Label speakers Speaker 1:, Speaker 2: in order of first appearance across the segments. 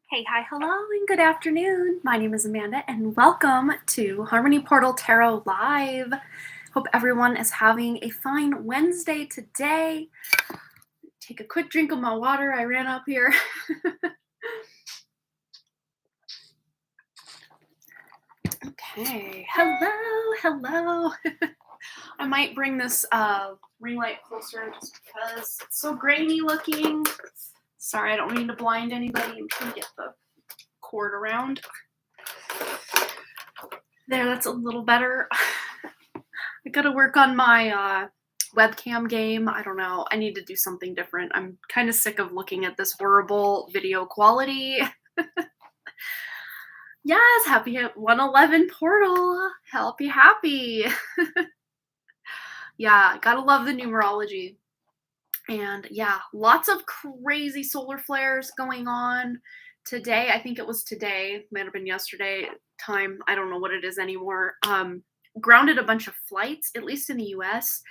Speaker 1: Hey, hi, hello, and good afternoon. My name is Amanda, and welcome to Harmony Portal Tarot Live. Hope everyone is having a fine Wednesday today. Take a quick drink of my water. I ran up here. Okay, hello. I might bring this ring light closer just because it's so grainy looking. Sorry, I don't mean to blind anybody. I'm trying to get the cord around. There, that's a little better. I gotta work on my webcam game. I don't know. I need to do something different. I'm kind of sick of looking at this horrible video quality. Yes, happy 111 portal. Happy. Yeah, gotta love the numerology. And yeah, lots of crazy solar flares going on today. I think it was today, might have been yesterday time. I don't know what it is anymore. Grounded a bunch of flights, at least in the US.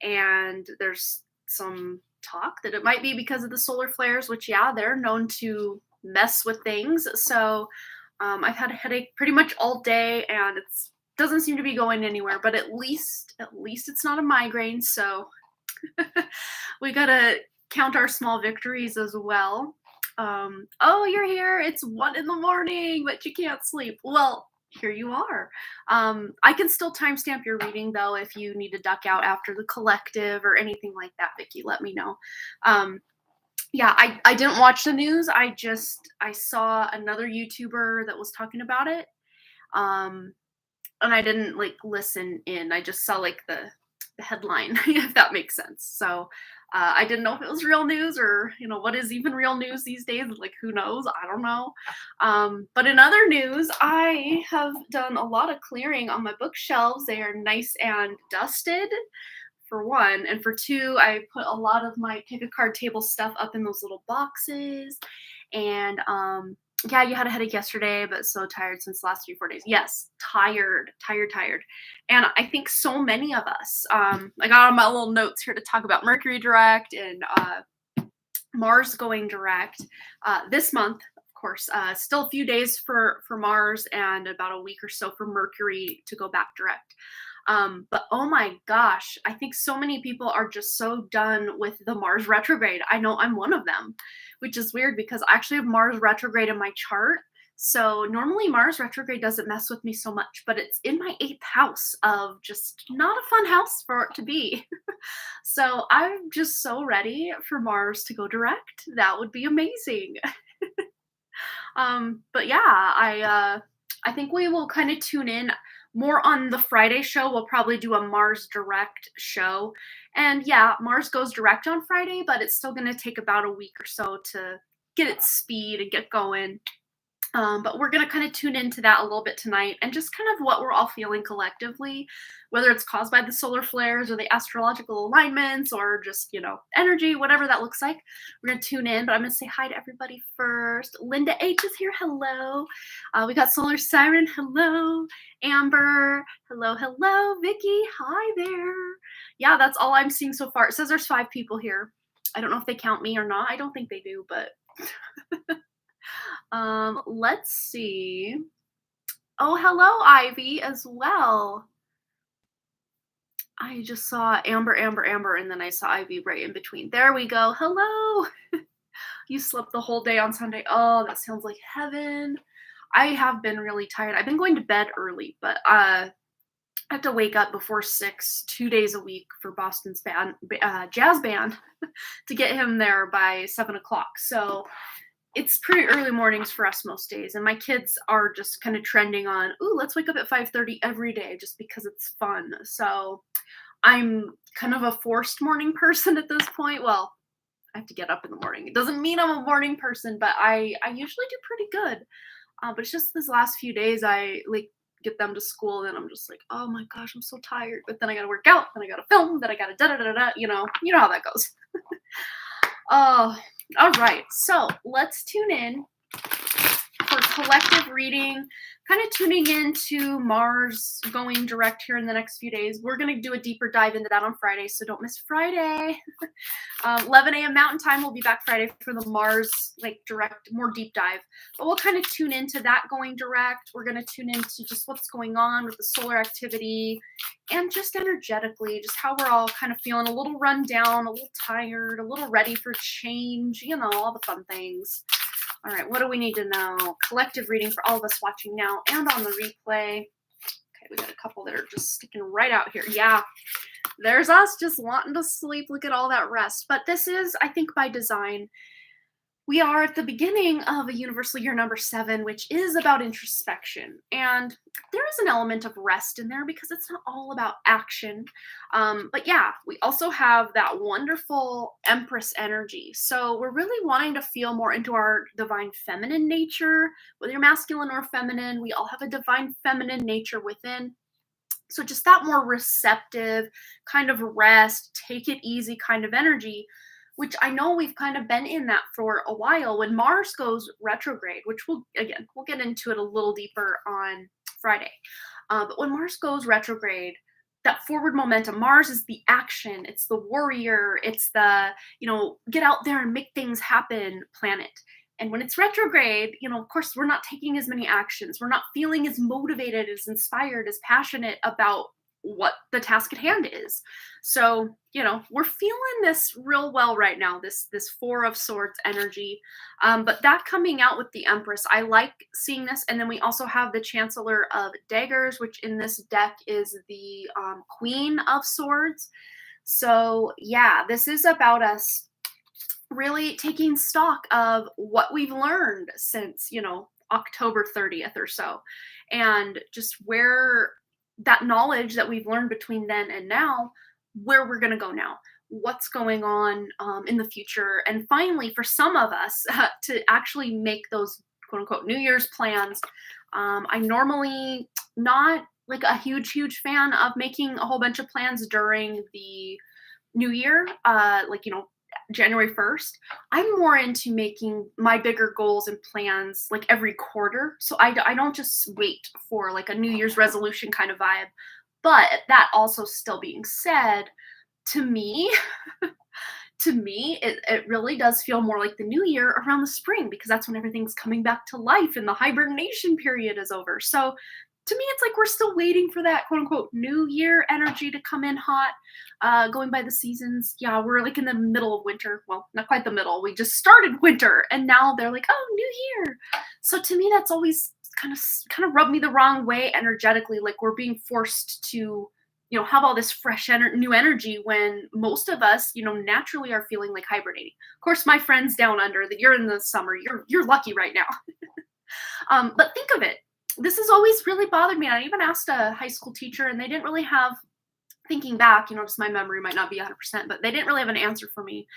Speaker 1: And there's some talk that it might be because of the solar flares, which, yeah, they're known to mess with things. So I've had a headache pretty much all day, and it doesn't seem to be going anywhere. But at least it's not a migraine. So we gotta count our small victories as well. Oh, you're here. It's 1 a.m, but you can't sleep. Well, here you are. I can still timestamp your reading though if you need to duck out after the collective or anything like that, Vicky. Let me know. Yeah, I didn't watch the news. I saw another YouTuber that was talking about it. And I didn't listen in. I just saw the headline, if that makes sense. So I didn't know if it was real news or, what is even real news these days? Who knows? I don't know. But in other news, I have done a lot of clearing on my bookshelves. They are nice and dusted, for one. And for two, I put a lot of my pick a card table stuff up in those little boxes. And yeah, you had a headache yesterday, but so tired since the last 3-4 days. Yes, tired. And I think so many of us, I got on my little notes here to talk about Mercury direct and Mars going direct this month. Of course, still a few days for Mars and about a week or so for Mercury to go back direct. But oh my gosh, I think so many people are just so done with the Mars retrograde. I know I'm one of them, which is weird because I actually have Mars retrograde in my chart. So normally Mars retrograde doesn't mess with me so much, but it's in my 8th house of just not a fun house for it to be. So I'm just so ready for Mars to go direct. That would be amazing. But yeah, I think we will kind of tune in more on the Friday show. We'll probably do a Mars direct show. And yeah, Mars goes direct on Friday, but it's still going to take about a week or so to get its speed and get going. But we're going to kind of tune into that a little bit tonight and just kind of what we're all feeling collectively, whether it's caused by the solar flares or the astrological alignments or just, energy, whatever that looks like. We're going to tune in, but I'm going to say hi to everybody first. Linda H is here. Hello. We got Solar Siren. Hello. Amber. Hello. Vicky. Hi there. Yeah, that's all I'm seeing so far. It says there's 5 people here. I don't know if they count me or not. I don't think they do, but... let's see. Oh, hello, Ivy, as well. I just saw Amber, and then I saw Ivy right in between. There we go. Hello. You slept the whole day on Sunday. Oh, that sounds like heaven. I have been really tired. I've been going to bed early, but I have to wake up before 6, 2 days a week for Boston's jazz band to get him there by 7 o'clock. So it's pretty early mornings for us most days, and my kids are just kind of trending on, ooh, let's wake up at 5:30 every day just because it's fun. So I'm kind of a forced morning person at this point. Well, I have to get up in the morning. It doesn't mean I'm a morning person, but I usually do pretty good. But it's just this last few days I get them to school, and I'm just like, oh my gosh, I'm so tired. But then I gotta work out, then I gotta film, then I gotta da-da-da-da, you know how that goes. Oh, all right, so let's tune in for collective reading, kind of tuning into Mars going direct here in the next few days. We're going to do a deeper dive into that on Friday, so don't miss Friday. 11 a.m. Mountain Time, we'll be back Friday for the Mars, like, direct, more deep dive. But we'll kind of tune into that going direct. We're going to tune into just what's going on with the solar activity and just energetically, just how we're all kind of feeling a little run down, a little tired, a little ready for change, you know, all the fun things. All right, what do we need to know? Collective reading for all of us watching now and on the replay. Okay, we got a couple that are just sticking right out here. Yeah, there's us just wanting to sleep. Look at all that rest. But this is, I think, by design. We are at the beginning of a universal year number 7, which is about introspection. And there is an element of rest in there because it's not all about action. But yeah, we also have that wonderful Empress energy. So we're really wanting to feel more into our divine feminine nature. Whether you're masculine or feminine, we all have a divine feminine nature within. So just that more receptive kind of rest, take it easy kind of energy, which I know we've kind of been in that for a while. When Mars goes retrograde, which we'll get into it a little deeper on Friday. But when Mars goes retrograde, that forward momentum, Mars is the action, it's the warrior, it's the, you know, get out there and make things happen planet. And when it's retrograde, you know, of course, we're not taking as many actions. We're not feeling as motivated, as inspired, as passionate about what the task at hand is. So, you know, we're feeling this real well right now, this 4 of Swords energy. But that coming out with the Empress, I like seeing this. And then we also have the Chancellor of Daggers, which in this deck is the Queen of Swords. So yeah, this is about us really taking stock of what we've learned since, you know, October 30th or so, and just where that knowledge that we've learned between then and now, where we're going to go now, what's going on in the future. And finally, for some of us to actually make those quote unquote New Year's plans. I'm normally not like a huge fan of making a whole bunch of plans during the New Year, like, you know, January 1st. I'm more into making my bigger goals and plans like every quarter. So I don't just wait for like a New Year's resolution kind of vibe. But that also still being said, to me, it really does feel more like the new year around the spring, because that's when everything's coming back to life and the hibernation period is over. So to me, it's like we're still waiting for that quote unquote new year energy to come in hot. Going by the seasons, yeah, we're like in the middle of winter. Well, not quite the middle. We just started winter, and now they're like, oh, new year. So to me, that's always kind of rubbed me the wrong way energetically. Like we're being forced to, you know, have all this fresh new energy when most of us, you know, naturally are feeling like hibernating. Of course, my friends down under, that you're in the summer, you're lucky right now. But think of it. This has always really bothered me. I even asked a high school teacher, and they didn't really have, thinking back, you know, just my memory might not be 100%, but they didn't really have an answer for me.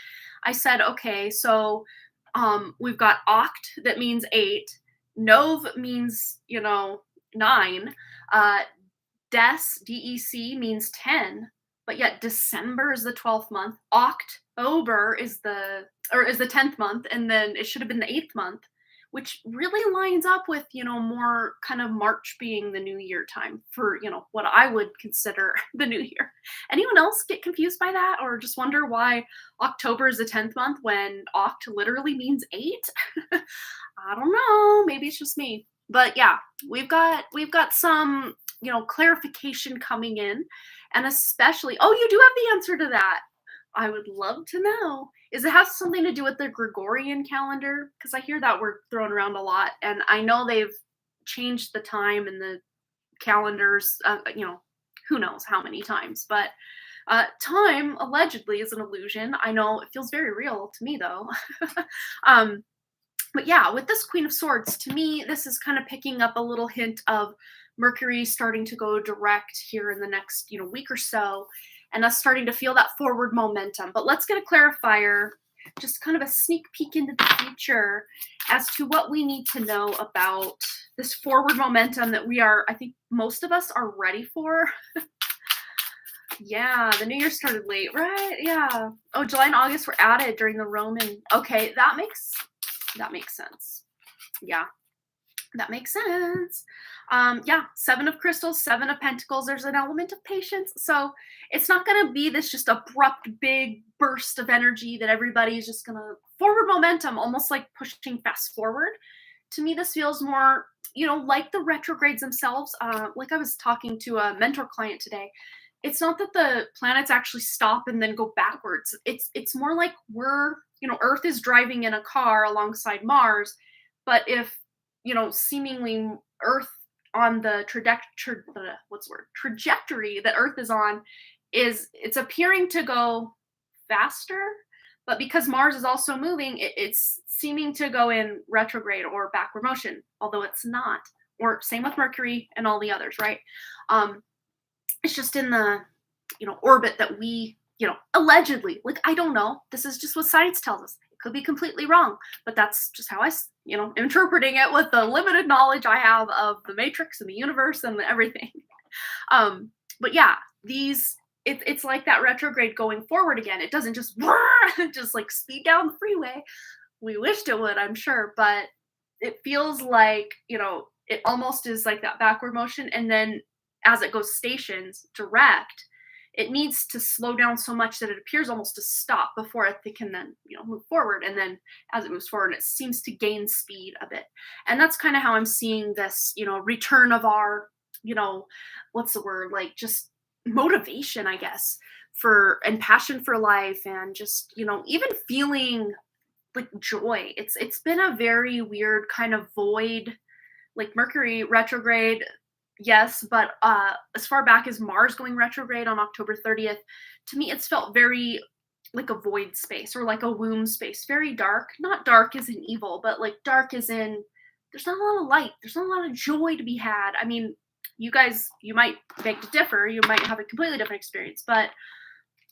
Speaker 1: I said, okay, so we've got Oct, that means 8. Nov means, you know, 9. Des, D-E-C, means 10. But yet December is the 12th month. October is the 10th month, and then it should have been the 8th month, which really lines up with, you know, more kind of March being the new year time for, you know, what I would consider the new year. Anyone else get confused by that, or just wonder why October is the 10th month when Oct literally means 8? I don't know. Maybe it's just me. But yeah, we've got some, you know, clarification coming in, and especially, oh, you do have the answer to that. I would love to know. Is it has something to do with the Gregorian calendar? Because I hear that word thrown around a lot, and I know they've changed the time and the calendars, you know, who knows how many times. But time allegedly is an illusion. I know it feels very real to me, though. But yeah, with this Queen of Swords, to me, this is kind of picking up a little hint of Mercury starting to go direct here in the next, you know, week or so, and us starting to feel that forward momentum. But let's get a clarifier, just kind of a sneak peek into the future as to what we need to know about this forward momentum that we are, I think most of us are ready for. Yeah, the new year started late, right? Yeah. Oh, July and August were added during the Roman. Okay, that makes sense. Yeah. That makes sense. Yeah, Seven of Crystals, Seven of Pentacles. There's an element of patience. So it's not going to be this just abrupt, big burst of energy that everybody's just going to forward momentum, almost like pushing fast forward. To me, this feels more, like the retrogrades themselves. Like I was talking to a mentor client today. It's not that the planets actually stop and then go backwards. It's more like Earth is driving in a car alongside Mars, but if seemingly Earth on the trajectory that Earth is on it's appearing to go faster, but because Mars is also moving, it's seeming to go in retrograde or backward motion, although it's not. Or same with Mercury and all the others, right? It's just in the orbit that we allegedly, like, I don't know, this is just what science tells us. It could be completely wrong, but that's just how I interpreting it with the limited knowledge I have of the matrix and the universe and everything. But yeah, it's like that retrograde going forward again. It doesn't just just like speed down the freeway. We wished it would, I'm sure, but it feels like it almost is like that backward motion, and then as it goes stations direct, it needs to slow down so much that it appears almost to stop before it can then move forward. And then as it moves forward, it seems to gain speed a bit. And that's kind of how I'm seeing this return of our what's the word, like, just motivation, I guess, for and passion for life, and just even feeling like joy. It's been a very weird kind of void, like Mercury retrograde. Yes, but as far back as Mars going retrograde on October 30th, to me it's felt very like a void space, or like a womb space, very dark. Not dark as in evil, but like dark as in there's not a lot of light, there's not a lot of joy to be had. I mean, you guys, you might beg to differ, you might have a completely different experience, but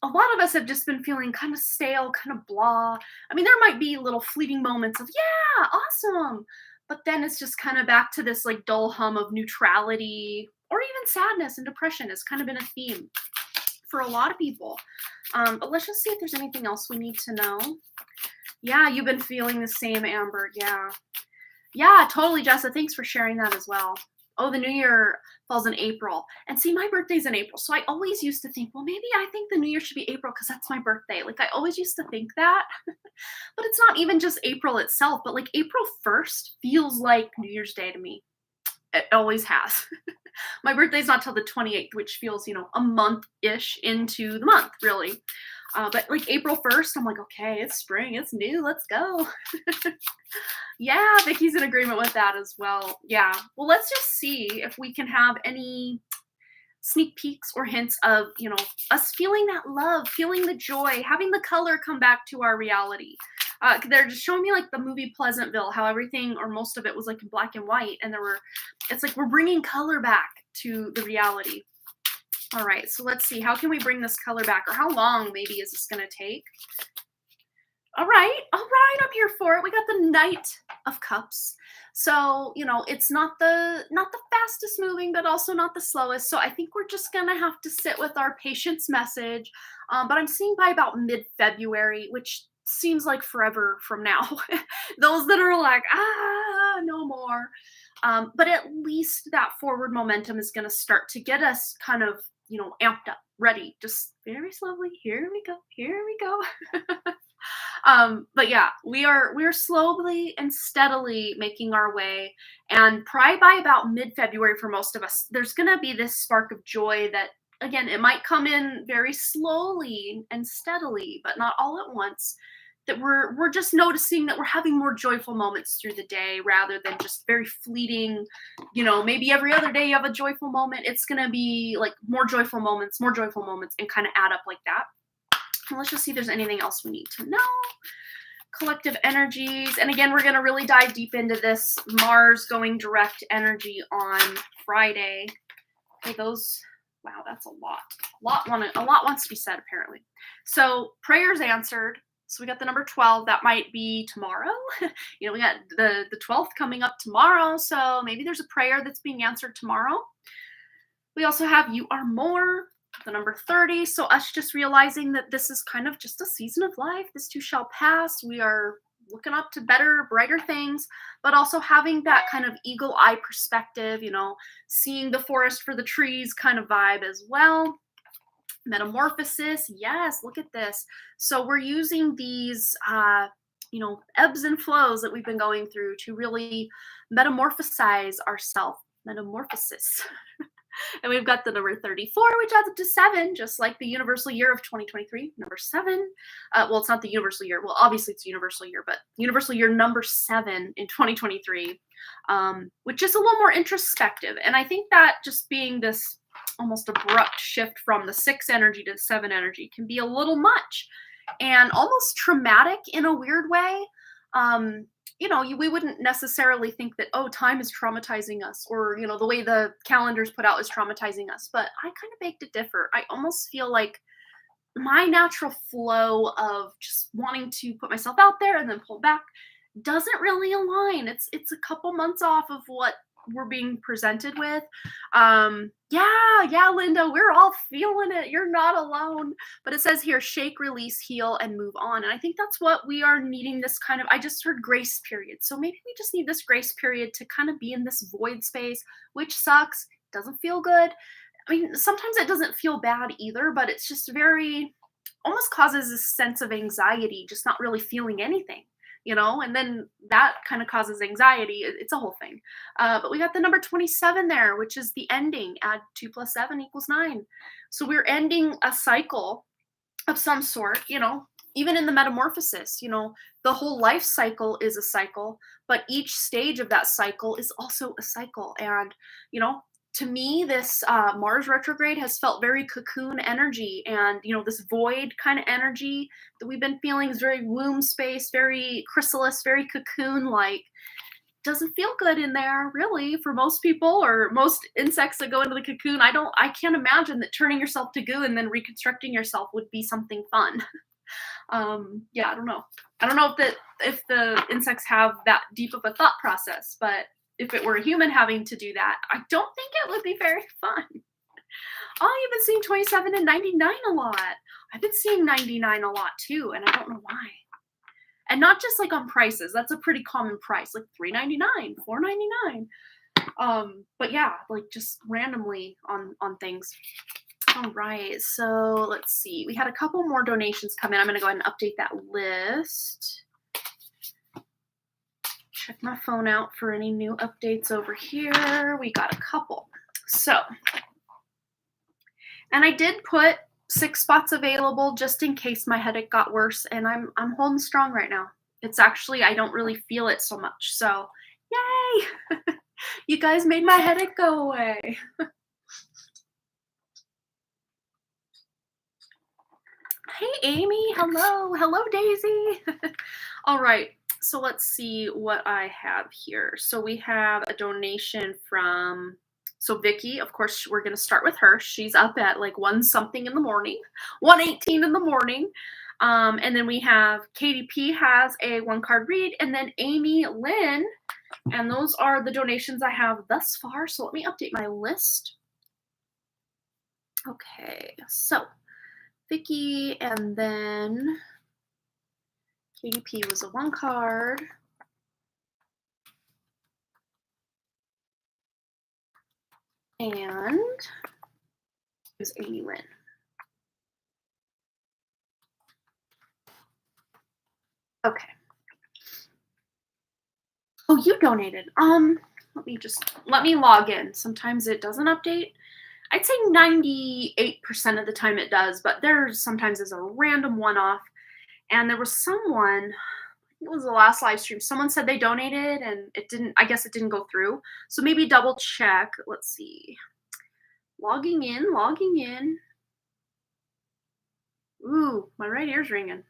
Speaker 1: a lot of us have just been feeling kind of stale, kind of blah. I mean, there might be little fleeting moments of, yeah, awesome. But then it's just kind of back to this like dull hum of neutrality, or even sadness and depression has kind of been a theme for a lot of people. But let's just see if there's anything else we need to know. Yeah, you've been feeling the same, Amber. Yeah. Yeah, totally, Jessa. Thanks for sharing that as well. Oh, the new year falls in April. And see, my birthday's in April. So I always used to think, well, maybe I think the new year should be April because that's my birthday. Like, I always used to think that. But it's not even just April itself, but like April 1st feels like New Year's Day to me. It always has. My birthday's not till the 28th, which feels, a month-ish into the month, really. But like April 1st, I'm like, okay, it's spring, it's new, let's go. Yeah, Vicky's in agreement with that as well. Yeah, well, let's just see if we can have any sneak peeks or hints of, us feeling that love, feeling the joy, having the color come back to our reality. They're just showing me like the movie Pleasantville, how everything or most of it was like in black and white, and it's like we're bringing color back to the reality. All right, so let's see, how can we bring this color back, or how long maybe is this going to take? All right, I'm here for it. We got the Knight of Cups. So, it's not the fastest moving, but also not the slowest. So I think we're just going to have to sit with our patience message. But I'm seeing by about mid-February, which seems like forever from now. Those that are like, no more. But at least that forward momentum is going to start to get us kind of, amped up, ready, just very slowly. Here we go. But yeah, we're slowly and steadily making our way, and probably by about mid-February for most of us, there's going to be this spark of joy that, again, it might come in very slowly and steadily, but not all at once, that we're just noticing that we're having more joyful moments through the day rather than just very fleeting, maybe every other day you have a joyful moment. It's going to be like more joyful moments, and kind of add up like that. And let's just see if there's anything else we need to know. Collective energies. And again, we're going to really dive deep into this Mars going direct energy on Friday. Okay, wow, that's a lot. A lot wants to be said, apparently. So prayers answered. So we got the number 12. That might be tomorrow. We got the 12th coming up tomorrow. So maybe there's a prayer that's being answered tomorrow. We also have You Are More, the number 30. So us just realizing that this is kind of just a season of life. This too shall pass. We are looking up to better, brighter things, but also having that kind of eagle eye perspective, seeing the forest for the trees kind of vibe as well. Metamorphosis, yes, look at this. So we're using these, ebbs and flows that we've been going through to really metamorphosize ourselves. Metamorphosis. And we've got the number 34, which adds up to 7, just like the universal year of 2023, number 7. Well, it's not the universal year. Well, obviously it's universal year, but universal year number 7 in 2023, which is a little more introspective. And I think that just being this almost abrupt shift from the 6 energy to the 7 energy can be a little much and almost traumatic in a weird way. We wouldn't necessarily think that, oh, time is traumatizing us, or, the way the calendar's put out is traumatizing us. But I kind of beg to differ. I almost feel like my natural flow of just wanting to put myself out there and then pull back doesn't really align. It's a couple months off of what we're being presented with. Yeah, Linda, we're all feeling it. You're not alone. But it says here, shake, release, heal, and move on. And I think that's what we are needing, this kind of, I just heard grace period. So maybe we just need this grace period to kind of be in this void space, which sucks. Doesn't feel good. I mean, sometimes it doesn't feel bad either, but it's just almost causes a sense of anxiety, just not really feeling anything. And then that kind of causes anxiety. It's a whole thing. But we got the number 27 there, which is the ending. Add 2 plus 7 equals 9. So we're ending a cycle of some sort, even in the metamorphosis, the whole life cycle is a cycle, but each stage of that cycle is also a cycle. And, to me, this Mars retrograde has felt very cocoon energy, and this void kind of energy that we've been feeling is very womb space, very chrysalis, very cocoon-like. Doesn't feel good in there, really, for most people or most insects that go into the cocoon. I can't imagine that turning yourself to goo and then reconstructing yourself would be something fun. Yeah, I don't know. I don't know if the insects have that deep of a thought process, but if it were a human having to do that, I don't think it would be very fun. Oh, you've been seeing 27 and 99 a lot. I've been seeing 99 a lot too, and I don't know why. And not just like on prices. That's a pretty common price, like $3.99, $4.99. But yeah, like just randomly on things. All right, so let's see. We had a couple more donations come in. I'm going to go ahead and update that list. Check my phone out for any new updates over here. We got a couple. So, and I did put 6 spots available just in case my headache got worse, and I'm holding strong right now. It's actually, I don't really feel it so much. So, yay! You guys made my headache go away. Hey, Amy. Hello, Daisy. All right. So let's see what I have here. So we have a donation from, Vicky, of course, we're going to start with her. She's up at like 1-something in the morning, 1:18 in the morning. And then we have Katie P has a 1-card read, and then Amy Lynn. And those are the donations I have thus far. So let me update my list. Okay, so Vicky, and then KDP was a 1-card. And it was Amy Lynn. Okay. Oh, you donated. Let me log in. Sometimes it doesn't update. I'd say 98% of the time it does, but there sometimes is a random one-off. And there was someone, it was the last live stream, someone said they donated and I guess it didn't go through. So maybe double check. Let's see. Logging in. Ooh, my right ear's ringing.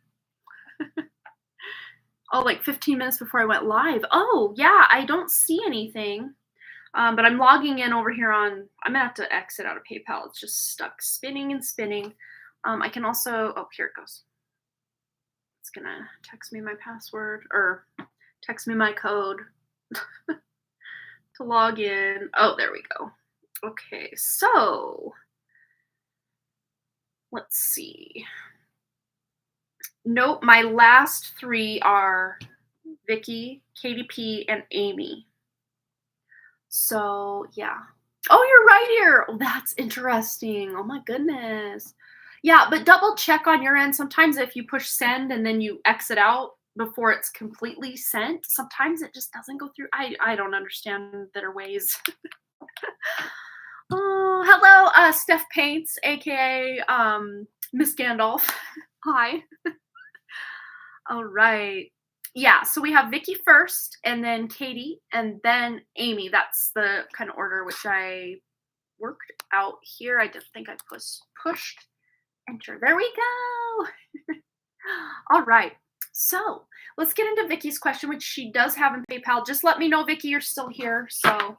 Speaker 1: Oh, like 15 minutes before I went live. Oh, yeah, I don't see anything. But I'm logging in over here I'm gonna have to exit out of PayPal. It's just stuck spinning and spinning. I can also, oh, here it goes. It's gonna text me my password or text me my code to log in. Oh, there we go. Okay, so let's see. Nope, my last 3 are Vicky, Katie P, and Amy. So, yeah. Oh, you're right here. Oh, that's interesting. Oh my goodness. Yeah, but double check on your end. Sometimes if you push send and then you exit out before it's completely sent, sometimes it just doesn't go through. I don't understand their ways. Oh, hello, Steph Paints, aka Miss Gandalf. Hi. All right. Yeah, so we have Vicky first, and then Katie, and then Amy. That's the kind of order which I worked out here. I don't think I pushed enter. There we go. All right. So let's get into Vicky's question, which she does have in PayPal. Just let me know, Vicky, you're still here. So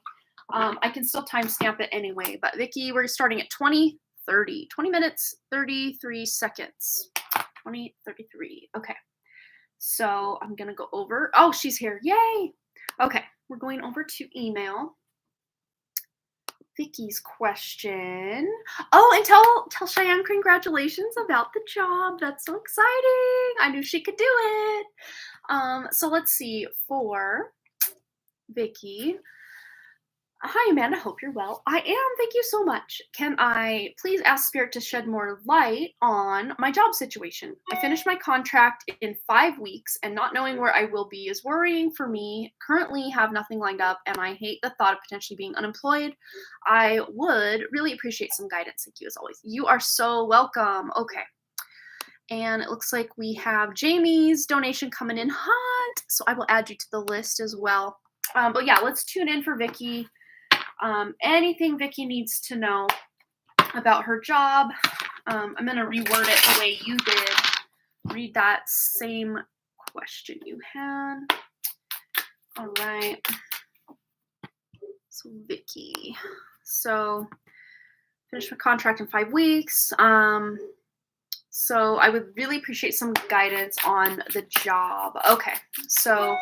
Speaker 1: I can still timestamp it anyway. But Vicky, we're starting at 20 minutes, 33 seconds. 20:33. Okay. So I'm going to go over. Oh, she's here. Yay. Okay. We're going over to email. Vicky's question. Oh, and tell Cheyenne congratulations about the job. That's so exciting. I knew she could do it. So let's see. For Vicky. Hi, Amanda. Hope you're well. I am. Thank you so much. Can I please ask Spirit to shed more light on my job situation? I finished my contract in 5 weeks, and not knowing where I will be is worrying for me. Currently have nothing lined up, and I hate the thought of potentially being unemployed. I would really appreciate some guidance. Thank you, as always. You are so welcome. Okay. And it looks like we have Jamie's donation coming in hot, so I will add you to the list as well. But yeah, let's tune in for Vicky. Anything Vicky needs to know about her job. I'm going to reword it the way you did. Read that same question you had. All right. So Vicky. So finished my contract in 5 weeks. So I would really appreciate some guidance on the job. Okay. So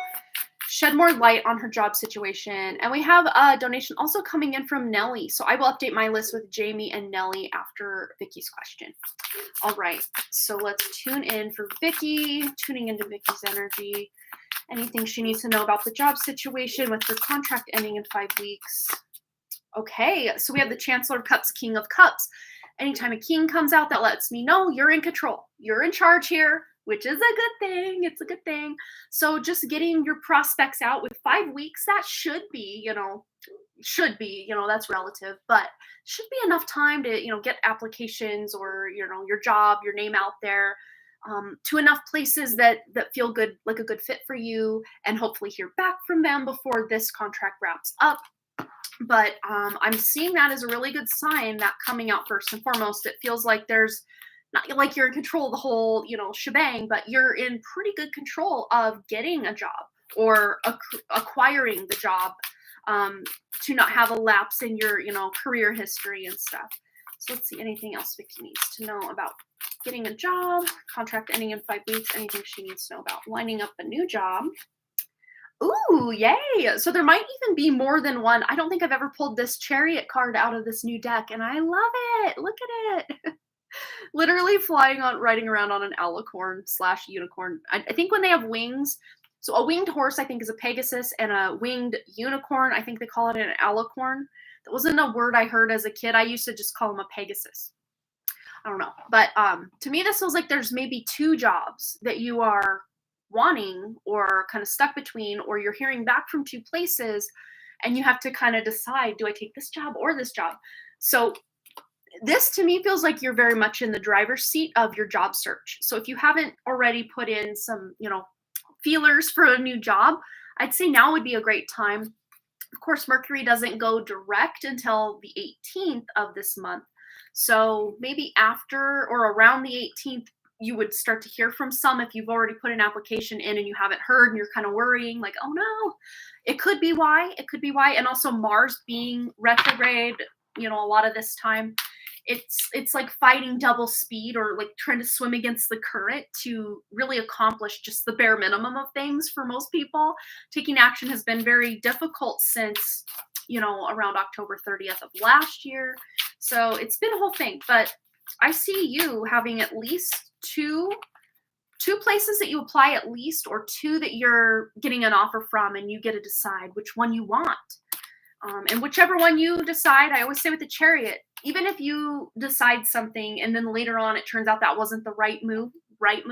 Speaker 1: shed more light on her job situation. And we have a donation also coming in from Nellie. So I will update my list with Jamie and Nellie after Vicky's question. All right. So let's tune in for Vicky, tuning into Vicky's energy. Anything she needs to know about the job situation with her contract ending in 5 weeks. Okay. So we have the Chancellor of Cups, King of Cups. Anytime a king comes out, that lets me know you're in control. You're in charge here, which is a good thing. It's a good thing. So just getting your prospects out with 5 weeks, that should be, that's relative, but should be enough time to, get applications or, your job, your name out there to enough places that feel good, like a good fit for you, and hopefully hear back from them before this contract wraps up. But I'm seeing that as a really good sign that coming out first and foremost, it feels like there's not like you're in control of the whole, shebang, but you're in pretty good control of getting a job or acquiring the job to not have a lapse in your, career history and stuff. So let's see, anything else Vicky needs to know about getting a job, contract ending in 5 weeks, anything she needs to know about lining up a new job. Ooh, yay. So there might even be more than one. I don't think I've ever pulled this Chariot card out of this new deck, and I love it. Look at it. Literally riding around on an alicorn/unicorn. I think when they have wings, so a winged horse, I think, is a Pegasus, and a winged unicorn, I think they call it an alicorn. That wasn't a word I heard as a kid. I used to just call them a Pegasus. I don't know. But to me, this feels like there's maybe 2 jobs that you are wanting or kind of stuck between, or you're hearing back from 2 places, and you have to kind of decide, do I take this job or this job? So this to me feels like you're very much in the driver's seat of your job search. So if you haven't already put in some, feelers for a new job, I'd say now would be a great time. Of course, Mercury doesn't go direct until the 18th of this month. So maybe after or around the 18th, you would start to hear from some if you've already put an application in and you haven't heard and you're kind of worrying like, oh no, it could be why. And also Mars being retrograde, a lot of this time, it's like fighting double speed or like trying to swim against the current to really accomplish just the bare minimum of things for most people. Taking action has been very difficult since, around October 30th of last year. So it's been a whole thing, but I see you having at least two 2 places that you apply at least, or 2 that you're getting an offer from, and you get to decide which one you want. And whichever one you decide, I always say with the chariot, even if you decide something and then later on it turns out that wasn't the right move, right?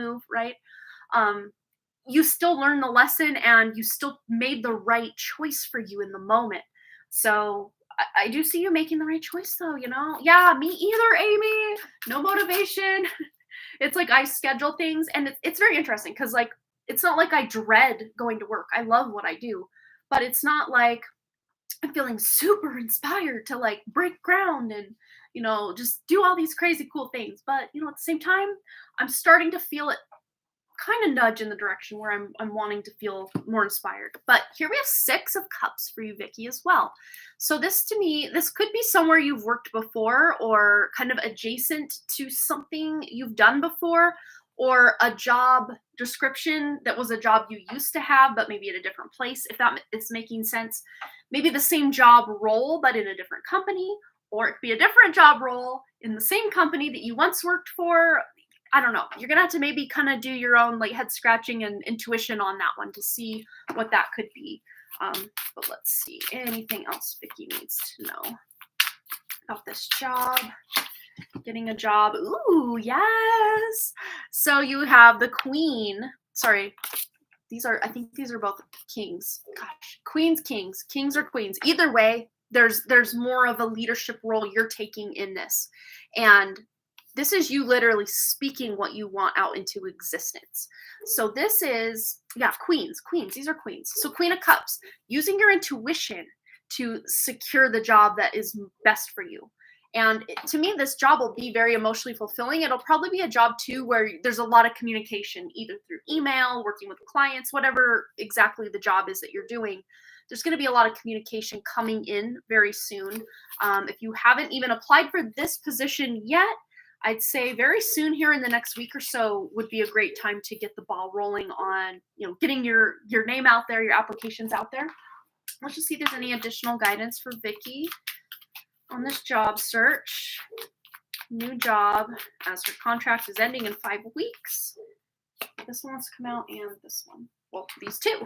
Speaker 1: You still learn the lesson and you still made the right choice for you in the moment. So I do see you making the right choice though, you know? Yeah, me either, Amy. No motivation. It's like I schedule things, and it's very interesting because like it's not like I dread going to work. I love what I do, but it's not like I'm feeling super inspired to like break ground and just do all these crazy cool things. But at the same time, I'm starting to feel it kind of nudge in the direction where I'm wanting to feel more inspired. But here we have 6 of Cups for you, Vicky, as well. So this, to me, this could be somewhere you've worked before, or kind of adjacent to something you've done before, or a job description that was a job you used to have, but maybe at a different place, if that is making sense. Maybe the same job role, but in a different company, or it could be a different job role in the same company that you once worked for. I don't know. You're going to have to maybe kind of do your own like head scratching and intuition on that one to see what that could be. But let's see. Anything else Vicky needs to know about this job? Getting a job. Ooh, yes. So you have the Queen. Sorry. I think these are both kings. Gosh, queens, kings. Kings or queens. Either way, there's more of a leadership role you're taking in this. And this is you literally speaking what you want out into existence. So this is, queens. These are queens. So Queen of Cups, using your intuition to secure the job that is best for you. And to me, this job will be very emotionally fulfilling. It'll probably be a job too where there's a lot of communication, either through email, working with clients, whatever exactly the job is that you're doing. There's going to be a lot of communication coming in very soon. If you haven't even applied for this position yet, I'd say very soon here in the next week or so would be a great time to get the ball rolling on, getting your name out there, your applications out there. Let's just see if there's any additional guidance for Vicky on this job search. New job, as her contract is ending in 5 weeks. This one wants to come out, and this one. Well, these 2.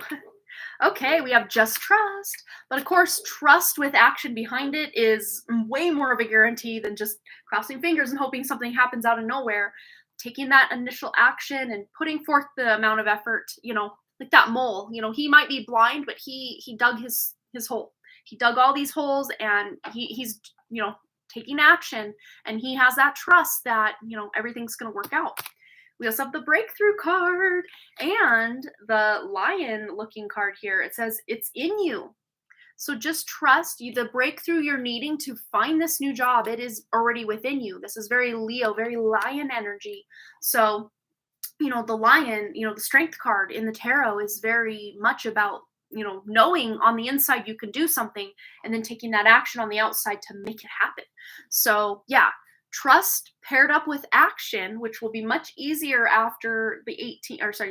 Speaker 1: Okay, we have just trust. But of course, trust with action behind it is way more of a guarantee than just crossing fingers and hoping something happens out of nowhere. Taking that initial action and putting forth the amount of effort, like that mole, he might be blind, but he dug his hole. He dug all these holes, and he's, taking action, and he has that trust that, everything's going to work out. We also have the breakthrough card and the lion looking card here. It says it's in you. So just trust you. The breakthrough you're needing to find this new job, it is already within you. This is very Leo, very lion energy. So, the lion, the strength card in the tarot is very much about, knowing on the inside you can do something and then taking that action on the outside to make it happen. So yeah, trust paired up with action, which will be much easier after the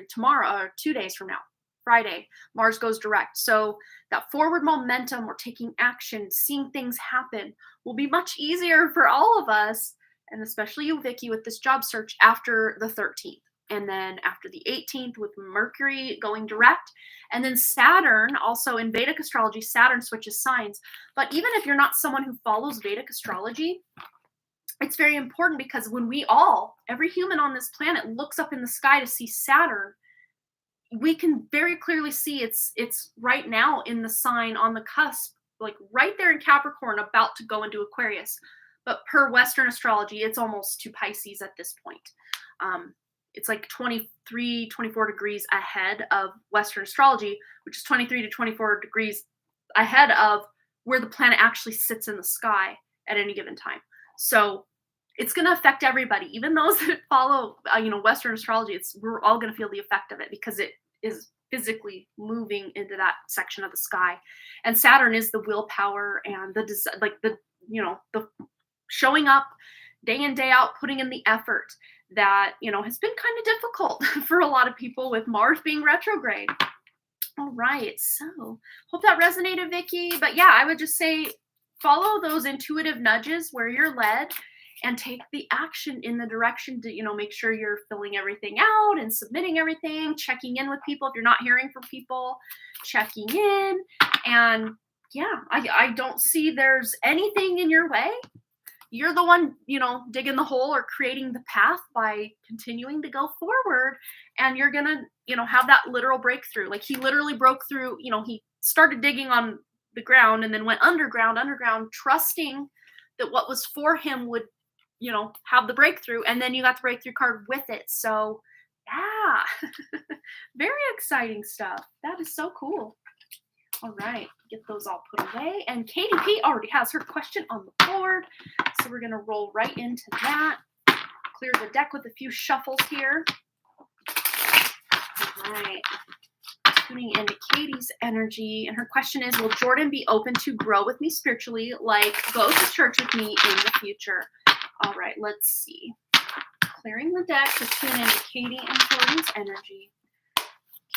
Speaker 1: tomorrow, or 2 days from now, Friday, Mars goes direct. So that forward momentum or taking action, seeing things happen will be much easier for all of us, and especially you, Vicky, with this job search after the 13th. And then after the 18th with Mercury going direct, and then Saturn, also in Vedic astrology, Saturn switches signs. But even if you're not someone who follows Vedic astrology, it's very important, because when every human on this planet looks up in the sky to see Saturn, we can very clearly see it's right now in the sign on the cusp, like right there in Capricorn, about to go into Aquarius. But per Western astrology, it's almost to Pisces at this point. It's like 23, 24 degrees ahead of Western astrology, which is 23 to 24 degrees ahead of where the planet actually sits in the sky at any given time. So it's going to affect everybody, even those that follow, Western astrology. We're all going to feel the effect of it, because it is physically moving into that section of the sky. And Saturn is the willpower and the showing up day in, day out, putting in the effort that, has been kind of difficult for a lot of people with Mars being retrograde. All right. So hope that resonated, Vicky. But yeah, I would just say follow those intuitive nudges where you're led, and take the action in the direction to, make sure you're filling everything out and submitting everything, checking in with people. If you're not hearing from people, checking in. And yeah, I don't see there's anything in your way. You're the one, digging the hole or creating the path by continuing to go forward. And you're going to, have that literal breakthrough. Like he literally broke through, he started digging on the ground and then went underground, trusting that what was for him would, have the breakthrough. And then you got the breakthrough card with it. So yeah, very exciting stuff. That is so cool. All right, get those all put away. And Katie P already has her question on the board. So we're going to roll right into that. Clear the deck with a few shuffles here. All right. Tuning into Katie's energy. And her question is, will Jordan be open to grow with me spiritually, like go to church with me in the future? All right, let's see. Clearing the deck to tune into Katie and Jordan's energy.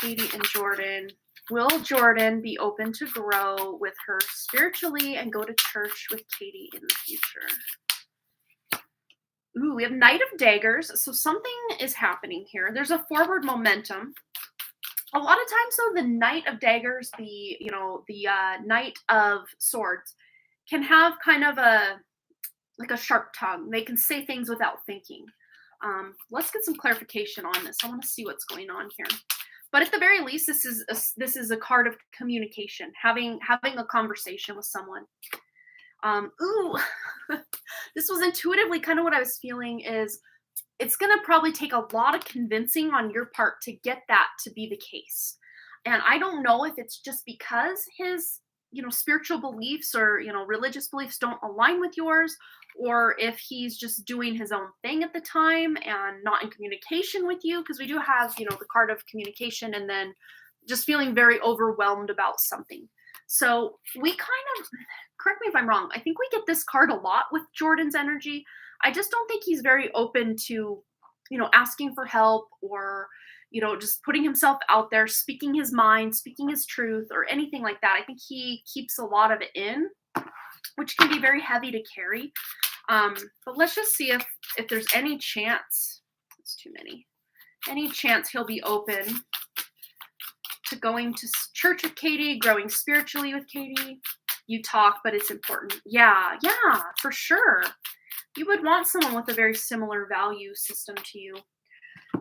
Speaker 1: Katie and Jordan. Will Jordan be open to grow with her spiritually and go to church with Katie in the future? Ooh, we have Knight of Daggers. So something is happening here. There's a forward momentum. A lot of times, though, the Knight of Daggers, the Knight of Swords, can have kind of a sharp tongue. They can say things without thinking. Let's get some clarification on this. I want to see what's going on here. But at the very least, this is a card of communication, having a conversation with someone. Ooh, this was intuitively kind of what I was feeling is it's going to probably take a lot of convincing on your part to get that to be the case. And I don't know if it's just because his, spiritual beliefs or, religious beliefs don't align with yours, or if he's just doing his own thing at the time and not in communication with you, because we do have, the card of communication and then just feeling very overwhelmed about something. So we kind of, correct me if I'm wrong, I think we get this card a lot with Jordan's energy. I just don't think he's very open to, asking for help or, just putting himself out there, speaking his mind, speaking his truth or anything like that. I think he keeps a lot of it in, which can be very heavy to carry. But let's just see if there's any chance, it's too many, any chance he'll be open to going to church with Katie, growing spiritually with Katie. You talk, but it's important. Yeah, for sure. You would want someone with a very similar value system to you.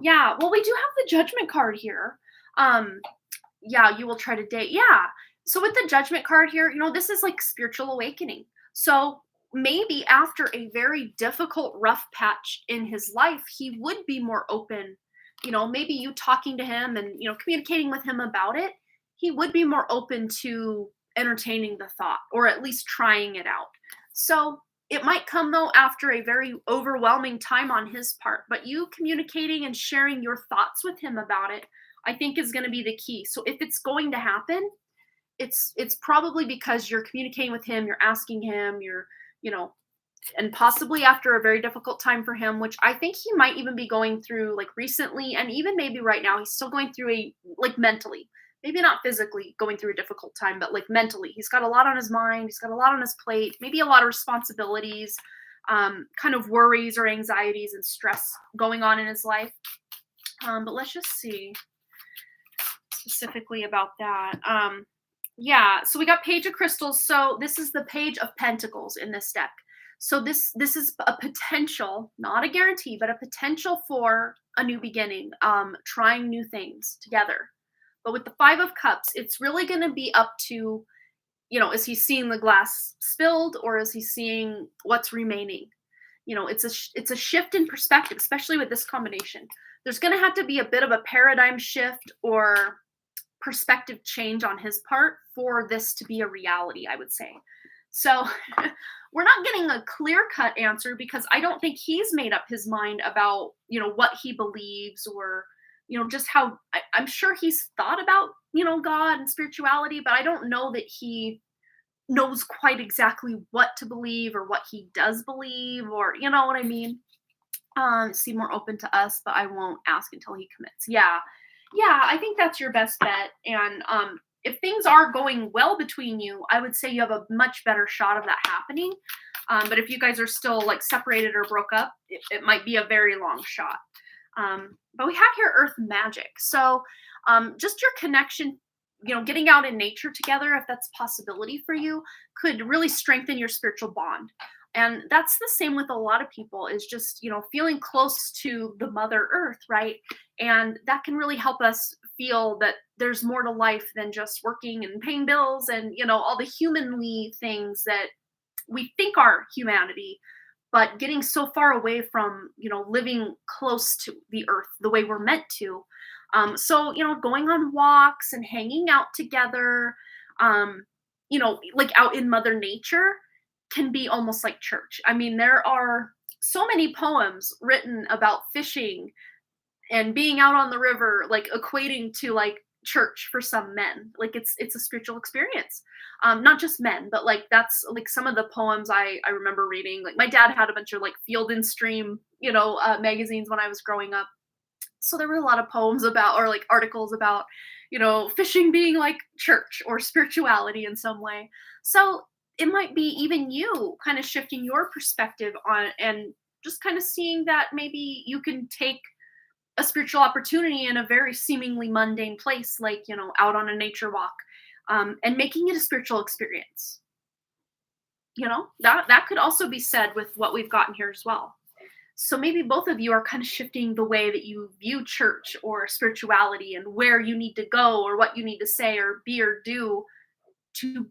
Speaker 1: Yeah, well, we do have the Judgment card here. Yeah, you will try to date. Yeah. So with the Judgment card here, this is like spiritual awakening. So maybe after a very difficult, rough patch in his life, he would be more open. Maybe you talking to him and, communicating with him about it, he would be more open to entertaining the thought or at least trying it out. So it might come, though, after a very overwhelming time on his part, but you communicating and sharing your thoughts with him about it, I think is going to be the key. So if it's going to happen, it's probably because you're communicating with him, you're asking him, you're, and possibly after a very difficult time for him, which I think he might even be going through like recently, and even maybe right now, he's still going through mentally, maybe not physically going through a difficult time, but like mentally, he's got a lot on his mind. He's got a lot on his plate, maybe a lot of responsibilities, kind of worries or anxieties and stress going on in his life. But let's just see specifically about that. Yeah, so we got Page of Crystals. So this is the Page of Pentacles in this deck. So this is a potential, not a guarantee, but a potential for a new beginning, trying new things together. But with the Five of Cups, it's really going to be up to, is he seeing the glass spilled or is he seeing what's remaining? It's a shift in perspective, especially with this combination. There's going to have to be a bit of a paradigm shift or perspective change on his part for this to be a reality, I would say. So we're not getting a clear-cut answer because I don't think he's made up his mind about, what he believes or, just how I'm sure he's thought about, God and spirituality, but I don't know that he knows quite exactly what to believe or what he does believe or, you know what I mean? Seem more open to us, but I won't ask until he commits. Yeah, I think that's your best bet. And if things are going well between you, I would say you have a much better shot of that happening. But if you guys are still like separated or broke up, it might be a very long shot. But we have here earth magic. So just your connection, getting out in nature together, if that's a possibility for you, could really strengthen your spiritual bond. And that's the same with a lot of people, is just, feeling close to the Mother Earth, right? And that can really help us feel that there's more to life than just working and paying bills and, all the humanly things that we think are humanity, but getting so far away from, living close to the earth the way we're meant to. So, going on walks and hanging out together, like out in Mother Nature can be almost like church. I mean, there are so many poems written about fishing and being out on the river, like equating to like church for some men. Like it's a spiritual experience. Not just men, but like that's like some of the poems I remember reading. Like my dad had a bunch of like Field and Stream, magazines when I was growing up. So there were a lot of poems about, or like articles about, fishing being like church or spirituality in some way. So it might be even you kind of shifting your perspective on, and just kind of seeing that maybe you can take a spiritual opportunity in a very seemingly mundane place, like, out on a nature walk, and making it a spiritual experience. That could also be said with what we've gotten here as well. So maybe both of you are kind of shifting the way that you view church or spirituality, and where you need to go or what you need to say or be or do to,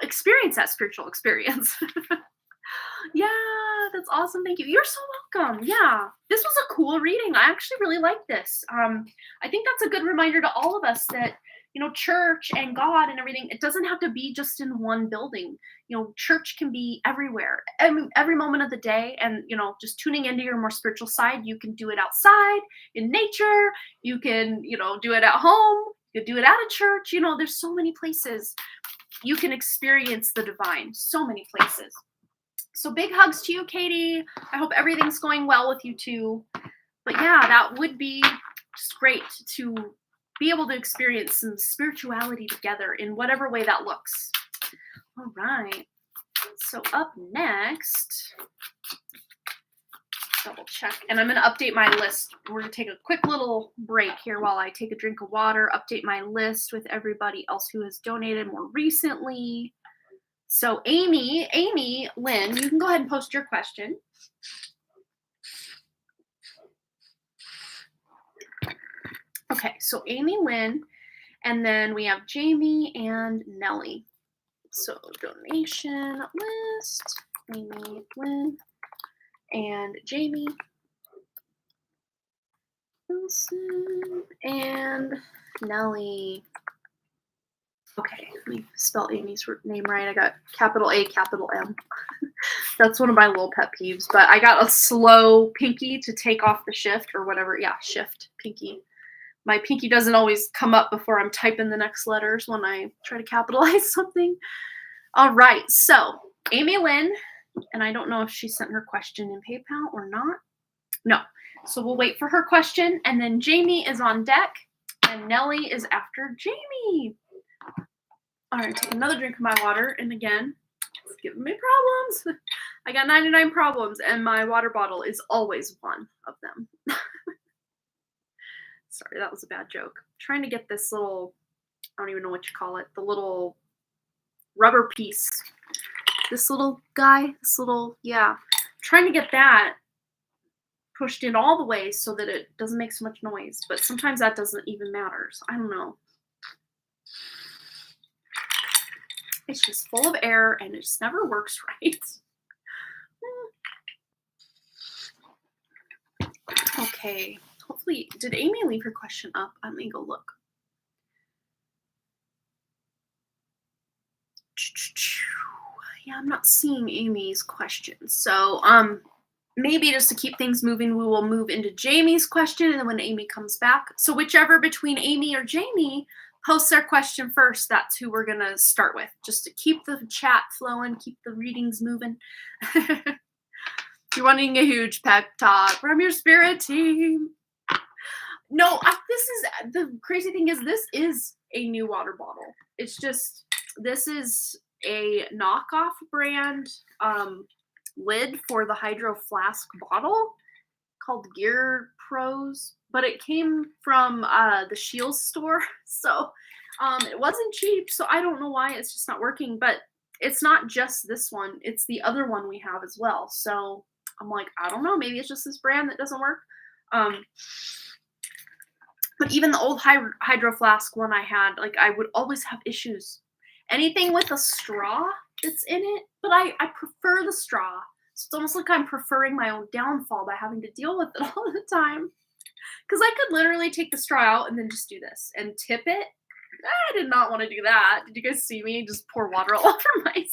Speaker 1: experience that spiritual experience. Yeah, that's awesome. Thank you. You're so welcome. Yeah, this was a cool reading. I actually really like this. I think that's a good reminder to all of us that, church and God and everything, it doesn't have to be just in one building. Church can be everywhere, every moment of the day. And, just tuning into your more spiritual side, you can do it outside in nature. You can, do it at home. You can do it at a church. There's so many places you can experience the divine, so many places. So big hugs to you, Katie. I hope everything's going well with you too. But yeah, that would be just great to be able to experience some spirituality together in whatever way that looks. All right. So up next, double check. And I'm going to update my list. We're going to take a quick little break here while I take a drink of water, update my list with everybody else who has donated more recently. So Amy Lynn, you can go ahead and post your question. Okay, so Amy Lynn, and then we have Jamie and Nellie. So donation list, Amy Lynn and Jamie Wilson and Nellie. Okay, let me spell Amy's name right. I got capital A, capital M. That's one of my little pet peeves. But I got a slow pinky to take off the shift or whatever. Yeah, shift, pinky. My pinky doesn't always come up before I'm typing the next letters when I try to capitalize something. All right, so Amy Lynn, and I don't know if she sent her question in PayPal or not. No, so we'll wait for her question. And then Jamie is on deck, and Nellie is after Jamie. All right, take another drink of my water, and again, it's giving me problems. I got 99 problems, and my water bottle is always one of them. Sorry, that was a bad joke. I'm trying to get this little, I don't even know what you call it, the little rubber piece. This little guy, yeah. I'm trying to get that pushed in all the way so that it doesn't make so much noise, but sometimes that doesn't even matter, so I don't know. It's just full of air and it just never works right. Okay, hopefully, did Amy leave her question up? Let me go look. Yeah, I'm not seeing Amy's question. So, maybe just to keep things moving, we will move into Jamie's question, and then when Amy comes back. So whichever between Amy or Jamie posts their question first, that's who we're going to start with, just to keep the chat flowing, keep the readings moving. You're wanting a huge pep talk from your spirit team. No, this is, the crazy thing is, this is a new water bottle. It's just, this is a knockoff brand. lid for the Hydro Flask bottle called Gear Pros, but it came from the Shields store. So it wasn't cheap. So I don't know why it's just not working, but it's not just this one, it's the other one we have as well. So I'm like, I don't know, maybe it's just this brand that doesn't work. But even the old Hydro Flask one I had, like I would always have issues. Anything with a straw that's in it, but I prefer the straw. So it's almost like I'm preferring my own downfall by having to deal with it all the time. Because I could literally take the straw out and then just do this and tip it. I did not want to do that. Did you guys see me just pour water all over myself?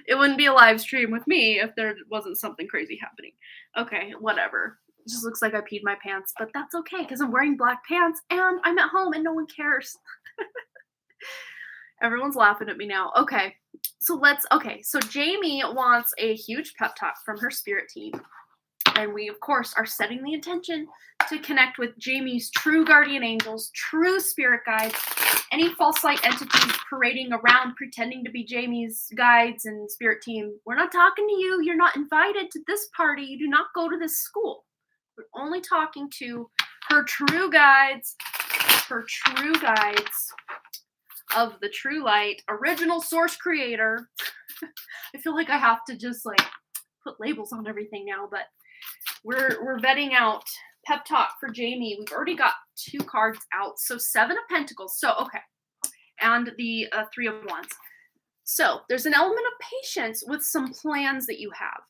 Speaker 1: It wouldn't be a live stream with me if there wasn't something crazy happening. Okay, whatever. It just looks like I peed my pants, but that's okay because I'm wearing black pants and I'm at home and no one cares. Everyone's laughing at me now. Okay, so Jamie wants a huge pep talk from her spirit team. And we, of course, are setting the intention to connect with Jamie's true guardian angels, true spirit guides, any false light entities parading around pretending to be Jamie's guides and spirit team. We're not talking to you. You're not invited to this party. You do not go to this school. We're only talking to her true guides of the true light, original source creator. I feel like I have to just like put labels on everything now, but we're vetting out pep talk for Jamie. We've already got 2 cards out. So 7 of Pentacles. So, okay. And the 3 of Wands. So there's an element of patience with some plans that you have.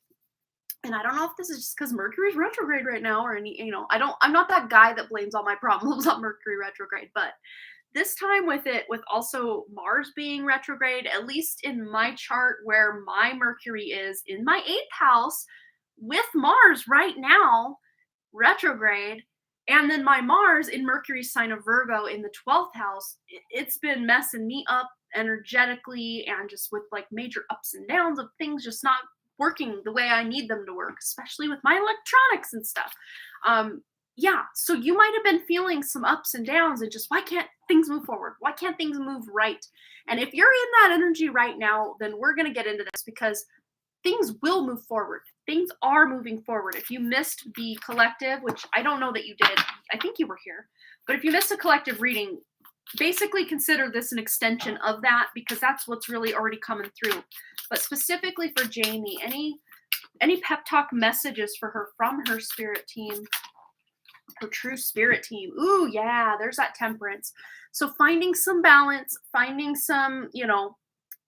Speaker 1: And I don't know if this is just because Mercury's retrograde right now or any, I'm not that guy that blames all my problems on Mercury retrograde, but this time with also Mars being retrograde, at least in my chart where my Mercury is in my 8th house, with Mars right now, retrograde, and then my Mars in Mercury's sign of Virgo in the 12th house, it's been messing me up energetically and just with like major ups and downs of things just not working the way I need them to work, especially with my electronics and stuff. So you might have been feeling some ups and downs and just, why can't things move forward? Why can't things move right? And if you're in that energy right now, then we're going to get into this because things will move forward. Things are moving forward. If you missed the collective, which I don't know that you did, I think you were here, but if you missed a collective reading, basically consider this an extension of that because that's what's really already coming through. But specifically for Jamie, any pep talk messages for her from her spirit team, her true spirit team. Ooh, yeah, there's that Temperance. So finding some balance, finding some,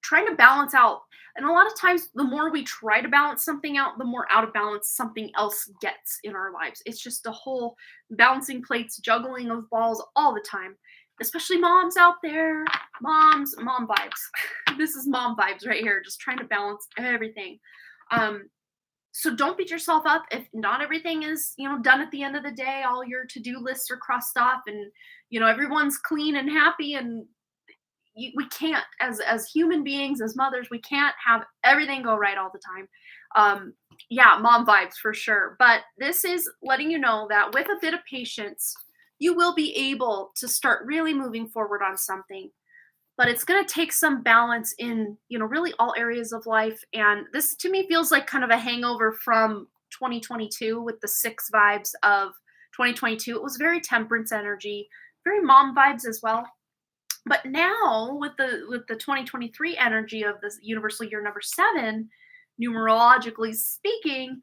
Speaker 1: trying to balance out. And a lot of times, the more we try to balance something out, the more out of balance something else gets in our lives. It's just a whole balancing plates, juggling of balls all the time. Especially moms out there. Mom vibes. This is mom vibes right here, just trying to balance everything. So don't beat yourself up if not everything is, done at the end of the day. All your to-do lists are crossed off and, everyone's clean and happy and we can't, as human beings, as mothers, we can't have everything go right all the time. Mom vibes for sure. But this is letting you know that with a bit of patience, you will be able to start really moving forward on something. But it's going to take some balance in, really all areas of life. And this to me feels like kind of a hangover from 2022 with the 6 vibes of 2022. It was very Temperance energy, very mom vibes as well. But now with the 2023 energy of this universal year number 7, numerologically speaking,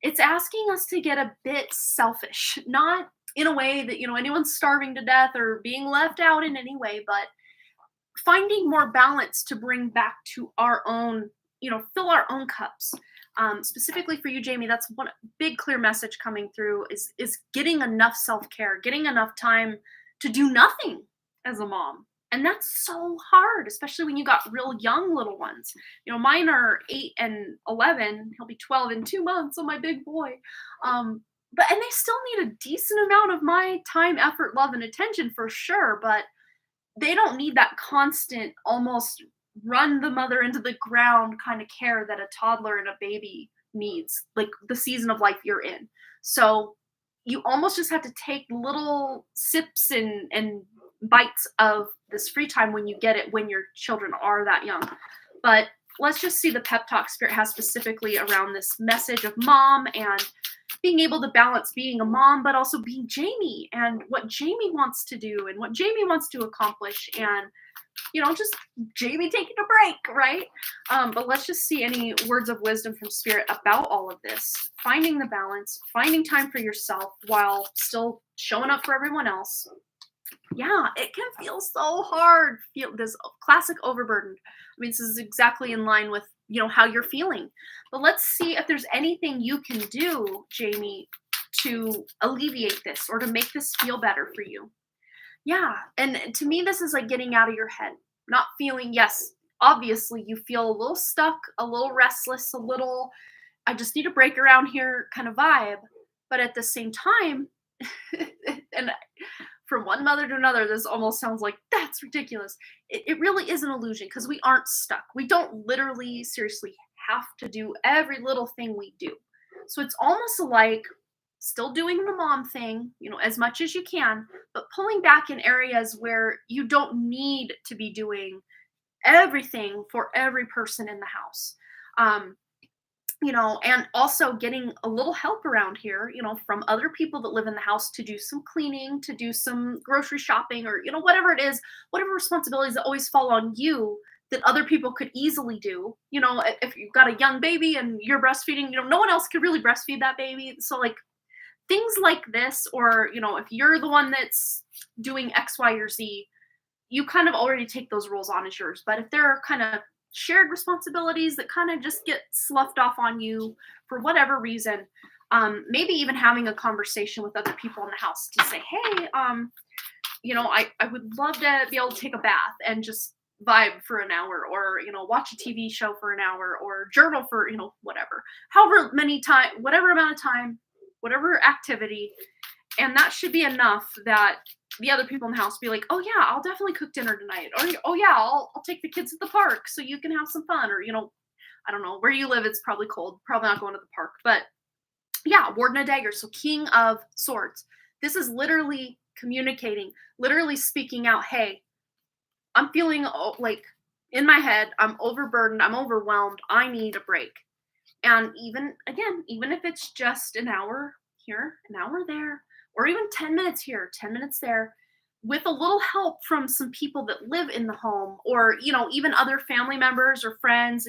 Speaker 1: it's asking us to get a bit selfish, not in a way that, anyone's starving to death or being left out in any way, but finding more balance to bring back to our own, fill our own cups. Specifically for you, Jamie, that's one big clear message coming through is getting enough self-care, getting enough time to do nothing as a mom. And that's so hard, especially when you got real young little ones. Mine are 8 and 11. He'll be 12 in 2 months. So my big boy. And they still need a decent amount of my time, effort, love, and attention for sure. But they don't need that constant, almost run the mother into the ground kind of care that a toddler and a baby needs, like the season of life you're in. So you almost just have to take little sips and bites of this free time when you get it, when your children are that young. But let's just see the pep talk Spirit has specifically around this message of mom and being able to balance being a mom, but also being Jamie and what Jamie wants to do and what Jamie wants to accomplish. And, just Jamie taking a break, right? But let's just see any words of wisdom from Spirit about all of this. Finding the balance, finding time for yourself while still showing up for everyone else. Yeah, it can feel so hard. Feel this classic overburdened. I mean, this is exactly in line with, how you're feeling. But let's see if there's anything you can do, Jamie, to alleviate this or to make this feel better for you. Yeah, and to me, this is like getting out of your head, not feeling, yes, obviously you feel a little stuck, a little restless, a little, I just need a break around here kind of vibe. But at the same time, and from one mother to another, this almost sounds like that's ridiculous. It really is an illusion because we aren't stuck. We don't literally, seriously have to do every little thing we do. So it's almost like still doing the mom thing, as much as you can, but pulling back in areas where you don't need to be doing everything for every person in the house. And also getting a little help around here, from other people that live in the house to do some cleaning, to do some grocery shopping, or, whatever it is, whatever responsibilities that always fall on you that other people could easily do. If you've got a young baby and you're breastfeeding, no one else could really breastfeed that baby. So like things like this, or, if you're the one that's doing X, Y, or Z, you kind of already take those roles on as yours. But if there are kind of shared responsibilities that kind of just get sloughed off on you for whatever reason, maybe even having a conversation with other people in the house to say, hey, I would love to be able to take a bath and just vibe for an hour, or, watch a TV show for an hour, or journal for, whatever, however many time, whatever amount of time, whatever activity. And that should be enough that the other people in the house be like, oh yeah, I'll definitely cook dinner tonight. Or, oh yeah, I'll take the kids to the park so you can have some fun. Or, I don't know where you live. It's probably cold, probably not going to the park, but yeah, Warden of Daggers. So King of Swords. This is literally communicating, literally speaking out. Hey, I'm feeling like in my head, I'm overburdened. I'm overwhelmed. I need a break. And even if it's just an hour here, an hour there, or even 10 minutes here, 10 minutes there, with a little help from some people that live in the home, or, even other family members or friends,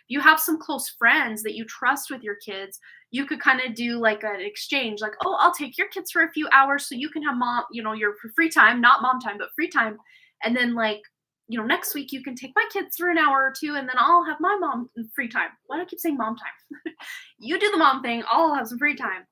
Speaker 1: you have some close friends that you trust with your kids, you could kind of do like an exchange, like, oh, I'll take your kids for a few hours so you can have mom, your free time, not mom time, but free time. And then like, next week you can take my kids for an hour or two, and then I'll have my mom free time. Why do I keep saying mom time? You do the mom thing, I'll have some free time.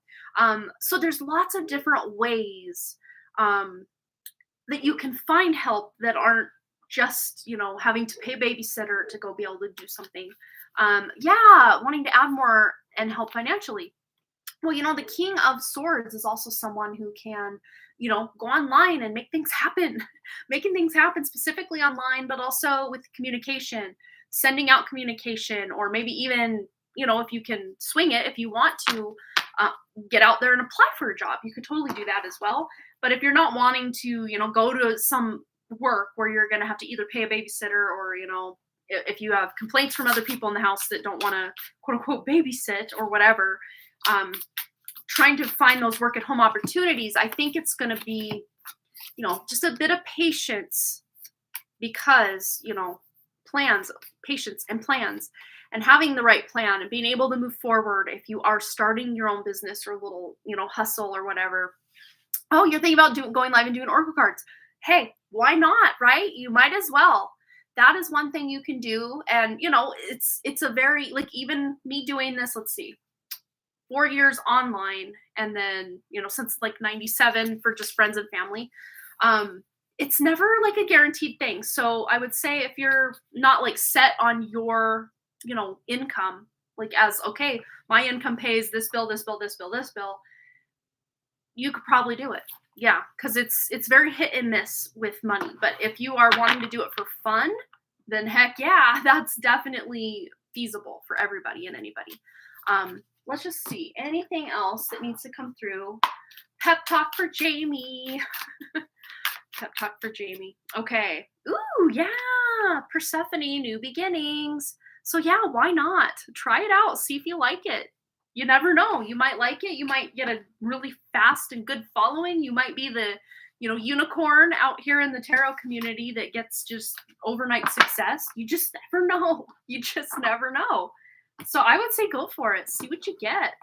Speaker 1: So there's lots of different ways that you can find help that aren't just, having to pay a babysitter to go be able to do something. Wanting to add more and help financially. Well, the King of Swords is also someone who can, go online and make things happen, making things happen specifically online, but also with communication, sending out communication, or maybe even, if you can swing it, if you want to get out there and apply for a job, you could totally do that as well. But if you're not wanting to, go to some work where you're going to have to either pay a babysitter, or, if you have complaints from other people in the house that don't want to quote unquote babysit or whatever, trying to find those work at home opportunities, I think it's going to be, just a bit of patience, because, patience and plans, and having the right plan and being able to move forward if you are starting your own business or a little, hustle or whatever. Oh, you're thinking about going live and doing Oracle cards. Hey, why not, right? You might as well. That is one thing you can do. And, it's a very, like, even me doing this, let's see, 4 years online, and then, since like 97 for just friends and family. It's never like a guaranteed thing. So I would say if you're not like set on your, income, like as, okay, my income pays this bill, this bill, this bill, this bill, you could probably do it. Yeah. Cause it's very hit and miss with money. But if you are wanting to do it for fun, then heck yeah, that's definitely feasible for everybody and anybody. Let's just see anything else that needs to come through. Pep talk for Jamie. Pep talk for Jamie. Okay. Ooh, yeah. Persephone, new beginnings. So yeah, why not? Try it out. See if you like it. You never know. You might like it. You might get a really fast and good following. You might be the, unicorn out here in the tarot community that gets just overnight success. You just never know. You just never know. So I would say go for it. See what you get.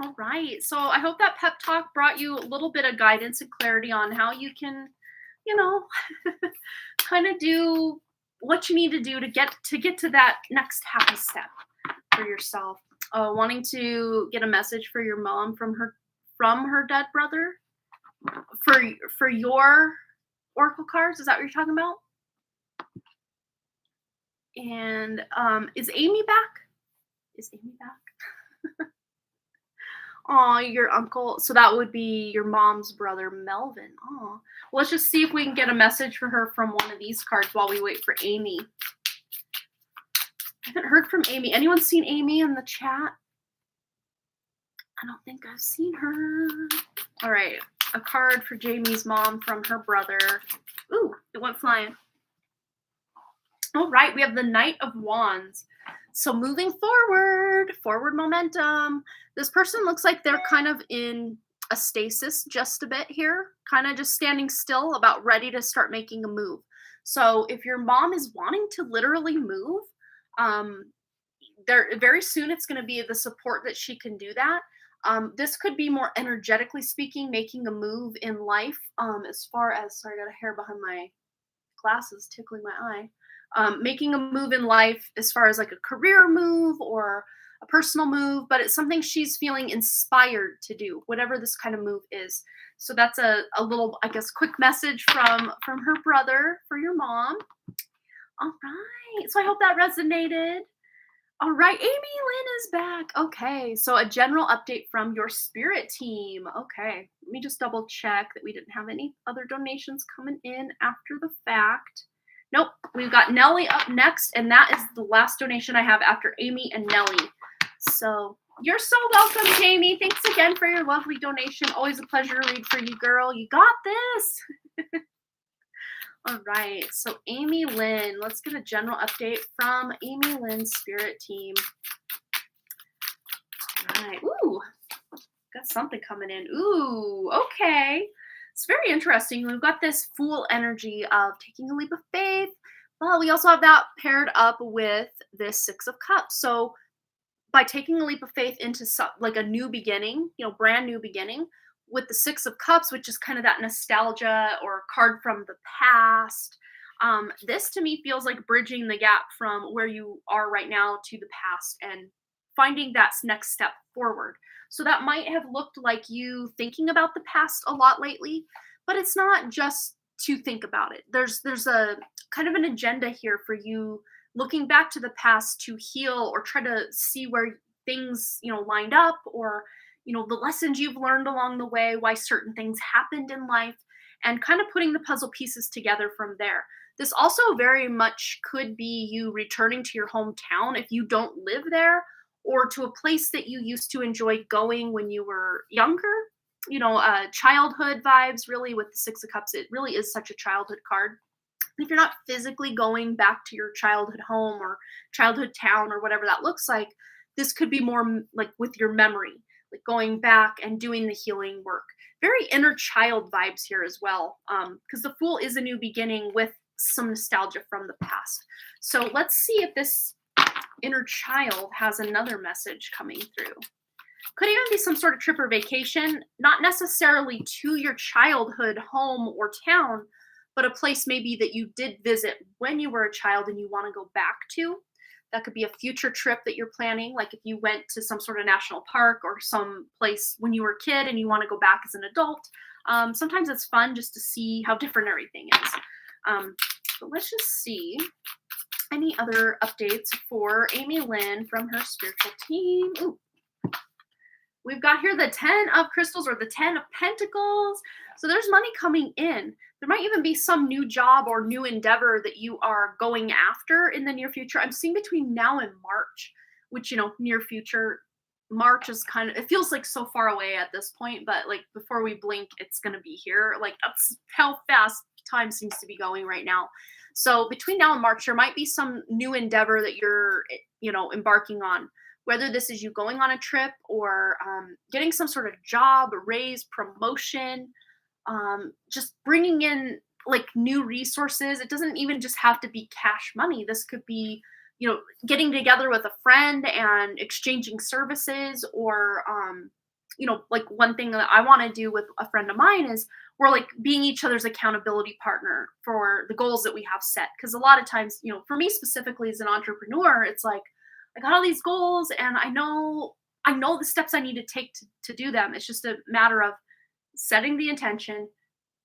Speaker 1: All right. So I hope that pep talk brought you a little bit of guidance and clarity on how you can, you know, kind of do what you need to do to get to that next happy step for yourself. Wanting to get a message for your mom from her dead brother for your oracle cards. Is that what you're talking about? And is Amy back? Is Amy back? Oh, your uncle. So that would be your mom's brother, Melvin. Oh, well, let's just see if we can get a message for her from one of these cards while we wait for Amy. I haven't heard from Amy. Anyone seen Amy in the chat? I don't think I've seen her. All right. A card for Jamie's mom from her brother. Ooh, it went flying. All right. We have the Knight of Wands. So moving forward momentum. This person looks like they're kind of in a stasis just a bit here, kind of just standing still, about ready to start making a move. So if your mom is wanting to literally move, there very soon it's going to be the support that she can do that. This could be more energetically speaking, making a move in life. As far as, sorry, I got a hair behind my glasses tickling my eye. Making a move in life as far as like a career move or a personal move, but it's something she's feeling inspired to do, whatever this kind of move is. So that's a little, I guess, quick message from her brother for your mom. All right. So I hope that resonated. All right. Amy Lynn is back. Okay. So a general update from your spirit team. Okay. Let me just double check that we didn't have any other donations coming in after the fact. Nope, we've got Nellie up next, and that is the last donation I have after Amy and Nellie. So you're so welcome, Jamie. Thanks again for your lovely donation. Always a pleasure to read for you, girl. You got this. All right, so Amy Lynn. Let's get a general update from Amy Lynn's spirit team. All right, ooh, got something coming in. Ooh, okay. It's very interesting. We've got this Fool energy of taking a leap of faith. Well, we also have that paired up with this Six of Cups. So by taking a leap of faith into like a new beginning, brand new beginning, with the Six of Cups, which is kind of that nostalgia or card from the past, this to me feels like bridging the gap from where you are right now to the past and finding that next step forward. So that might have looked like you thinking about the past a lot lately, but it's not just to think about it. There's a kind of an agenda here for you looking back to the past to heal or try to see where things, lined up, or, the lessons you've learned along the way, why certain things happened in life, and kind of putting the puzzle pieces together from there. This also very much could be you returning to your hometown if you don't live there, or to a place that you used to enjoy going when you were younger. Childhood vibes, really, with the Six of Cups. It really is such a childhood card. If you're not physically going back to your childhood home or childhood town or whatever that looks like, this could be more like with your memory, like going back and doing the healing work. Very inner child vibes here as well, because the Fool is a new beginning with some nostalgia from the past. So let's see if this inner child has another message coming through. Could even be some sort of trip or vacation, not necessarily to your childhood home or town, but a place maybe that you did visit when you were a child and you want to go back to. That could be a future trip that you're planning, like if you went to some sort of national park or some place when you were a kid and you want to go back as an adult. Sometimes it's fun just to see how different everything is. But let's just see any other updates for Amy Lynn from her spiritual team. Ooh. We've got here the 10 of Crystals, or the 10 of Pentacles. So there's money coming in. There might even be some new job or new endeavor that you are going after in the near future. I'm seeing between now and March, which, near future. March is kind of, it feels like so far away at this point, but like before we blink, it's going to be here. Like that's how fast time seems to be going right now. So between now and March, there might be some new endeavor that you're, embarking on. Whether this is you going on a trip or getting some sort of job, raise, promotion, just bringing in like new resources. It doesn't even just have to be cash money. This could be, getting together with a friend and exchanging services, or, like one thing that I want to do with a friend of mine is we're like being each other's accountability partner for the goals that we have set. Because a lot of times, for me specifically as an entrepreneur, it's like I got all these goals and I know the steps I need to take to do them. It's just a matter of setting the intention,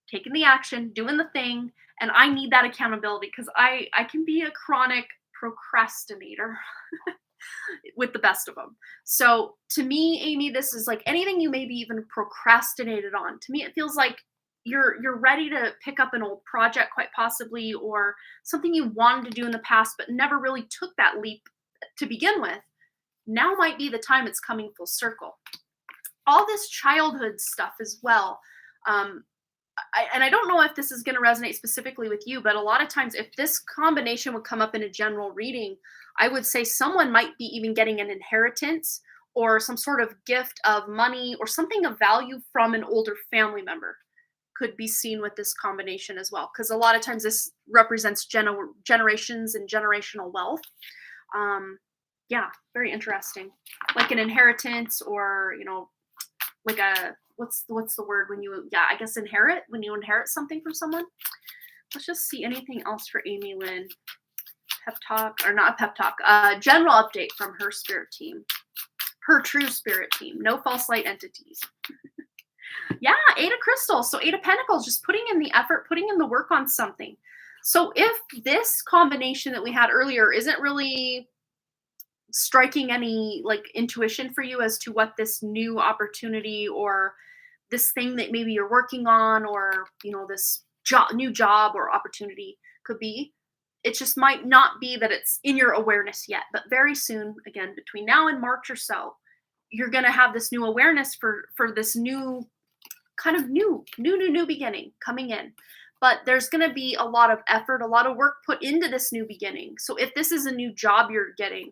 Speaker 1: taking the action, doing the thing, and I need that accountability because I can be a chronic procrastinator with the best of them. So to me, Amy, this is like anything you maybe even procrastinated on. To me, it feels like you're ready to pick up an old project, quite possibly, or something you wanted to do in the past but never really took that leap to begin with. Now might be the time it's coming full circle. All this childhood stuff as well. And I don't know if this is going to resonate specifically with you, but a lot of times, if this combination would come up in a general reading, I would say someone might be even getting an inheritance or some sort of gift of money or something of value from an older family member. Could be seen with this combination as well, because a lot of times this represents generations and generational wealth. Yeah, very interesting. Like an inheritance, or like a what's the word when you, yeah, I guess inherit, when you inherit something from someone. Let's just see anything else for Amy Lynn. Pep talk, or not pep talk, general update from her spirit team, her true spirit team. No false light entities. Yeah, Eight of Crystals. So Eight of Pentacles, just putting in the effort, putting in the work on something. So if this combination that we had earlier isn't really striking any like intuition for you as to what this new opportunity or this thing that maybe you're working on, or this new job or opportunity could be, it just might not be that it's in your awareness yet, but very soon, again, between now and March or so, you're going to have this new awareness for this new kind of new beginning coming in. But there's going to be a lot of effort, a lot of work put into this new beginning. So if this is a new job you're getting,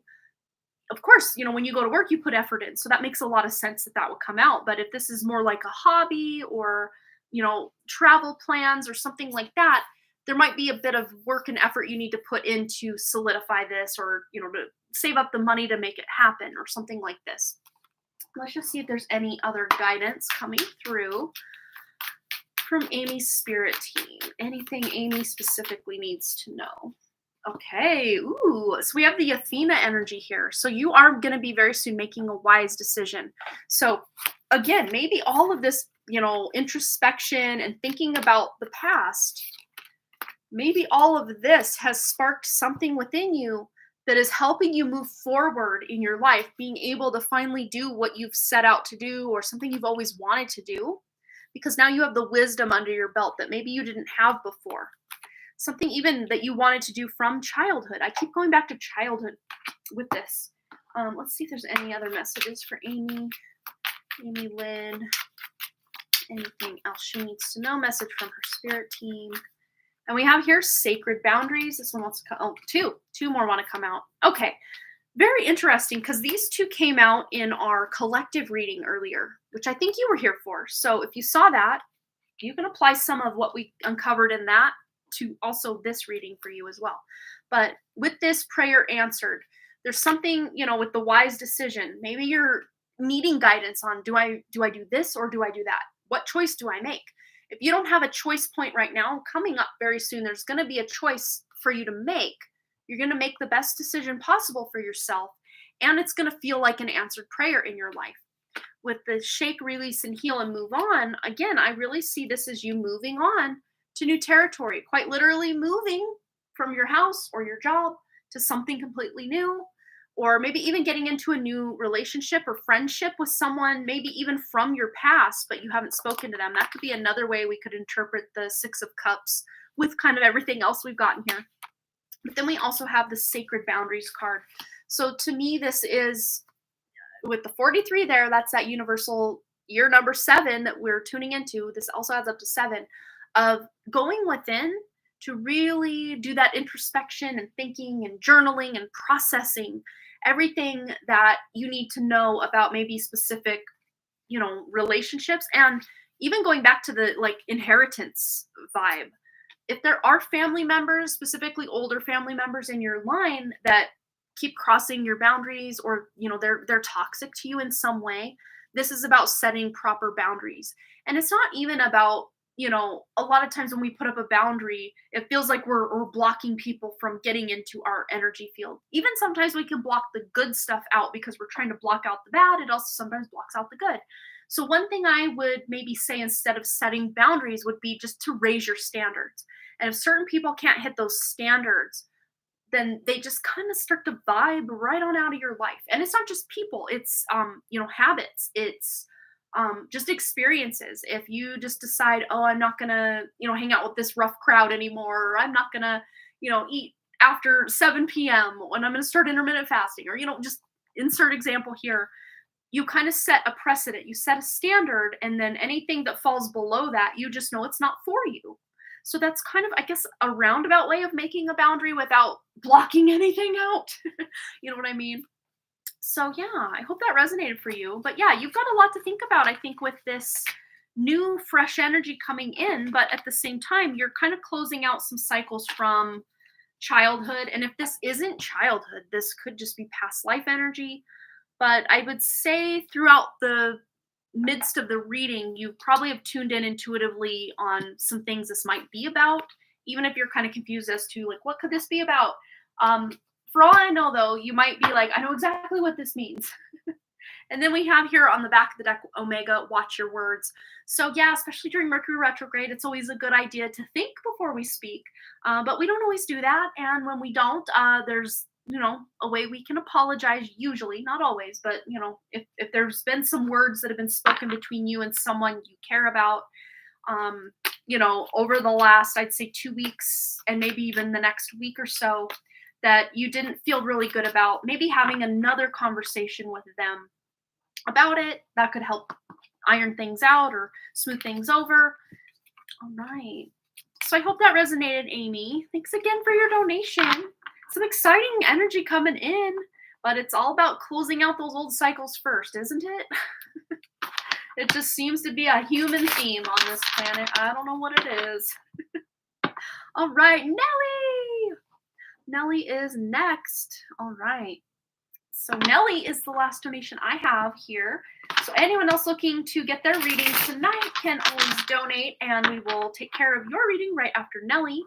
Speaker 1: of course, when you go to work, you put effort in. So that makes a lot of sense that would come out. But if this is more like a hobby or, travel plans or something like that, there might be a bit of work and effort you need to put in to solidify this, or, to save up the money to make it happen or something like this. Let's just see if there's any other guidance coming through from Amy's spirit team. Anything Amy specifically needs to know. Okay, ooh, so we have the Athena energy here. So you are going to be very soon making a wise decision. So again, maybe all of this, introspection and thinking about the past, maybe all of this has sparked something within you that is helping you move forward in your life, being able to finally do what you've set out to do, or something you've always wanted to do, because now you have the wisdom under your belt that maybe you didn't have before. Something even that you wanted to do from childhood. I keep going back to childhood with this. Let's see if there's any other messages for Amy Lynn. Anything else she needs to know? Message from her spirit team. And we have here sacred boundaries. This one wants to come. Oh, two more want to come out. Okay. Very interesting, because these two came out in our collective reading earlier, which I think you were here for. So if you saw that, you can apply some of what we uncovered in that to also this reading for you as well. But with this prayer answered, there's something, with the wise decision. Maybe you're needing guidance on, do I do this or do I do that? What choice do I make? If you don't have a choice point right now, coming up very soon, there's going to be a choice for you to make. You're going to make the best decision possible for yourself, and it's going to feel like an answered prayer in your life. With the shake, release, and heal and move on, again, I really see this as you moving on to new territory, quite literally moving from your house or your job to something completely new, or maybe even getting into a new relationship or friendship with someone, maybe even from your past, but you haven't spoken to them. That could be another way we could interpret the Six of Cups with kind of everything else we've gotten here. But then we also have the Sacred Boundaries card. So to me, this is, with the 43 there, that's that universal year number 7 that we're tuning into. This also adds up to 7, of going within to really do that introspection and thinking and journaling and processing everything that you need to know about maybe specific, relationships, and even going back to the like inheritance vibe. If there are family members, specifically older family members in your line that keep crossing your boundaries, or they're toxic to you in some way, this is about setting proper boundaries. And it's not even about, a lot of times when we put up a boundary, it feels like we're blocking people from getting into our energy field. Even sometimes we can block the good stuff out because we're trying to block out the bad. It also sometimes blocks out the good. So one thing I would maybe say instead of setting boundaries would be just to raise your standards. And if certain people can't hit those standards, then they just kind of start to vibe right on out of your life. And it's not just people, it's habits, it's just experiences. If you just decide, oh, I'm not gonna, hang out with this rough crowd anymore, or I'm not gonna, eat after 7 p.m. when I'm gonna start intermittent fasting, or just insert example here. You kind of set a precedent, you set a standard, and then anything that falls below that, you just know it's not for you. So that's kind of, I guess, a roundabout way of making a boundary without blocking anything out. You know what I mean? So yeah, I hope that resonated for you. But yeah, you've got a lot to think about, I think, with this new fresh energy coming in. But at the same time, you're kind of closing out some cycles from childhood. And if this isn't childhood, this could just be past life energy. But I would say throughout the midst of the reading, you probably have tuned in intuitively on some things this might be about, even if you're kind of confused as to like, what could this be about? For all I know, though, you might be like, I know exactly what this means. And then we have here on the back of the deck, Omega, watch your words. So yeah, especially during Mercury retrograde, it's always a good idea to think before we speak. But we don't always do that. And when we don't, there's a way we can apologize, usually, not always, but if there's been some words that have been spoken between you and someone you care about, over the last, I'd say 2 weeks, and maybe even the next week or so, that you didn't feel really good about, maybe having another conversation with them about it, that could help iron things out or smooth things over. All right. So I hope that resonated, Amy. Thanks again for your donation. Some exciting energy coming in, but it's all about closing out those old cycles first, isn't it? It just seems to be a human theme on this planet. I don't know what it is. All right, Nellie! Nellie is next. All right. So Nellie is the last donation I have here. So anyone else looking to get their reading tonight can always donate, and we will take care of your reading right after Nellie.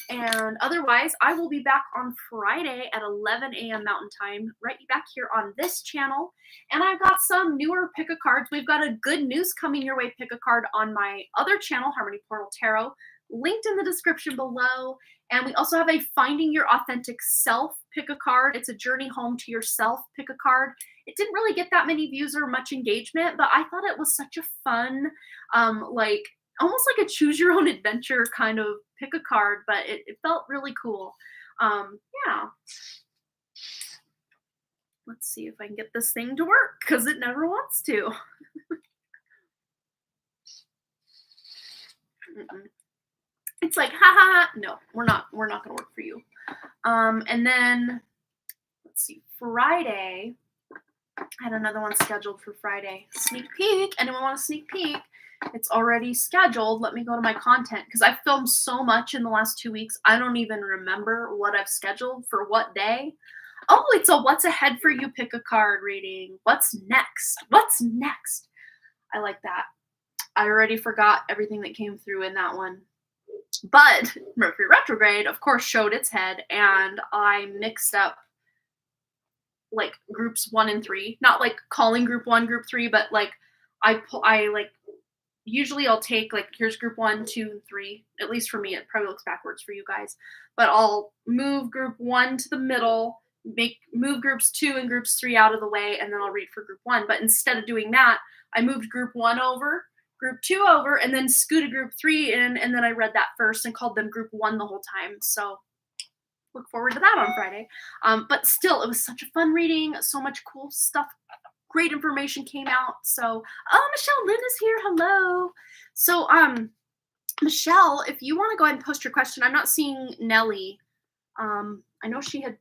Speaker 1: And otherwise, I will be back on Friday at 11 a.m. Mountain Time, right back here on this channel. And I've got some newer pick-a-cards. We've got a good news coming your way pick-a-card on my other channel, Harmony Portal Tarot, linked in the description below. And we also have a Finding Your Authentic Self pick-a-card. It's a journey home to yourself pick-a-card. It didn't really get that many views or much engagement, but I thought it was such a fun, almost like a choose your own adventure kind of pick a card, but it felt really cool. Yeah. Let's see if I can get this thing to work, because it never wants to. It's like, ha ha ha. No, we're not gonna work for you. And then let's see, Friday. I had another one scheduled for Friday. Sneak peek. Anyone want a sneak peek? It's already scheduled. Let me go to my content, because I've filmed so much in the last 2 weeks. I don't even remember what I've scheduled for what day. Oh, it's a what's ahead for you pick a card reading. What's next? What's next? I like that. I already forgot everything that came through in that one. But Mercury retrograde, of course, showed its head, and I mixed up like groups 1 and 3. Not like calling group 1, group 3, but like I like usually I'll take like, here's group 1, 2, and 3. At least for me, it probably looks backwards for you guys. But I'll move group 1 to the middle, move groups 2 and groups 3 out of the way, and then I'll read for group 1. But instead of doing that, I moved group 1 over, group 2 over, and then scooted group 3 in, and then I read that first and called them group 1 the whole time. So look forward to that on Friday. But still, it was such a fun reading. So much cool stuff. Great information came out. So, oh, Michelle Lynn is here. Hello. So, Michelle, if you want to go ahead and post your question, I'm not seeing Nellie. I know she had,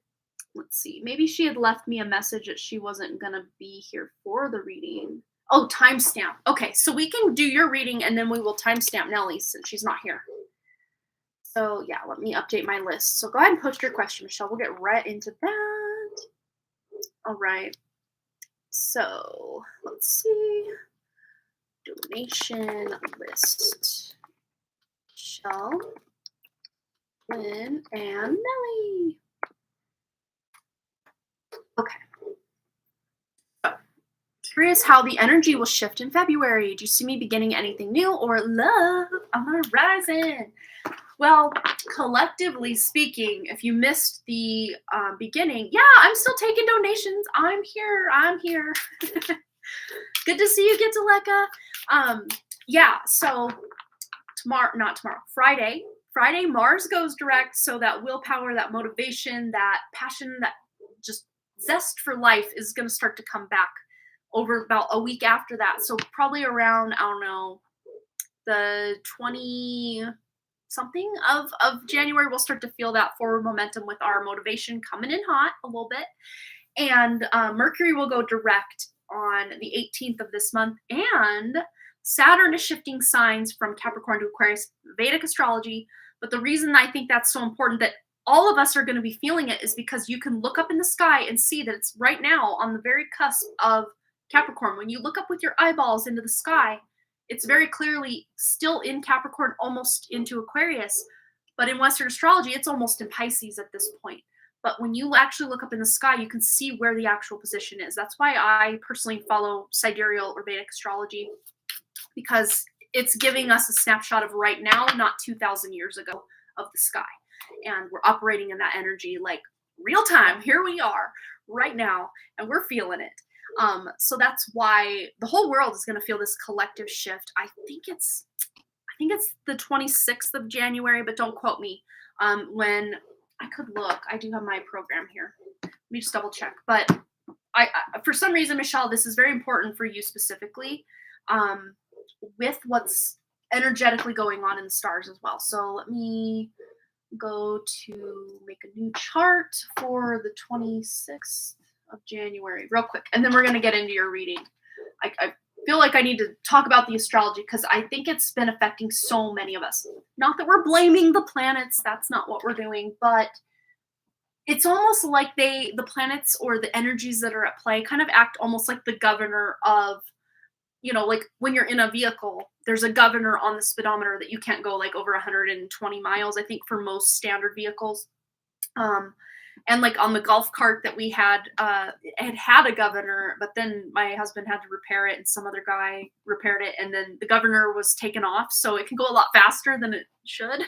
Speaker 1: let's see, maybe she had left me a message that she wasn't going to be here for the reading. Oh, timestamp. Okay, so we can do your reading and then we will timestamp Nellie since she's not here. So yeah, let me update my list. So go ahead and post your question, Michelle. We'll get right into that. All right. So let's see. Donation list. Michelle, Lynn, and Nellie. Okay. So, curious how the energy will shift in February. Do you see me beginning anything new or love on the horizon? Well, collectively speaking, if you missed the beginning, yeah, I'm still taking donations. I'm here. I'm here. Good to see you, Get to Leka. Yeah, so Friday, Mars goes direct, so that willpower, that motivation, that passion, that just zest for life is going to start to come back over about a week after that. So probably around, I don't know, the 20 something of January, we'll start to feel that forward momentum with our motivation coming in hot a little bit. And Mercury will go direct on the 18th of this month, and Saturn is shifting signs from Capricorn to Aquarius, Vedic astrology. But the reason I think that's so important that all of us are going to be feeling it is because you can look up in the sky and see that it's right now on the very cusp of Capricorn. When you look up with your eyeballs into the sky, it's very clearly still in Capricorn, almost into Aquarius. But in Western astrology, it's almost in Pisces at this point. But when you actually look up in the sky, you can see where the actual position is. That's why I personally follow sidereal or Vedic astrology, because it's giving us a snapshot of right now, not 2,000 years ago, of the sky. And we're operating in that energy like real time. Here we are right now, and we're feeling it. So that's why the whole world is going to feel this collective shift. I think it's the 26th of January, but don't quote me. When I could look, I do have my program here. Let me just double check. But I for some reason, Michelle, this is very important for you specifically, with what's energetically going on in the stars as well. So let me go to make a new chart for the 26th of January real quick, and then we're going to get into your reading. I feel like I need to talk about the astrology because I think it's been affecting so many of us. Not that we're blaming the planets, that's not what we're doing, but it's almost like the planets or the energies that are at play kind of act almost like the governor of, like when you're in a vehicle, there's a governor on the speedometer that you can't go like over 120 miles, I think, for most standard vehicles. And like on the golf cart that we had, it had a governor, but then my husband had to repair it and some other guy repaired it. And then the governor was taken off. So it can go a lot faster than it should.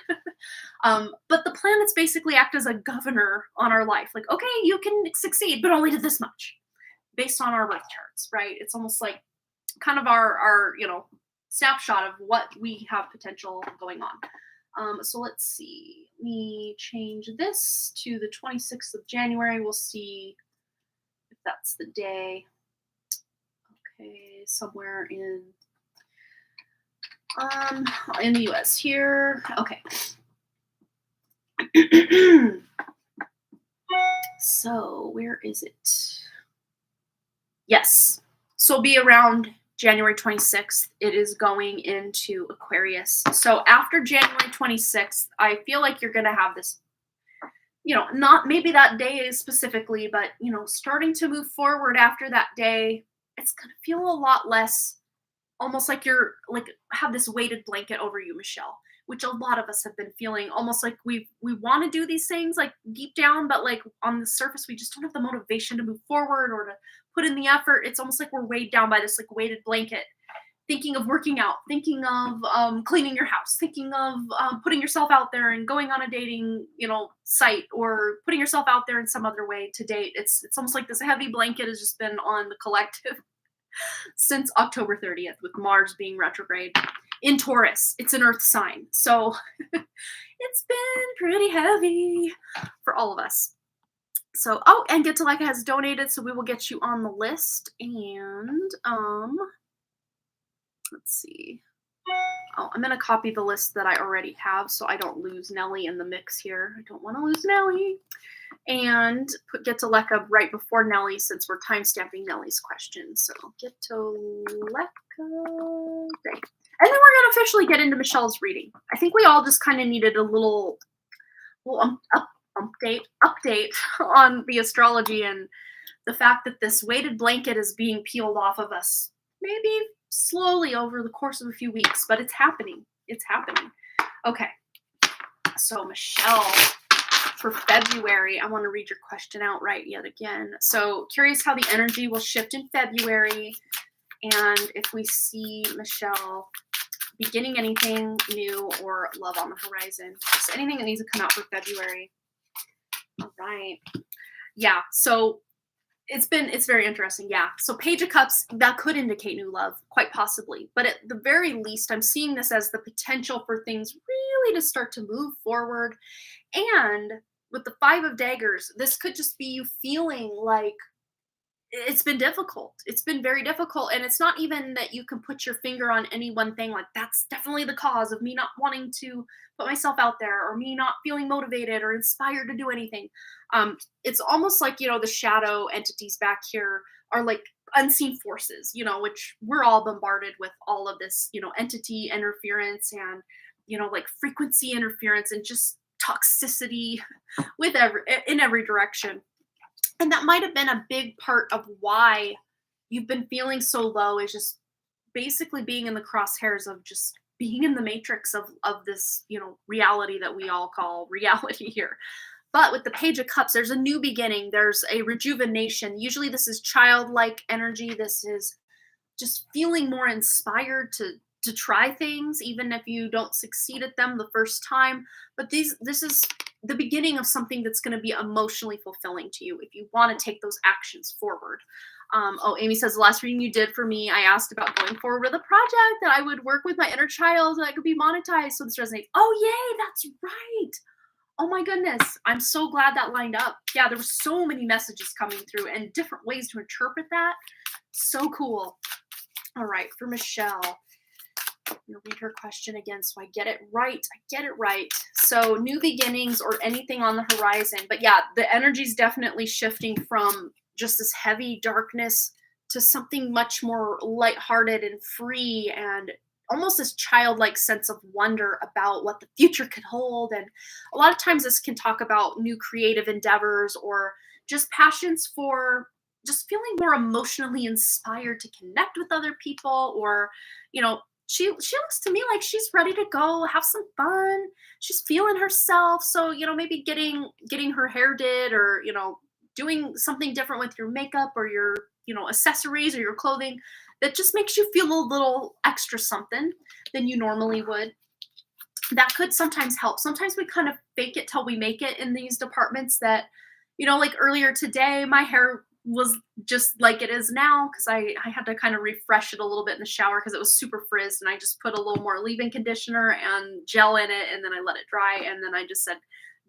Speaker 1: But the planets basically act as a governor on our life. Like, okay, you can succeed, but only to this much based on our birth charts, right? It's almost like kind of our snapshot of what we have potential going on. So let's see. Let me change this to the 26th of January. We'll see if that's the day. Okay, somewhere in the US here. Okay. So where is it? Yes. So it'll be around January 26th, it is going into Aquarius. So after January 26th, I feel like you're going to have this, not maybe that day specifically, but, starting to move forward after that day, it's going to feel a lot less, almost like you're like have this weighted blanket over you, Michelle, which a lot of us have been feeling, almost like we want to do these things like deep down, but like on the surface, we just don't have the motivation to move forward or to put in the effort. It's almost like we're weighed down by this like weighted blanket, thinking of working out, thinking of cleaning your house, thinking of putting yourself out there and going on a dating, site, or putting yourself out there in some other way to date. It's almost like this heavy blanket has just been on the collective since October 30th, with Mars being retrograde in Taurus. It's an earth sign. So it's been pretty heavy for all of us. So, and Get to Like has donated, so we will get you on the list. And let's see. Oh, I'm going to copy the list that I already have so I don't lose Nellie in the mix here. I don't want to lose Nellie. And get to Lekka right before Nellie since we're time stamping Nellie's question. So get to Lekka. Great. And then we're going to officially get into Michelle's reading. I think we all just kind of needed a little update on the astrology and the fact that this weighted blanket is being peeled off of us, maybe slowly over the course of a few weeks, but it's happening. It's happening. Okay. So Michelle, for February, I want to read your question out right yet again. So curious how the energy will shift in February, and if we see Michelle beginning anything new or love on the horizon. Just anything that needs to come out for February. All right. Yeah. So it's very interesting. Yeah. So Page of Cups, that could indicate new love, quite possibly. But at the very least, I'm seeing this as the potential for things really to start to move forward. And with the Five of Daggers, this could just be you feeling like it's been difficult. It's been very difficult. And it's not even that you can put your finger on any one thing, like that's definitely the cause of me not wanting to put myself out there or me not feeling motivated or inspired to do anything. It's almost like, the shadow entities back here are like unseen forces, which we're all bombarded with all of this, entity interference and, like frequency interference and just toxicity in every direction. And that might have been a big part of why you've been feeling so low, is just basically being in the crosshairs of just being in the matrix of this, reality that we all call reality here. But with the Page of Cups, there's a new beginning. There's a rejuvenation. Usually this is childlike energy. This is just feeling more inspired to try things, even if you don't succeed at them the first time. But this is the beginning of something that's going to be emotionally fulfilling to you if you want to take those actions forward. Amy says, the last reading you did for me, I asked about going forward with a project that I would work with my inner child and I could be monetized. So this resonates. Oh, yay, that's right. Oh my goodness. I'm so glad that lined up. Yeah, there were so many messages coming through and different ways to interpret that. So cool. All right, for Michelle. I'm going to read her question again so I get it right. So new beginnings or anything on the horizon. But yeah, the energy's definitely shifting from just this heavy darkness to something much more lighthearted and free and almost this childlike sense of wonder about what the future could hold. And a lot of times this can talk about new creative endeavors or just passions for just feeling more emotionally inspired to connect with other people, or, she looks to me like she's ready to go have some fun. She's feeling herself. So, maybe getting her hair did, or, doing something different with your makeup or your, accessories or your clothing that just makes you feel a little extra something than you normally would. That could sometimes help. Sometimes we kind of fake it till we make it in these departments that, like earlier today, my hair was just like it is now because I had to kind of refresh it a little bit in the shower because it was super frizzed, and I just put a little more leave-in conditioner and gel in it, and then I let it dry, and then I just said,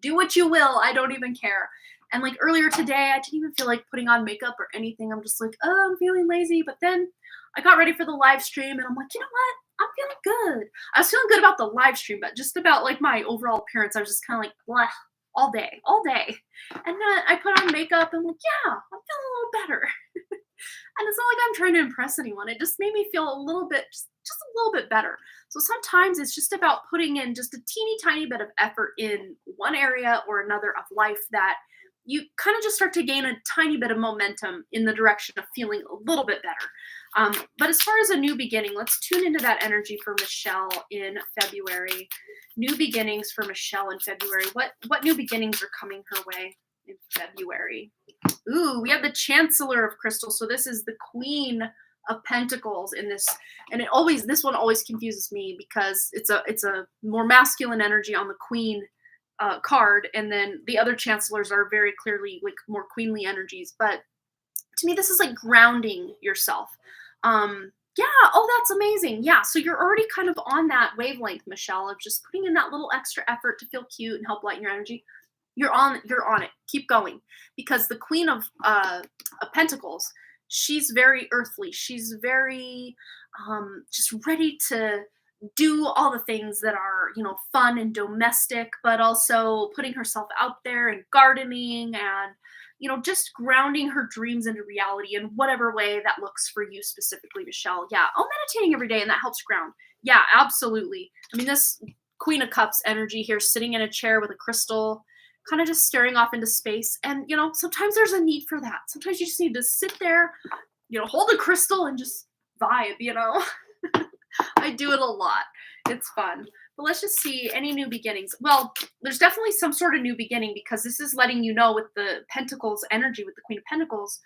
Speaker 1: do what you will, I don't even care. And like earlier today, I didn't even feel like putting on makeup or anything. I'm just like, oh, I'm feeling lazy. But then I got ready for the live stream and I'm like, you know what? I'm feeling good. I was feeling good about the live stream, but just about like my overall appearance, I was just kind of like, blah, all day. And then I put on makeup and I'm like, yeah, I'm feeling a little better. And it's not like I'm trying to impress anyone. It just made me feel a little bit, just a little bit better. So sometimes it's just about putting in just a teeny tiny bit of effort in one area or another of life that you kind of just start to gain a tiny bit of momentum in the direction of feeling a little bit better. But as far as a new beginning, let's tune into that energy for Michelle in February. New beginnings for Michelle in February. What new beginnings are coming her way in February? Ooh, we have the Chancellor of Crystals. So this is the Queen of Pentacles in this, and this one always confuses me because it's a more masculine energy on the Queen card, and then the other chancellors are very clearly like more queenly energies. But to me, this is like grounding yourself. Yeah, oh, that's amazing. Yeah, so you're already kind of on that wavelength, Michelle, of just putting in that little extra effort to feel cute and help lighten your energy. You're on it. Keep going, because the Queen of Pentacles, she's very earthly. She's very just ready to do all the things that are, fun and domestic, but also putting herself out there and gardening and, just grounding her dreams into reality in whatever way that looks for you specifically, Michelle. Yeah. Oh, meditating every day and that helps ground. Yeah, absolutely. I mean, this Queen of Cups energy here, sitting in a chair with a crystal, kind of just staring off into space. And, sometimes there's a need for that. Sometimes you just need to sit there, hold a crystal and just vibe. I do it a lot. It's fun. But let's just see any new beginnings. Well, there's definitely some sort of new beginning because this is letting you know with the Pentacles energy, with the Queen of Pentacles,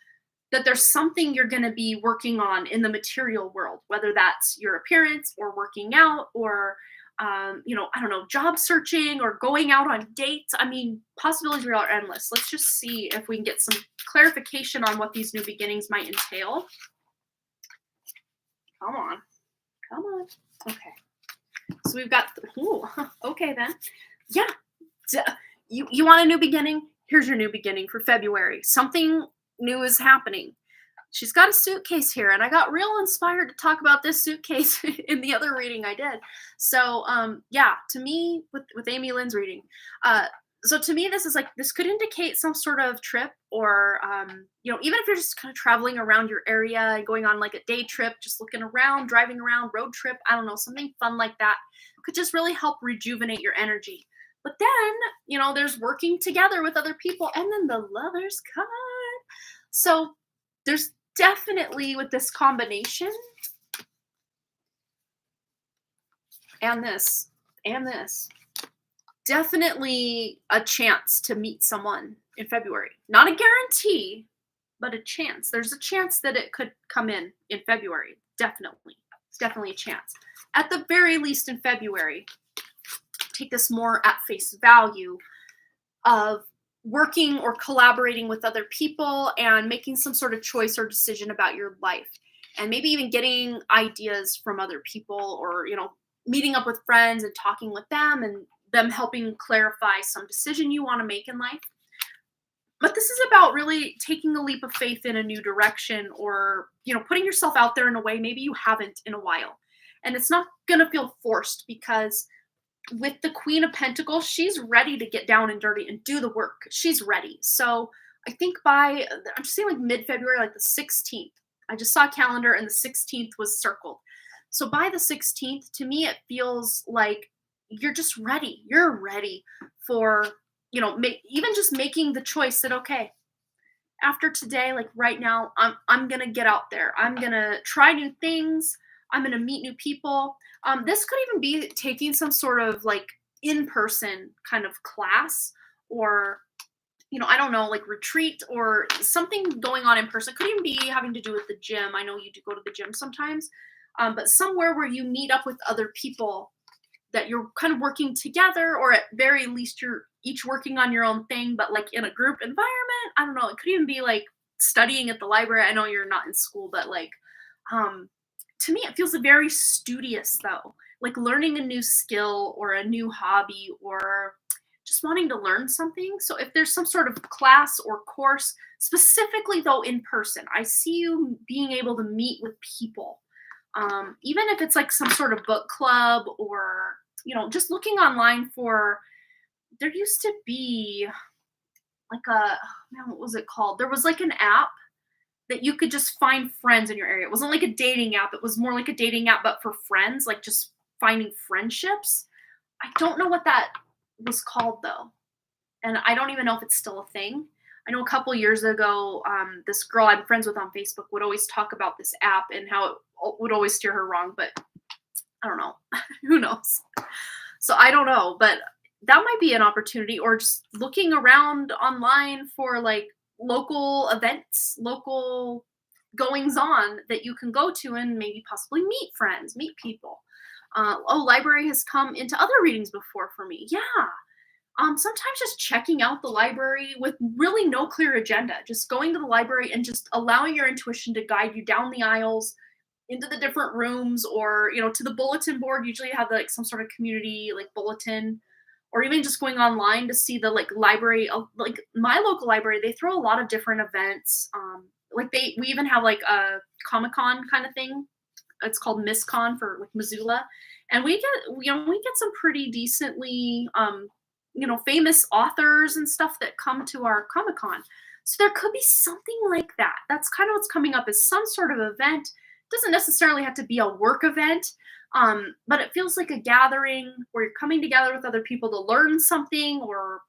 Speaker 1: that there's something you're going to be working on in the material world, whether that's your appearance or working out or, I don't know, job searching or going out on dates. I mean, possibilities are endless. Let's just see if we can get some clarification on what these new beginnings might entail. Come on. Come on. Okay. So we've got, okay then. Yeah. You want a new beginning? Here's your new beginning for February. Something new is happening. She's got a suitcase here, and I got real inspired to talk about this suitcase in the other reading I did. So, yeah, to me, with Amy Lynn's reading, so to me, this could indicate some sort of trip or, even if you're just kind of traveling around your area and going on like a day trip, just looking around, driving around, road trip, I don't know, something fun like that could just really help rejuvenate your energy. But then, there's working together with other people and then the Lovers card. So there's definitely with this combination and this, definitely a chance to meet someone in February. Not a guarantee, but a chance. There's a chance that it could come in February. Definitely. It's definitely a chance. At the very least in February, take this more at face value of working or collaborating with other people and making some sort of choice or decision about your life. And maybe even getting ideas from other people or, meeting up with friends and talking with them and them helping clarify some decision you want to make in life. But this is about really taking a leap of faith in a new direction or, putting yourself out there in a way maybe you haven't in a while. And it's not going to feel forced because with the Queen of Pentacles, she's ready to get down and dirty and do the work. She's ready. So I think I'm just saying like mid-February, like the 16th. I just saw a calendar and the 16th was circled. So by the 16th, to me, it feels like you're just ready. You're ready for, even just making the choice that, okay, after today, like right now, I'm going to get out there. I'm going to try new things. I'm going to meet new people. This could even be taking some sort of like in-person kind of class or, I don't know, like retreat or something going on in person. Could even be having to do with the gym. I know you do go to the gym sometimes, but somewhere where you meet up with other people that you're kind of working together, or at very least you're each working on your own thing, but like in a group environment. I don't know. It could even be like studying at the library. I know you're not in school, but like, to me, it feels very studious though, like learning a new skill or a new hobby or just wanting to learn something. So if there's some sort of class or course, specifically though in person, I see you being able to meet with people. Even if it's like some sort of book club or, just looking online for, there used to be like what was it called? There was like an app that you could just find friends in your area. It wasn't like a dating app. It was more like a dating app, but for friends, like just finding friendships. I don't know what that was called though. And I don't even know if it's still a thing. I know a couple years ago, this girl I'm friends with on Facebook would always talk about this app and how it would always steer her wrong, but I don't know. Who knows? So I don't know, but that might be an opportunity, or just looking around online for like local events, local goings on that you can go to and maybe possibly meet friends, meet people. Library has come into other readings before for me. Yeah. Sometimes just checking out the library with really no clear agenda, just going to the library and just allowing your intuition to guide you down the aisles into the different rooms, or, to the bulletin board. Usually you have like some sort of community like bulletin, or even just going online to see the like library. Like my local library, they throw a lot of different events. We even have like a Comic-Con kind of thing. It's called MissCon for like Missoula. And we get some pretty decently, famous authors and stuff that come to our Comic Con. So there could be something like that. That's kind of what's coming up, is some sort of event. Doesn't necessarily have to be a work event, but it feels like a gathering where you're coming together with other people to learn something, or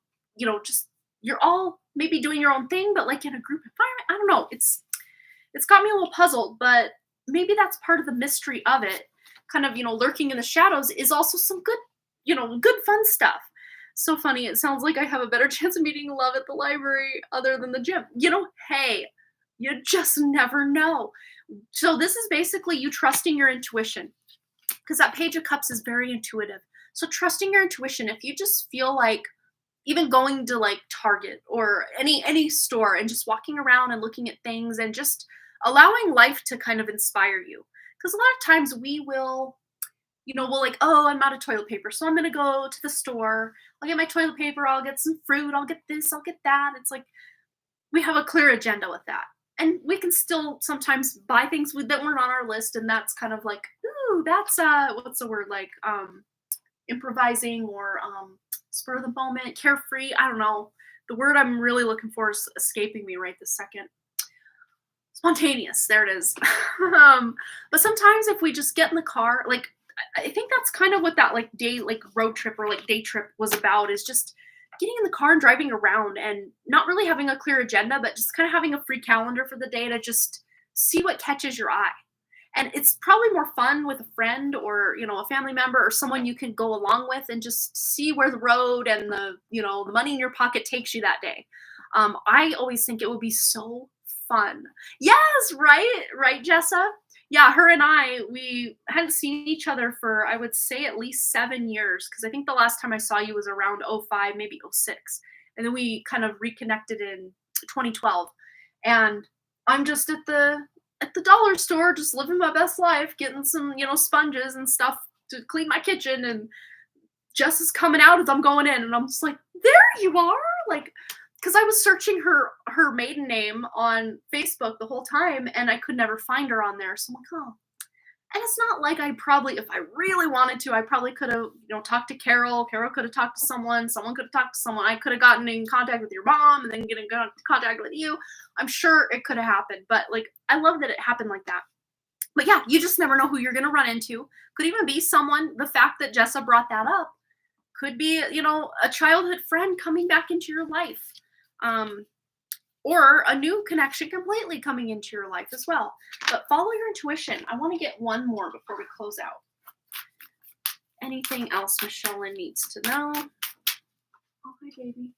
Speaker 1: just you're all maybe doing your own thing, but like in a group environment. I don't know. It's got me a little puzzled, but maybe that's part of the mystery of it. Kind of, lurking in the shadows is also some good, good fun stuff. So funny. It sounds like I have a better chance of meeting love at the library other than the gym. Hey, you just never know. So this is basically you trusting your intuition, because that Page of Cups is very intuitive. So trusting your intuition, if you just feel like even going to like Target or any store and just walking around and looking at things and just allowing life to kind of inspire you. Because a lot of times we will, we'll like, oh, I'm out of toilet paper, so I'm going to go to the store. I'll get my toilet paper. I'll get some fruit. I'll get this. I'll get that. It's like we have a clear agenda with that. And we can still sometimes buy things that weren't on our list. And that's kind of like, ooh, that's, what's the word? Like improvising, or spur of the moment, carefree. I don't know. The word I'm really looking for is escaping me right this second. Spontaneous. There it is. But sometimes if we just get in the car, like, I think that's kind of what that like road trip or like day trip was about, is just getting in the car and driving around and not really having a clear agenda, but just kind of having a free calendar for the day to just see what catches your eye. And it's probably more fun with a friend or, a family member or someone you can go along with and just see where the road and the money in your pocket takes you that day. I always think it would be so fun. Yes, right, Jessa? Yeah, her and we hadn't seen each other for, I would say, at least 7 years, because I think the last time I saw you was around '05, maybe '06. And then we kind of reconnected in 2012. And I'm just at the dollar store, just living my best life, getting some, sponges and stuff to clean my kitchen. And Jess is coming out as I'm going in. And I'm just like, there you are. Like, because I was searching her maiden name on Facebook the whole time, and I could never find her on there. So I'm like, oh. And it's not like I probably, if I really wanted to, I probably could have, talked to Carol. Carol could have talked to someone. Someone could have talked to someone. I could have gotten in contact with your mom and then get in contact with you. I'm sure it could have happened. But, like, I love that it happened like that. But, yeah, you just never know who you're going to run into. Could even be someone, the fact that Jessa brought that up, could be, a childhood friend coming back into your life. Or a new connection completely coming into your life as well. But follow your intuition. I want to get one more before we close out. Anything else Michelle needs to know? Oh, hi, baby.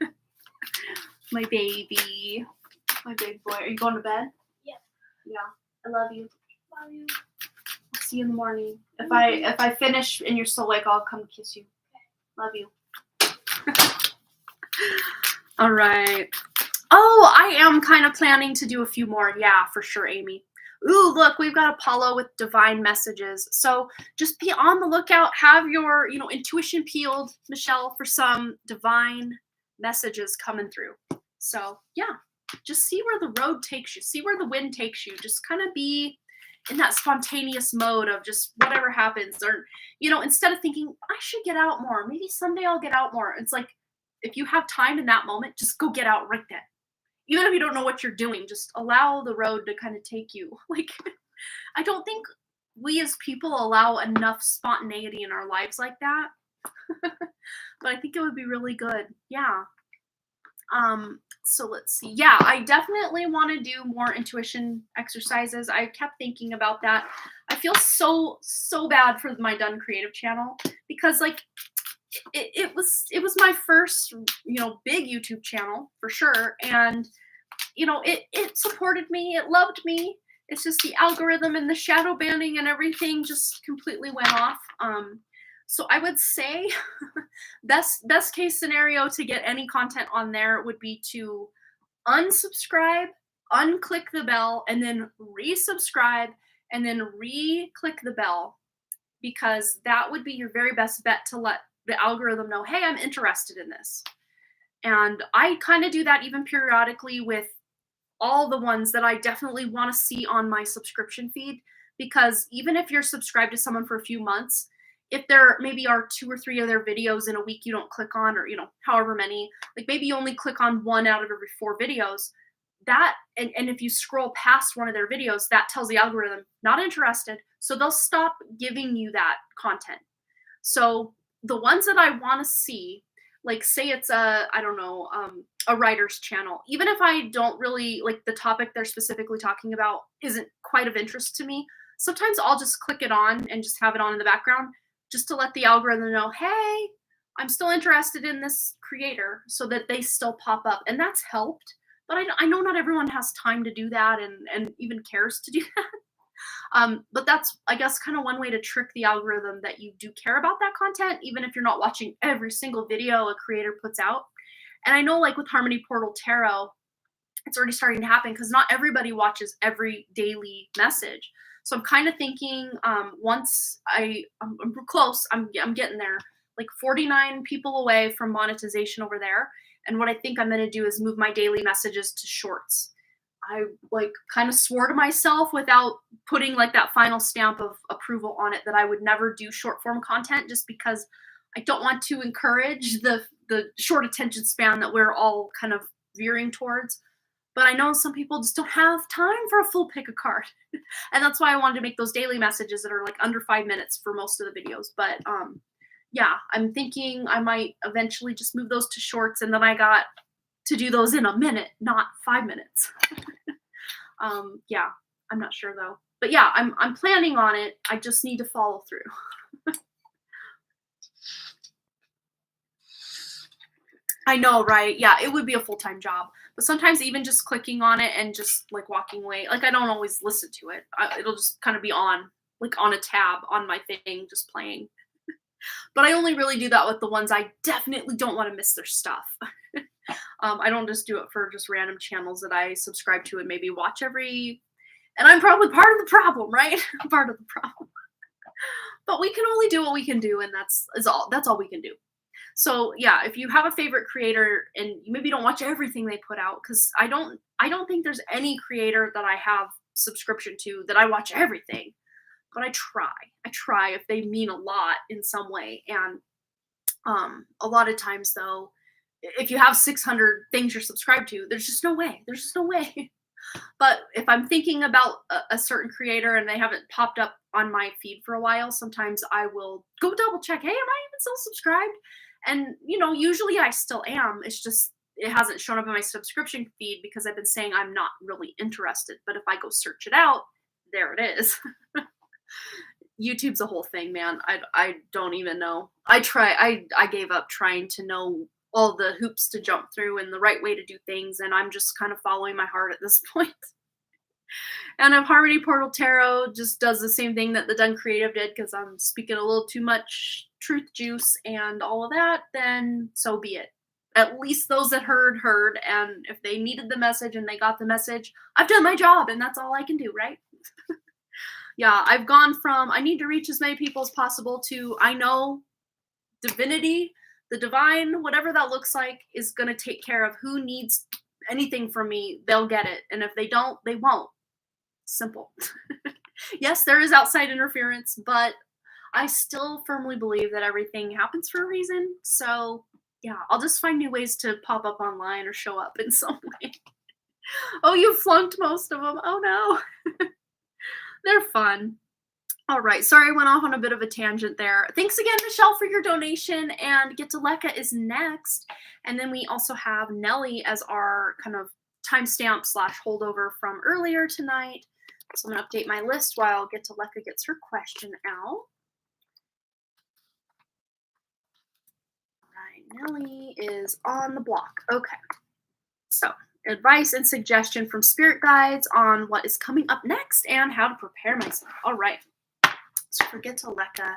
Speaker 1: Hi. My baby. My big boy. Are you going to bed?
Speaker 2: Yeah.
Speaker 1: Yeah. I love you.
Speaker 2: Love you.
Speaker 1: I'll see you in the morning. If I finish and you're still awake, I'll come kiss you. Okay. Love you. All right. Oh, I am kind of planning to do a few more. Yeah, for sure, Amy. Ooh, look, we've got Apollo with divine messages. So just be on the lookout. Have your, intuition peeled, Michelle, for some divine messages coming through. So yeah, just see where the road takes you. See where the wind takes you. Just kind of be in that spontaneous mode of just whatever happens. Or, instead of thinking, I should get out more. Maybe someday I'll get out more. It's like, if you have time in that moment, just go get out right then. Even if you don't know what you're doing, just allow the road to kind of take you. Like, I don't think we as people allow enough spontaneity in our lives like that. But I think it would be really good. Yeah. So let's see. Yeah, I definitely want to do more intuition exercises. I kept thinking about that. I feel so bad for my Done Creative channel, because like it was my first, big YouTube channel for sure. And, it supported me. It loved me. It's just the algorithm and the shadow banning and everything just completely went off. So I would say best case scenario to get any content on there would be to unsubscribe, unclick the bell, and then resubscribe, and then re-click the bell, because that would be your very best bet to let the algorithm know, hey, I'm interested in this. And I kind of do that even periodically with all the ones that I definitely want to see on my subscription feed, because even if you're subscribed to someone for a few months, if there maybe are 2 or 3 of their videos in a week you don't click on, or however many, like maybe you only click on 1 out of every 4 videos, that and if you scroll past one of their videos, that tells the algorithm not interested, so they'll stop giving you that content. So the ones that I want to see, like say it's a writer's channel, even if I don't really like the topic they're specifically talking about isn't quite of interest to me, sometimes I'll just click it on and just have it on in the background just to let the algorithm know, hey, I'm still interested in this creator, so that they still pop up. And that's helped. But I know not everyone has time to do that and even cares to do that. But that's, I guess, kind of one way to trick the algorithm that you do care about that content, even if you're not watching every single video a creator puts out. And I know, like with Harmony Portal Tarot, it's already starting to happen because not everybody watches every daily message. So I'm kind of thinking once I'm close, I'm getting there, like 49 people away from monetization over there. And what I think I'm going to do is move my daily messages to shorts. I like kind of swore to myself without putting like that final stamp of approval on it that I would never do short form content, just because I don't want to encourage the short attention span that we're all kind of veering towards. But I know some people just don't have time for a full pick a card. And that's why I wanted to make those daily messages that are like under 5 minutes for most of the videos. But yeah, I'm thinking I might eventually just move those to shorts, and then I got to do those in a minute, not 5 minutes. Yeah, I'm not sure though. But yeah, I'm planning on it. I just need to follow through. I know, right? Yeah, it would be a full-time job. But sometimes even just clicking on it and just like walking away, like I don't always listen to it. It'll just kind of be on, like on a tab on my thing, just playing. But I only really do that with the ones I definitely don't want to miss their stuff. I don't just do it for just random channels that I subscribe to and maybe watch every. And I'm probably part of the problem, right? I'm part of the problem. But we can only do what we can do, and that's all we can do. So yeah, if you have a favorite creator and you maybe don't watch everything they put out, because I don't think there's any creator that I have subscription to that I watch everything. But I try if they mean a lot in some way. And a lot of times though, if you have 600 things you're subscribed to, there's just no way. But if I'm thinking about a certain creator and they haven't popped up on my feed for a while, sometimes I will go double check, hey, am I even still subscribed? And usually I still am. It's just it hasn't shown up in my subscription feed because I've been saying I'm not really interested. But if I go search it out, there it is. YouTube's a whole thing, man. I don't even know. I gave up trying to know all the hoops to jump through and the right way to do things, and I'm just kind of following my heart at this point. And if Harmony Portal Tarot just does the same thing that the Done Creative did, because I'm speaking a little too much truth juice and all of that, then so be it. At least those that heard, and if they needed the message and they got the message, I've done my job, and that's all I can do, right? Yeah, I've gone from I need to reach as many people as possible to I know divinity, the divine, whatever that looks like, is going to take care of who needs anything from me. They'll get it. And if they don't, they won't. Simple. Yes, there is outside interference, but I still firmly believe that everything happens for a reason. So yeah, I'll just find new ways to pop up online or show up in some way. Oh, you flunked most of them. Oh no. They're fun. All right. Sorry I went off on a bit of a tangent there. Thanks again, Michelle, for your donation. And Get to Lecca is next. And then we also have Nellie as our kind of timestamp / holdover from earlier tonight. So I'm going to update my list while Get to Lecca gets her question out. All right. Nellie is on the block. Okay. So advice and suggestion from spirit guides on what is coming up next and how to prepare myself. All right. So for Get to Lecca,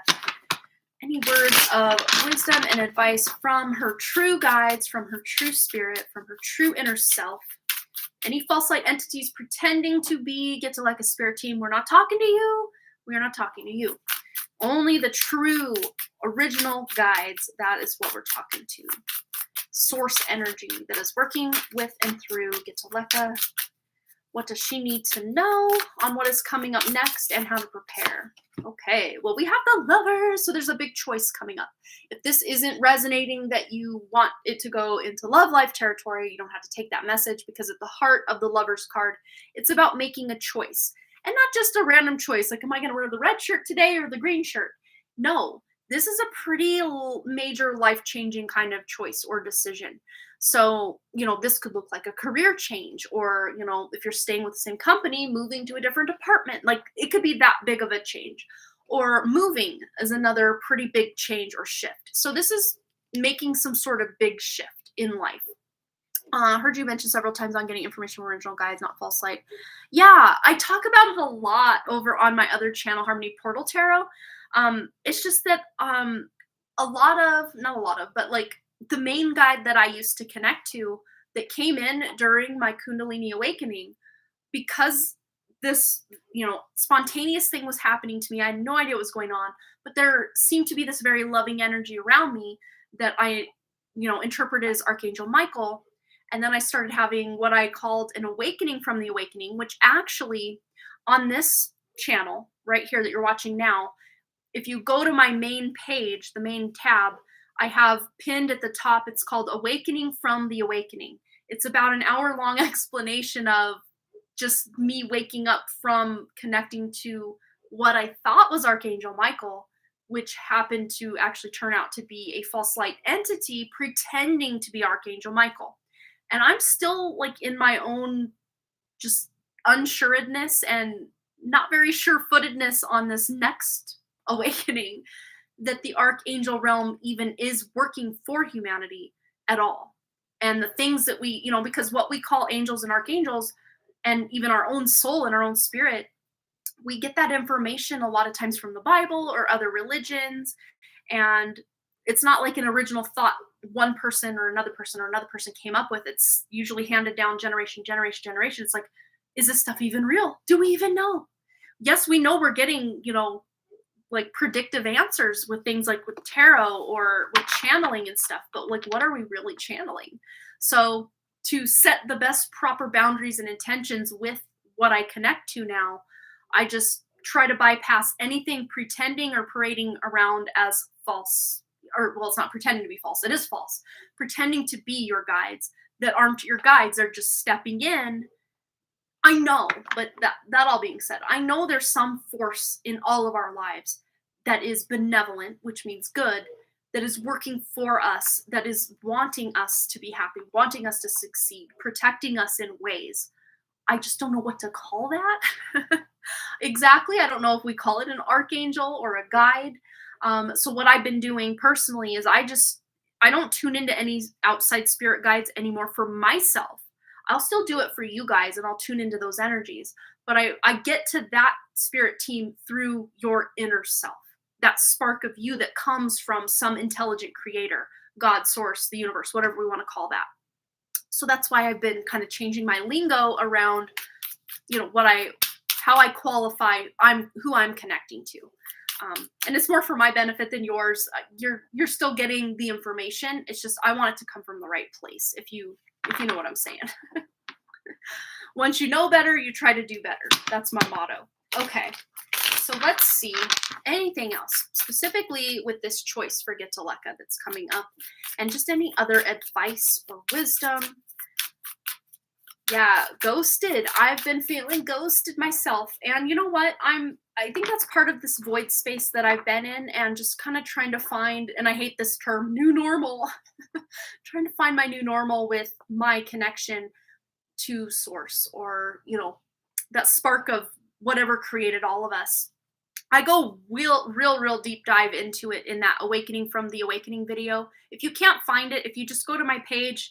Speaker 1: any words of wisdom and advice from her true guides, from her true spirit, from her true inner self. Any false light entities pretending to be Get to Lecca spirit team, we're not talking to you. We are not talking to you. Only the true original guides, that is what we're talking to. Source energy that is working with and through Get to Lecca. What does she need to know on what is coming up next and how to prepare? Okay, well, we have the Lovers, so there's a big choice coming up. If this isn't resonating that you want it to go into love life territory, you don't have to take that message, because at the heart of the Lovers card, it's about making a choice. And not just a random choice, like, am I going to wear the red shirt today or the green shirt? No, this is a pretty major life-changing kind of choice or decision. So, this could look like a career change, or, if you're staying with the same company, moving to a different department. Like, it could be that big of a change. Or moving is another pretty big change or shift. So this is making some sort of big shift in life. Heard you mention several times on getting information from original guides, not false light. Yeah, I talk about it a lot over on my other channel, Harmony Portal Tarot. It's just that not a lot of, but like the main guide that I used to connect to that came in during my Kundalini awakening, because this, spontaneous thing was happening to me. I had no idea what was going on, but there seemed to be this very loving energy around me that I, interpreted as Archangel Michael. And then I started having what I called an awakening from the awakening, which actually on this channel right here that you're watching now, if you go to my main page, the main tab, I have pinned at the top, it's called Awakening from the Awakening. It's about an hour-long explanation of just me waking up from connecting to what I thought was Archangel Michael, which happened to actually turn out to be a false light entity pretending to be Archangel Michael. And I'm still like in my own just unsuredness and not very sure-footedness on this next awakening, that the archangel realm even is working for humanity at all. And the things that we, because what we call angels and archangels, and even our own soul and our own spirit, we get that information a lot of times from the Bible or other religions. And it's not like an original thought one person or another person came up with. It's usually handed down generation. It's like, is this stuff even real? Do we even know? Yes, we know we're getting, like predictive answers with things like with tarot or with channeling and stuff, but like, what are we really channeling? So to set the best proper boundaries and intentions with what I connect to now, I just try to bypass anything pretending or parading around as false, or, well, it's not pretending to be false, it is false. Pretending to be your guides that aren't your guides, they're just stepping in. I know, but that all being said, I know there's some force in all of our lives that is benevolent, which means good, that is working for us, that is wanting us to be happy, wanting us to succeed, protecting us in ways. I just don't know what to call that. Exactly. I don't know if we call it an archangel or a guide. So what I've been doing personally is I don't tune into any outside spirit guides anymore for myself. I'll still do it for you guys and I'll tune into those energies, but I get to that spirit team through your inner self, that spark of you that comes from some intelligent creator, God, source, the universe, whatever we want to call that. So that's why I've been kind of changing my lingo around, how I qualify who I'm connecting to. And it's more for my benefit than yours. You're still getting the information. It's just, I want it to come from the right place. If you know what I'm saying. Once you know better, you try to do better. That's my motto. Okay. So let's see anything else specifically with this choice for Gitaleka that's coming up, and just any other advice or wisdom. Yeah, ghosted. I've been feeling ghosted myself. And you know what? I think that's part of this void space that I've been in, and just kind of trying to find, and I hate this term, new normal, trying to find my new normal with my connection to source, or, that spark of whatever created all of us. I go real deep dive into it in that Awakening from the Awakening video. If you can't find it, if you just go to my page,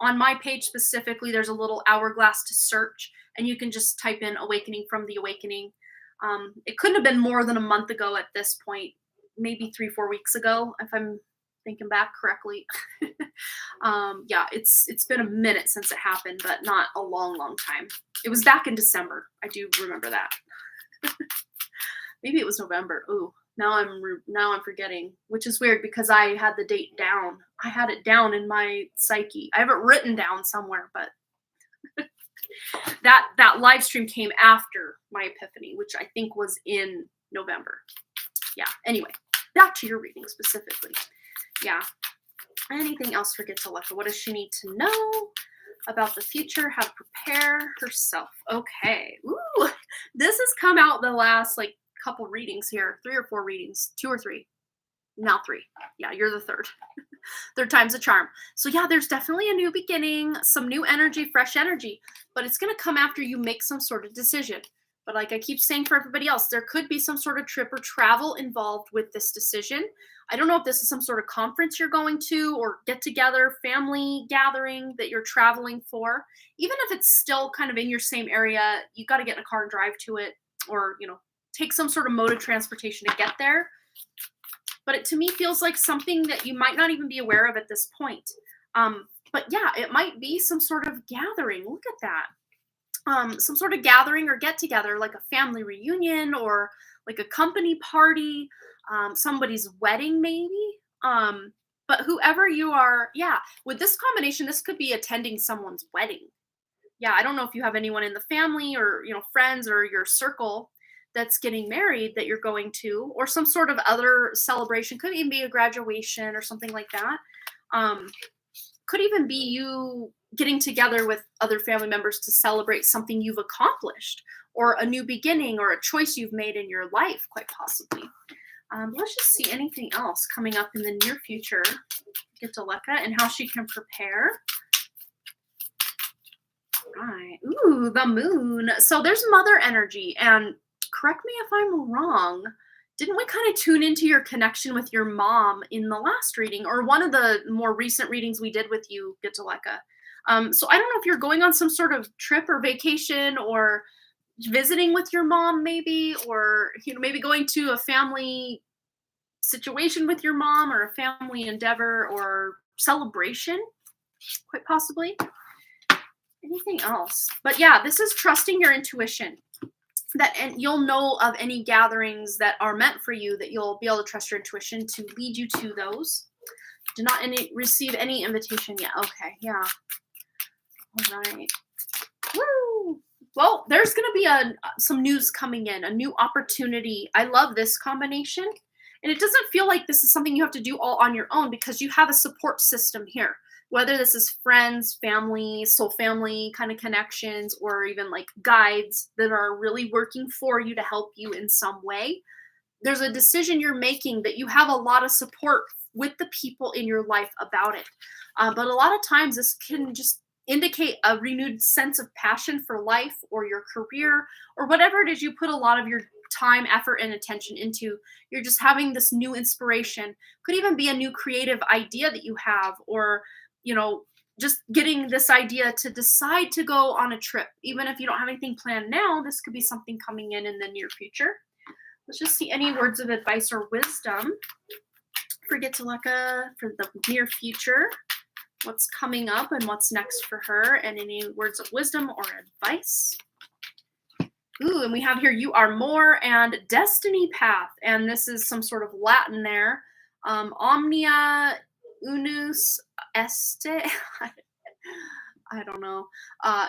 Speaker 1: on my page specifically, there's a little hourglass to search, and you can just type in Awakening from the Awakening. It couldn't have been more than a month ago at this point, maybe 3-4 weeks ago, if I'm thinking back correctly. Yeah, it's been a minute since it happened, but not a long time. It was back in December. I do remember that. Maybe it was November. Ooh, now I'm forgetting, which is weird because I had the date down. I had it down in my psyche. I have it written down somewhere, but That live stream came after my epiphany, which I think was in November. Yeah. Anyway, back to your reading specifically. Yeah. Anything else for Get to Luck? What does she need to know about the future? How to prepare herself. Okay. Ooh, this has come out the last like couple readings here. 3 or 4 readings. 2 or 3. Now 3. Yeah, you're the third. Third time's a charm. So yeah, there's definitely a new beginning, some new energy, fresh energy, but it's going to come after you make some sort of decision. But like I keep saying for everybody else, there could be some sort of trip or travel involved with this decision. I don't know if this is some sort of conference you're going to or get together, family gathering that you're traveling for. Even if it's still kind of in your same area, you got to get in a car and drive to it, or, take some sort of mode of transportation to get there. But it to me feels like something that you might not even be aware of at this point. But yeah, it might be some sort of gathering. Look at that. Some sort of gathering or get together, like a family reunion or like a company party, somebody's wedding maybe. But whoever you are, yeah, with this combination, this could be attending someone's wedding. Yeah, I don't know if you have anyone in the family or, friends or your circle that's getting married that you're going to, or some sort of other celebration. Could even be a graduation or something like that. Could even be you getting together with other family members to celebrate something you've accomplished, or a new beginning, or a choice you've made in your life, quite possibly. Let's just see anything else coming up in the near future. Get to Lekka and how she can prepare. Right. Ooh, the moon. So there's mother energy, and correct me if I'm wrong, didn't we kind of tune into your connection with your mom in the last reading, or one of the more recent readings we did with you, Get to Lekka? So I don't know if you're going on some sort of trip or vacation, or visiting with your mom maybe, or maybe going to a family situation with your mom, or a family endeavor or celebration, quite possibly. Anything else? But yeah, this is trusting your intuition. And you'll know of any gatherings that are meant for you, that you'll be able to trust your intuition to lead you to those. Do not receive any invitation yet. Okay, yeah. All right. Woo! Well, there's going to be some news coming in, a new opportunity. I love this combination. And it doesn't feel like this is something you have to do all on your own, because you have a support system here. Whether this is friends, family, soul family kind of connections, or even like guides that are really working for you to help you in some way. There's a decision you're making that you have a lot of support with the people in your life about it. But a lot of times this can just indicate a renewed sense of passion for life or your career or whatever it is you put a lot of your time, effort, and attention into. You're just having this new inspiration. Could even be a new creative idea that you have, or just getting this idea to decide to go on a trip. Even if you don't have anything planned now, this could be something coming in the near future. Let's just see any words of advice or wisdom for Get to Lekka for the near future. What's coming up and what's next for her, and any words of wisdom or advice. Ooh, and we have here, you are more and destiny path. And this is some sort of Latin there. Omnia unus este. I don't know.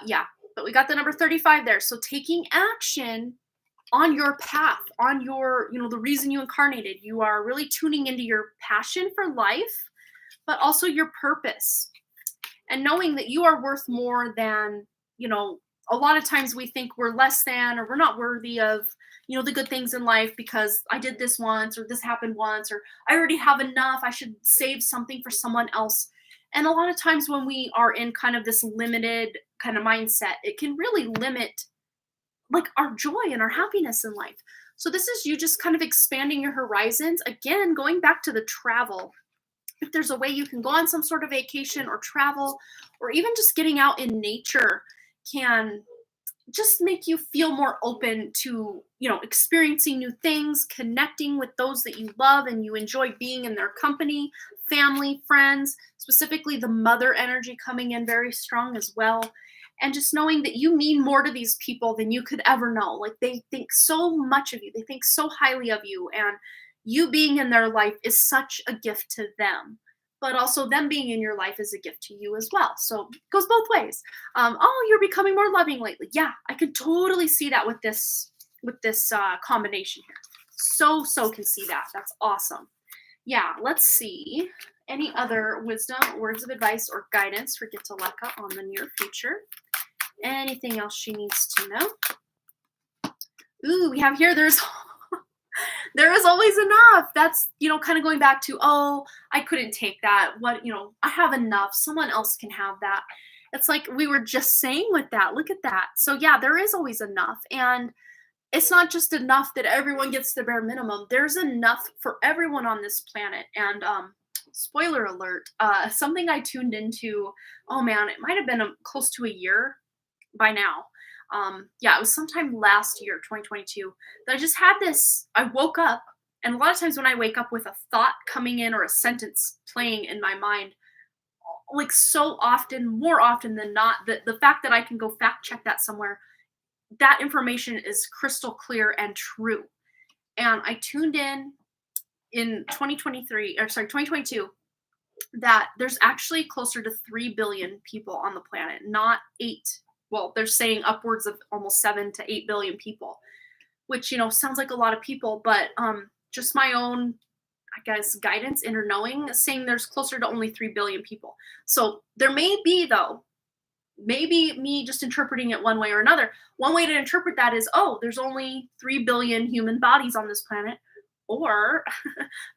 Speaker 1: Yeah, but we got the number 35 there. So taking action on your path, on your, the reason you incarnated. You are really tuning into your passion for life, but also your purpose. And knowing that you are worth more than, a lot of times we think we're less than, or we're not worthy of, the good things in life because I did this once, or this happened once, or I already have enough. I should save something for someone else. And a lot of times when we are in kind of this limited kind of mindset, it can really limit like our joy and our happiness in life. So this is you just kind of expanding your horizons. Again, going back to the travel. If there's a way you can go on some sort of vacation or travel, or even just getting out in nature can just make you feel more open to, experiencing new things, connecting with those that you love and you enjoy being in their company, family, friends, specifically the mother energy coming in very strong as well. And just knowing that you mean more to these people than you could ever know. Like they think so much of you. They think so highly of you. And you being in their life is such a gift to them. but also them being in your life is a gift to you as well. So it goes both ways. Oh, you're becoming more loving lately. Yeah, I can totally see that with this combination here. So can see that. That's awesome. Yeah, let's see. Any other wisdom, words of advice, or guidance for Gitaleka on the near future? Anything else she needs to know? Ooh, we have here, there is always enough. That's, kind of going back to, oh, I couldn't take that. What, I have enough. Someone else can have that. It's like we were just saying with that. Look at that. So yeah, there is always enough. And it's not just enough that everyone gets the bare minimum. There's enough for everyone on this planet. And spoiler alert, something I tuned into, oh man, it might have been close to a year by now. Yeah, it was sometime last year, 2022, that I just had this, I woke up, and a lot of times when I wake up with a thought coming in or a sentence playing in my mind, like so often, more often than not, the fact that I can go fact check that somewhere, that information is crystal clear and true. And I tuned in 2022, that there's actually closer to 3 billion people on the planet, not 8. Well, they're saying upwards of almost 7 to 8 billion people, which, sounds like a lot of people, but just my own, I guess, guidance, inner knowing, saying there's closer to only 3 billion people. So there may be, though, maybe me just interpreting it one way or another. One way to interpret that is, oh, there's only 3 billion human bodies on this planet. Or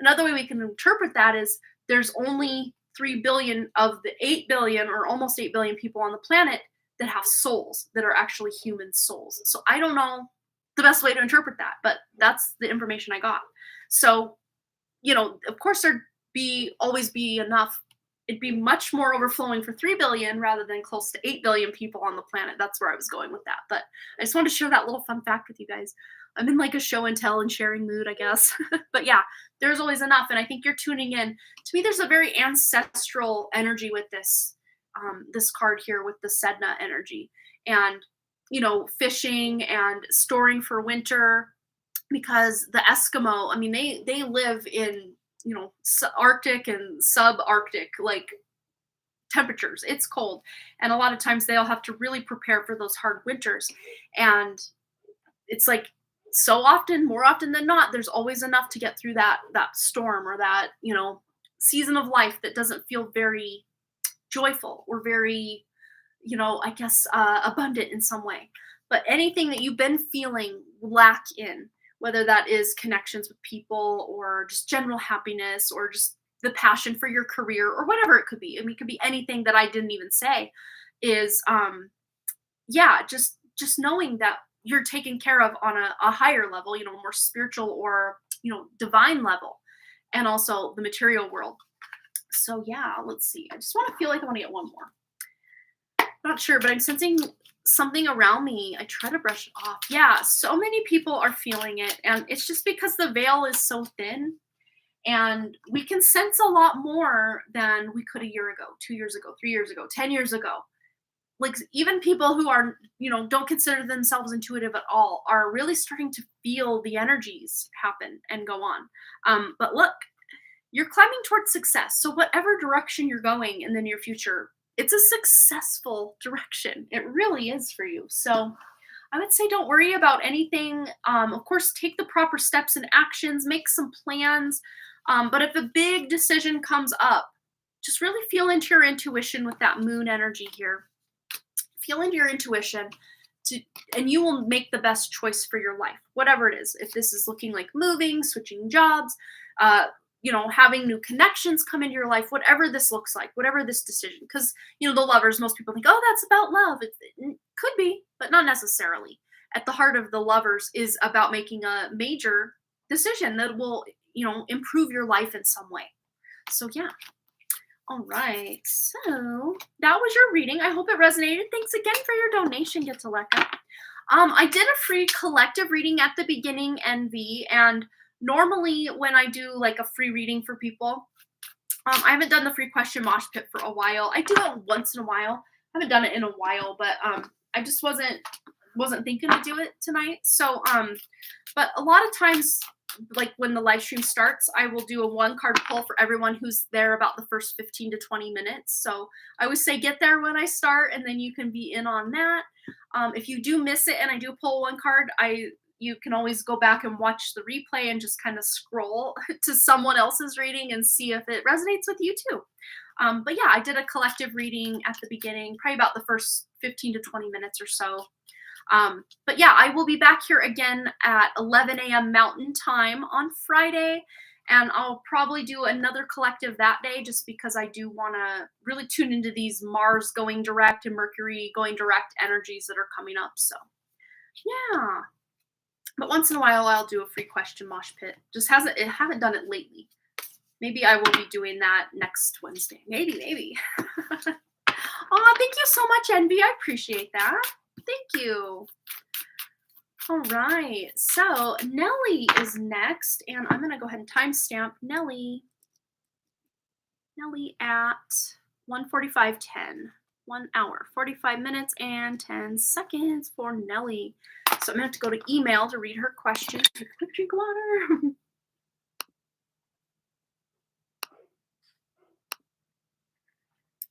Speaker 1: another way we can interpret that is there's only 3 billion of the 8 billion or almost 8 billion people on the planet that have souls, that are actually human souls. So I don't know the best way to interpret that, but that's the information I got. So, of course there'd always be enough. It'd be much more overflowing for 3 billion rather than close to 8 billion people on the planet. That's where I was going with that. But I just wanted to share that little fun fact with you guys. I'm in like a show and tell and sharing mood, I guess. But yeah, there's always enough. And I think you're tuning in. To me, there's a very ancestral energy with this card here, with the Sedna energy. And, fishing and storing for winter, because the Eskimo, I mean, they live in, Arctic and subarctic, like, temperatures. It's cold. And a lot of times they'll have to really prepare for those hard winters. And it's like, so often, more often than not, there's always enough to get through that storm or that, season of life that doesn't feel very joyful or very, I guess, abundant in some way. But anything that you've been feeling lack in, whether that is connections with people or just general happiness or just the passion for your career or whatever it could be. I mean, it could be anything that I didn't even say, is, just knowing that you're taken care of on a higher level, more spiritual or, divine level, and also the material world. So yeah, let's see. I just want to feel like I want to get one more. Not sure, but I'm sensing something around me. I try to brush it off. Yeah, so many people are feeling it, and it's just because the veil is so thin, and we can sense a lot more than we could a year ago, 2 years ago, 3 years ago, 10 years ago. Like, even people who are, don't consider themselves intuitive at all are really starting to feel the energies happen and go on. But look, you're climbing towards success. So whatever direction you're going in the near future, it's a successful direction. It really is for you. So I would say don't worry about anything. Of course, take the proper steps and actions, make some plans. But if a big decision comes up, just really feel into your intuition with that moon energy here. Feel into your intuition, and you will make the best choice for your life, whatever it is. If this is looking like moving, switching jobs, having new connections come into your life, whatever this looks like, whatever this decision. Because, the lovers, most people think, oh, that's about love. It could be, but not necessarily. At the heart of the lovers is about making a major decision that will, improve your life in some way. So yeah. All right, so that was your reading. I hope it resonated. Thanks again for your donation, Gitaleka. I did a free collective reading at the beginning, NV, and normally when I do like a free reading for people, I haven't done the free question mosh pit for a while. I do it once in a while. I haven't done it in a while, but I just wasn't thinking to do it tonight. So, but a lot of times like when the live stream starts, I will do a 1 card pull for everyone who's there about the first 15 to 20 minutes. So I always say get there when I start, and then you can be in on that. If you do miss it and I do pull 1 card, you can always go back and watch the replay and just kind of scroll to someone else's reading and see if it resonates with you too. But yeah, I did a collective reading at the beginning, probably about the first 15 to 20 minutes or so. But yeah, I will be back here again at 11 a.m. Mountain Time on Friday, and I'll probably do another collective that day just because I do want to really tune into these Mars going direct and Mercury going direct energies that are coming up. So yeah, but once in a while I'll do a free question mosh pit. Just haven't done it lately. Maybe I will be doing that next Wednesday. Maybe. Oh, thank you so much, Envy. I appreciate that. Thank you. All right. So Nellie is next, and I'm going to go ahead and timestamp Nellie at 1:45:10. 1 hour, 45 minutes, and 10 seconds for Nellie. So I'm going to have to go to email to read her question. Take a quick drink of water.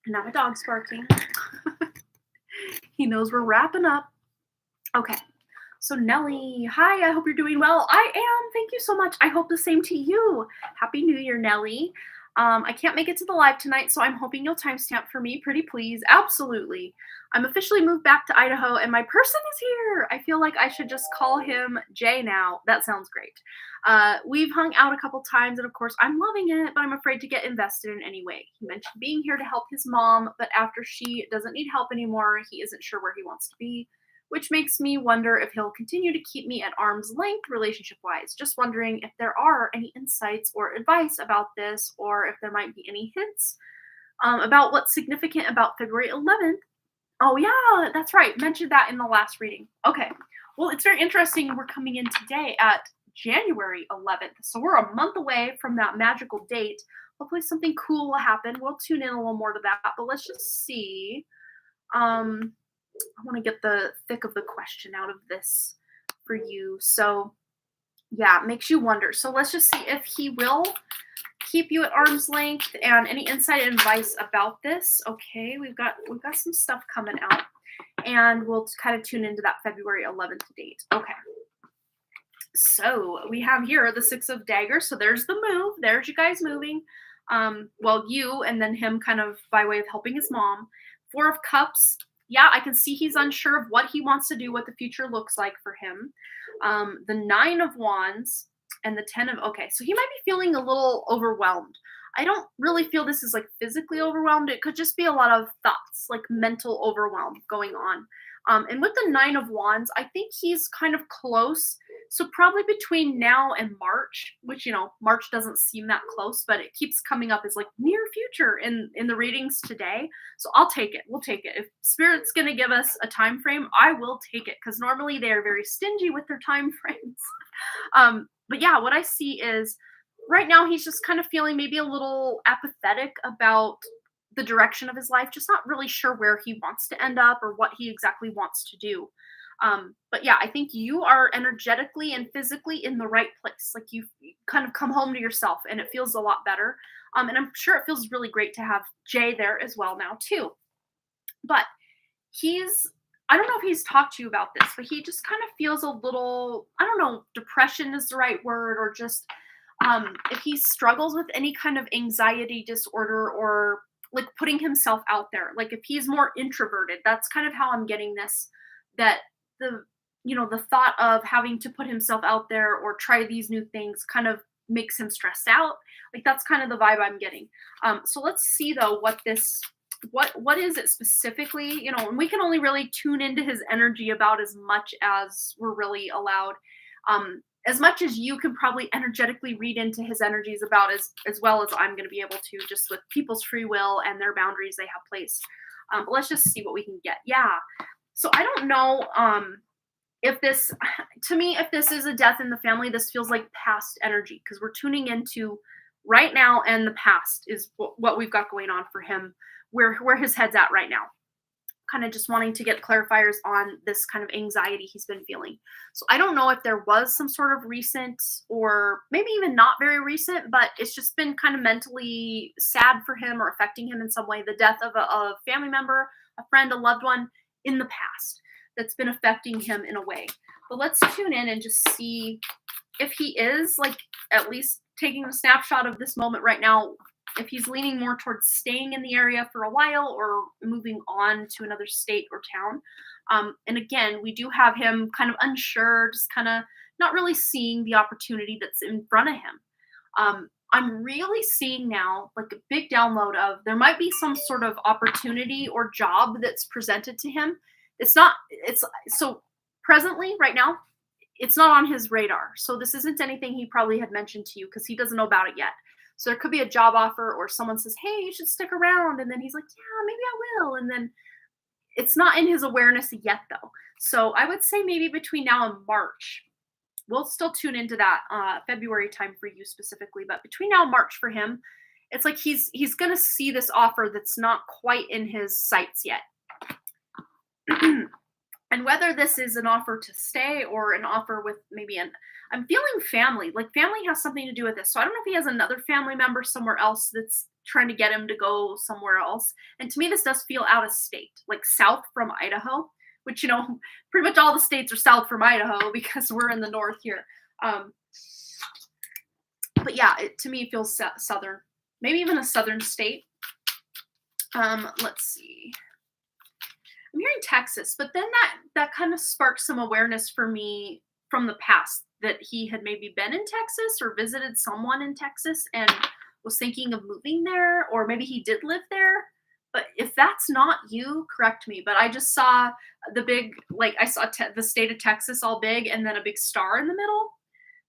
Speaker 1: Now my dog's barking. He knows we're wrapping up. Okay. So Nellie, hi, I hope you're doing well. I am. Thank you so much. I hope the same to you. Happy New Year, Nellie. I can't make it to the live tonight, so I'm hoping you'll timestamp for me. Pretty please. Absolutely. I'm officially moved back to Idaho, and my person is here. I feel like I should just call him Jay now. That sounds great. We've hung out a couple times, and of course, I'm loving it, but I'm afraid to get invested in any way. He mentioned being here to help his mom, but after she doesn't need help anymore, he isn't sure where he wants to be, which makes me wonder if he'll continue to keep me at arm's length relationship-wise. Just wondering if there are any insights or advice about this, or if there might be any hints about what's significant about February 11th. Oh yeah, that's right. Mentioned that in the last reading. Okay. Well, it's very interesting. We're coming in today at January 11th. So we're a month away from that magical date. Hopefully something cool will happen. We'll tune in a little more to that, but let's just see. I want to get the thick of the question out of this for you. So yeah, it makes you wonder. So let's just see if he will keep you at arm's length and any insight and advice about this. Okay, we've got some stuff coming out, and we'll kind of tune into that February 11th date. Okay. So we have here the 6 of Daggers. So there's the move. There's you guys moving. Well, you and then him kind of by way of helping his mom. 4 of Cups. Yeah, I can see he's unsure of what he wants to do, what the future looks like for him. The 9 of Wands and the 10 of, okay, so he might be feeling a little overwhelmed. I don't really feel this is like physically overwhelmed. It could just be a lot of thoughts, like mental overwhelm going on. And with the 9 of Wands, I think he's kind of close. So probably between now and March, which, March doesn't seem that close, but it keeps coming up as like near future in the readings today. So I'll take it. We'll take it. If Spirit's going to give us a time frame, I will take it, because normally they are very stingy with their time frames. But yeah, what I see is right now he's just kind of feeling maybe a little apathetic about the direction of his life, just not really sure where he wants to end up or what he exactly wants to do. But yeah, I think you are energetically and physically in the right place. Like you kind of come home to yourself, and it feels a lot better. And I'm sure it feels really great to have Jay there as well now too. But I don't know if he's talked to you about this, but he just kind of feels a little, I don't know, depression is the right word, or just if he struggles with any kind of anxiety disorder, or like putting himself out there. Like if he's more introverted, that's kind of how I'm getting this, that the thought of having to put himself out there or try these new things kind of makes him stressed out. Like that's kind of the vibe I'm getting. So let's see though what is it specifically, and we can only really tune into his energy about as much as we're really allowed. As much as you can probably energetically read into his energies about as well as I'm going to be able to, just with people's free will and their boundaries they have placed. But let's just see what we can get. Yeah. So I don't know if this is a death in the family. This feels like past energy, because we're tuning into right now, and the past is what we've got going on for him, where his head's at right now. kind of just wanting to get clarifiers on this kind of anxiety he's been feeling. So I don't know if there was some sort of recent or maybe even not very recent, but it's just been kind of mentally sad for him or affecting him in some way. The death of a family member, a friend, a loved one in the past that's been affecting him in a way. But let's tune in and just see if he is like at least taking a snapshot of this moment right now, if he's leaning more towards staying in the area for a while or moving on to another state or town. And again, we do have him kind of unsure, just kind of not really seeing the opportunity that's in front of him. I'm really seeing now like a big download of there might be some sort of opportunity or job that's presented to him. It's not, it's so presently right now, it's not on his radar. So this isn't anything he probably had mentioned to you because he doesn't know about it yet. So there could be a job offer or someone says, hey, you should stick around. And then he's like, yeah, maybe I will. And then it's not in his awareness yet, though. So I would say maybe between now and March, we'll still tune into that February time for you specifically. But between now and March for him, it's like he's going to see this offer that's not quite in his sights yet. And whether this is an offer to stay or an offer with maybe I'm feeling family, like family has something to do with this. So I don't know if he has another family member somewhere else that's trying to get him to go somewhere else. And to me, this does feel out of state, like south from Idaho, which, pretty much all the states are south from Idaho because we're in the north here. But yeah, to me, it feels southern, maybe even a southern state. Let's see. I'm hearing Texas, but then that kind of sparked some awareness for me from the past that he had maybe been in Texas or visited someone in Texas and was thinking of moving there, or maybe he did live there. But if that's not you, correct me. But I just saw the big, like I saw the state of Texas all big and then a big star in the middle.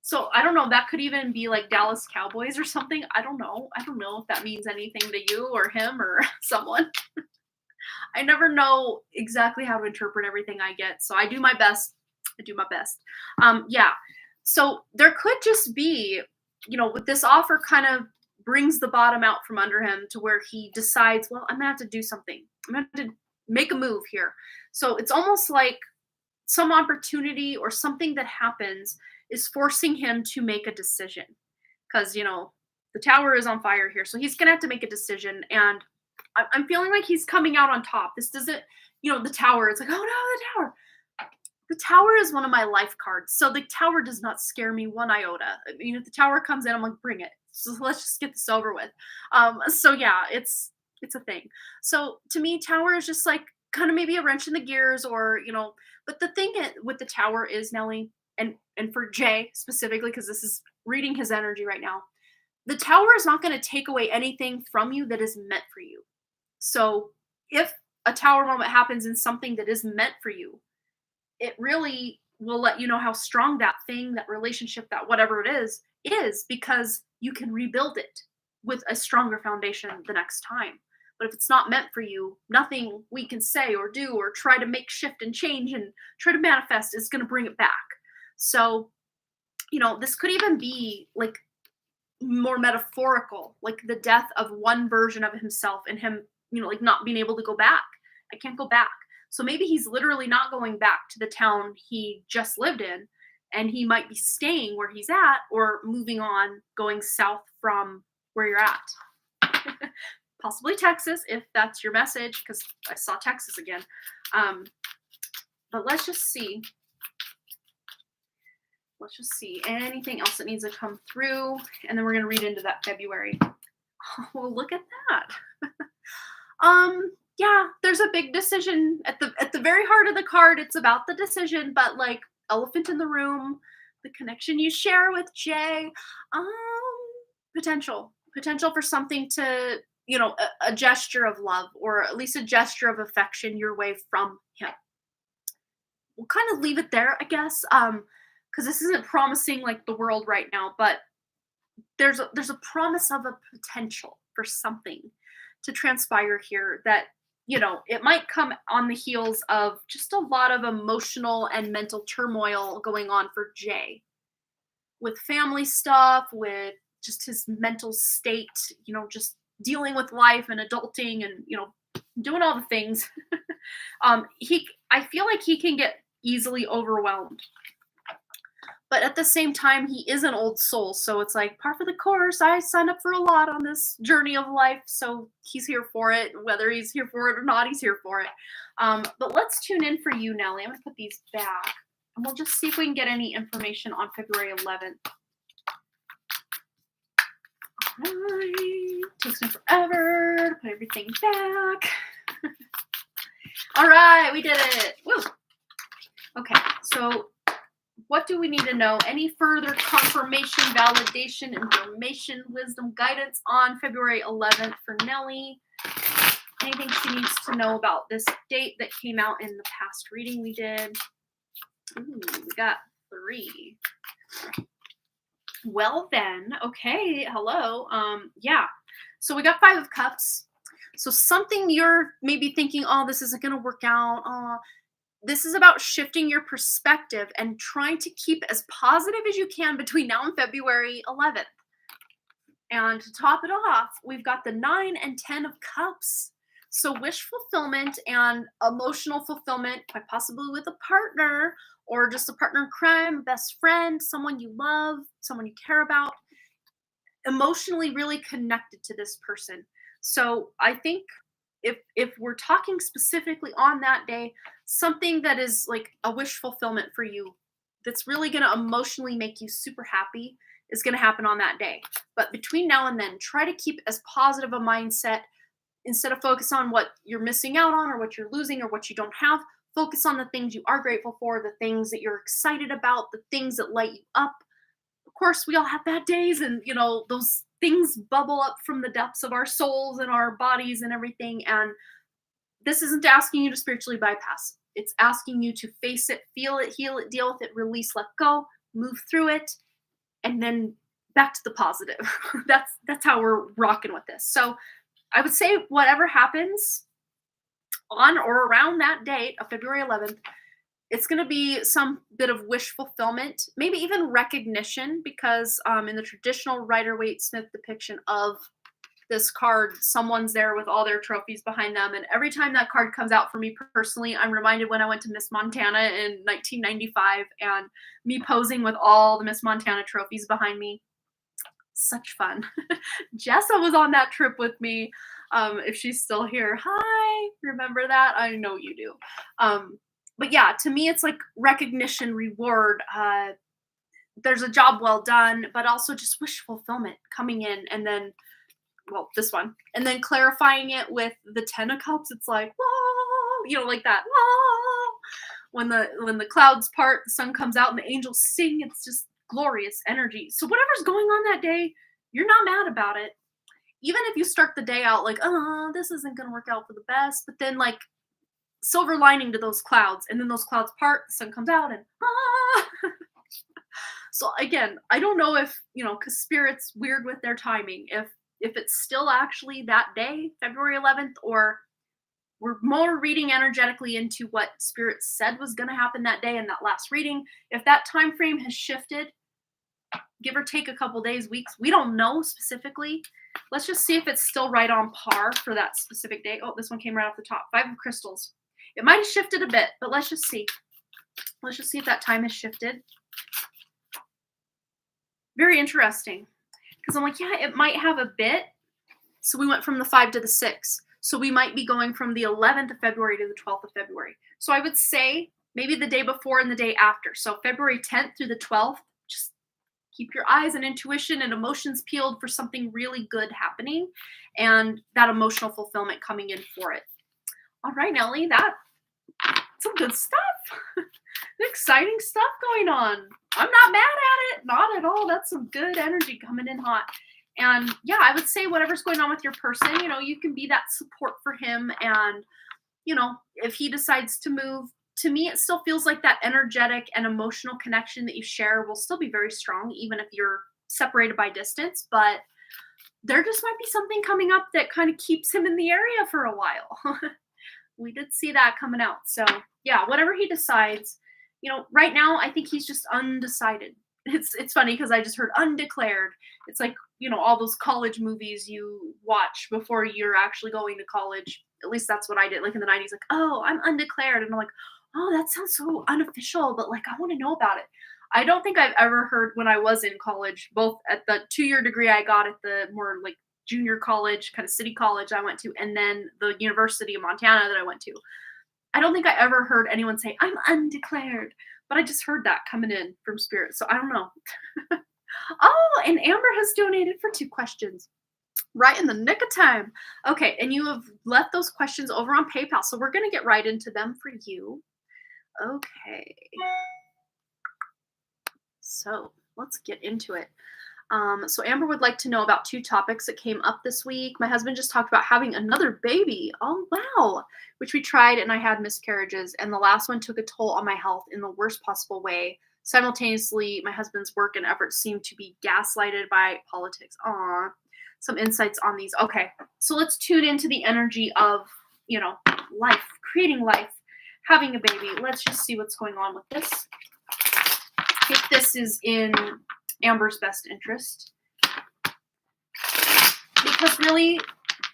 Speaker 1: So I don't know. That could even be like Dallas Cowboys or something. I don't know. I don't know if that means anything to you or him or someone. I never know exactly how to interpret everything I get. So I do my best. Yeah. So there could just be, with this offer kind of brings the bottom out from under him to where he decides, well, I'm going to have to do something. I'm going to have to make a move here. So it's almost like some opportunity or something that happens is forcing him to make a decision. Because, the tower is on fire here. So he's going to have to make a decision. And I'm feeling like he's coming out on top. This doesn't, the tower. It's like, oh no, the tower. The tower is one of my life cards. So the tower does not scare me one iota. I mean, if the tower comes in, I'm like, bring it. So let's just get this over with. So yeah, it's a thing. So to me, tower is just like kind of maybe a wrench in the gears or, but the thing with the tower is, Nellie, and for Jay specifically, because this is reading his energy right now, the tower is not going to take away anything from you that is meant for you. So if a tower moment happens in something that is meant for you, it really will let you know how strong that thing, that relationship, that whatever it is because you can rebuild it with a stronger foundation the next time. But if it's not meant for you, nothing we can say or do or try to make shift and change and try to manifest is going to bring it back. So, this could even be like more metaphorical, like the death of one version of himself and him, like not being able to go back. I can't go back. So maybe he's literally not going back to the town he just lived in, and he might be staying where he's at or moving on, going south from where you're at. Possibly Texas, if that's your message, because I saw Texas again. But let's just see. Anything else that needs to come through, and then we're going to read into that February. Oh, well, look at that. Yeah, there's a big decision at the very heart of the card. It's about the decision, but like elephant in the room, the connection you share with Jay, potential for something to, a gesture of love or at least a gesture of affection your way from him. We'll kind of leave it there, I guess, because this isn't promising like the world right now, but there's a promise of a potential for something to transpire here that, it might come on the heels of just a lot of emotional and mental turmoil going on for Jay with family stuff, with just his mental state, just dealing with life and adulting and, doing all the things. I feel like he can get easily overwhelmed. But at the same time, he is an old soul, so it's like par for the course. I signed up for a lot on this journey of life, so he's here for it. Whether he's here for it or not, he's here for it. But let's tune in for you, Nellie. I'm gonna put these back, and we'll just see if we can get any information on February 11th. All right, takes me forever to put everything back. All right, we did it. Woo. Okay, so what do we need to know? Any further confirmation, validation, information, wisdom, guidance on February 11th for Nellie? Anything she needs to know about this date that came out in the past reading we did? Ooh, we got 3. Well then, okay, hello. Yeah. So we got 5 of Cups. So something you're maybe thinking, oh, this isn't going to work out. This is about shifting your perspective and trying to keep as positive as you can between now and February 11th. And to top it off, we've got the 9 and 10 of Cups. So wish fulfillment and emotional fulfillment, quite possibly with a partner or just a partner in crime, a best friend, someone you love, someone you care about, emotionally really connected to this person. So I think if we're talking specifically on that day, something that is like a wish fulfillment for you that's really going to emotionally make you super happy is going to happen on that day. But between now and then, try to keep as positive a mindset. Instead of focus on what you're missing out on or what you're losing or what you don't have, focus on the things you are grateful for, the things that you're excited about, the things that light you up. Of course, we all have bad days, and those things bubble up from the depths of our souls and our bodies and everything. And this isn't asking you to spiritually bypass. It's asking you to face it, feel it, heal it, deal with it, release, let go, move through it, and then back to the positive. That's how we're rocking with this. So I would say whatever happens on or around that date of February 11th, it's going to be some bit of wish fulfillment, maybe even recognition, because in the traditional Rider-Waite-Smith depiction of this card, someone's there with all their trophies behind them. And every time that card comes out for me personally, I'm reminded when I went to Miss Montana in 1995 and me posing with all the Miss Montana trophies behind me. Such fun. Jessa was on that trip with me. If she's still here, hi, remember that? I know you do. But yeah, to me, it's like recognition, reward. There's a job well done, but also just wish fulfillment coming in. And then, well, this one. And then clarifying it with the 10 of Cups. It's like, whoa, like that. Whoa. When the clouds part, the sun comes out and the angels sing. It's just glorious energy. So whatever's going on that day, you're not mad about it. Even if you start the day out like, oh, this isn't going to work out for the best, but then like silver lining to those clouds, and then those clouds part, the sun comes out, and So again, I don't know if, because Spirit's weird with their timing, if it's still actually that day, February 11th, or we're more reading energetically into what Spirit said was going to happen that day in that last reading. If that time frame has shifted, give or take a couple days, weeks, we don't know specifically. Let's just see if it's still right on par for that specific day. Oh, this one came right off the top. 5 of Crystals. It might have shifted a bit, but let's just see. Let's just see if that time has shifted. Very interesting. Because I'm like, yeah, it might have a bit. So we went from the 5 to the 6. So we might be going from the 11th of February to the 12th of February. So I would say maybe the day before and the day after. So February 10th through the 12th, just keep your eyes and intuition and emotions peeled for something really good happening and that emotional fulfillment coming in for it. All right, Nellie, that's some good stuff. Exciting stuff going on. I'm not mad at it. Not at all. That's some good energy coming in hot. And yeah, I would say whatever's going on with your person, you can be that support for him. And, if he decides to move, to me, it still feels like that energetic and emotional connection that you share will still be very strong, even if you're separated by distance. But there just might be something coming up that kind of keeps him in the area for a while. We did see that coming out. So yeah, whatever he decides, right now, I think he's just undecided. It's funny because I just heard undeclared. It's like, all those college movies you watch before you're actually going to college. At least that's what I did, like, in the 90s, like, "Oh, I'm undeclared," and I'm like, "Oh, that sounds so unofficial, but, like, I wanna know about it." I don't think I've ever heard when I was in college, both at the two-year degree I got at the more, like, junior college, kinda city college I went to, and then the University of Montana that I went to. I don't think I ever heard anyone say, "I'm undeclared," but I just heard that coming in from spirit, so I don't know. Oh, and Amber has donated for 2 questions. Right in the nick of time. Okay, and you have left those questions over on PayPal, so we're gonna get right into them for you. Okay, so let's get into it. So Amber would like to know about 2 topics that came up this week. My husband just talked about having another baby. Oh, wow. Which we tried and I had miscarriages, and the last one took a toll on my health in the worst possible way. Simultaneously, my husband's work and efforts seem to be gaslighted by politics. Aw. Some insights on these. Okay. So let's tune into the energy of, life, creating life, having a baby. Let's just see what's going on with this. If this is in Amber's best interest, because really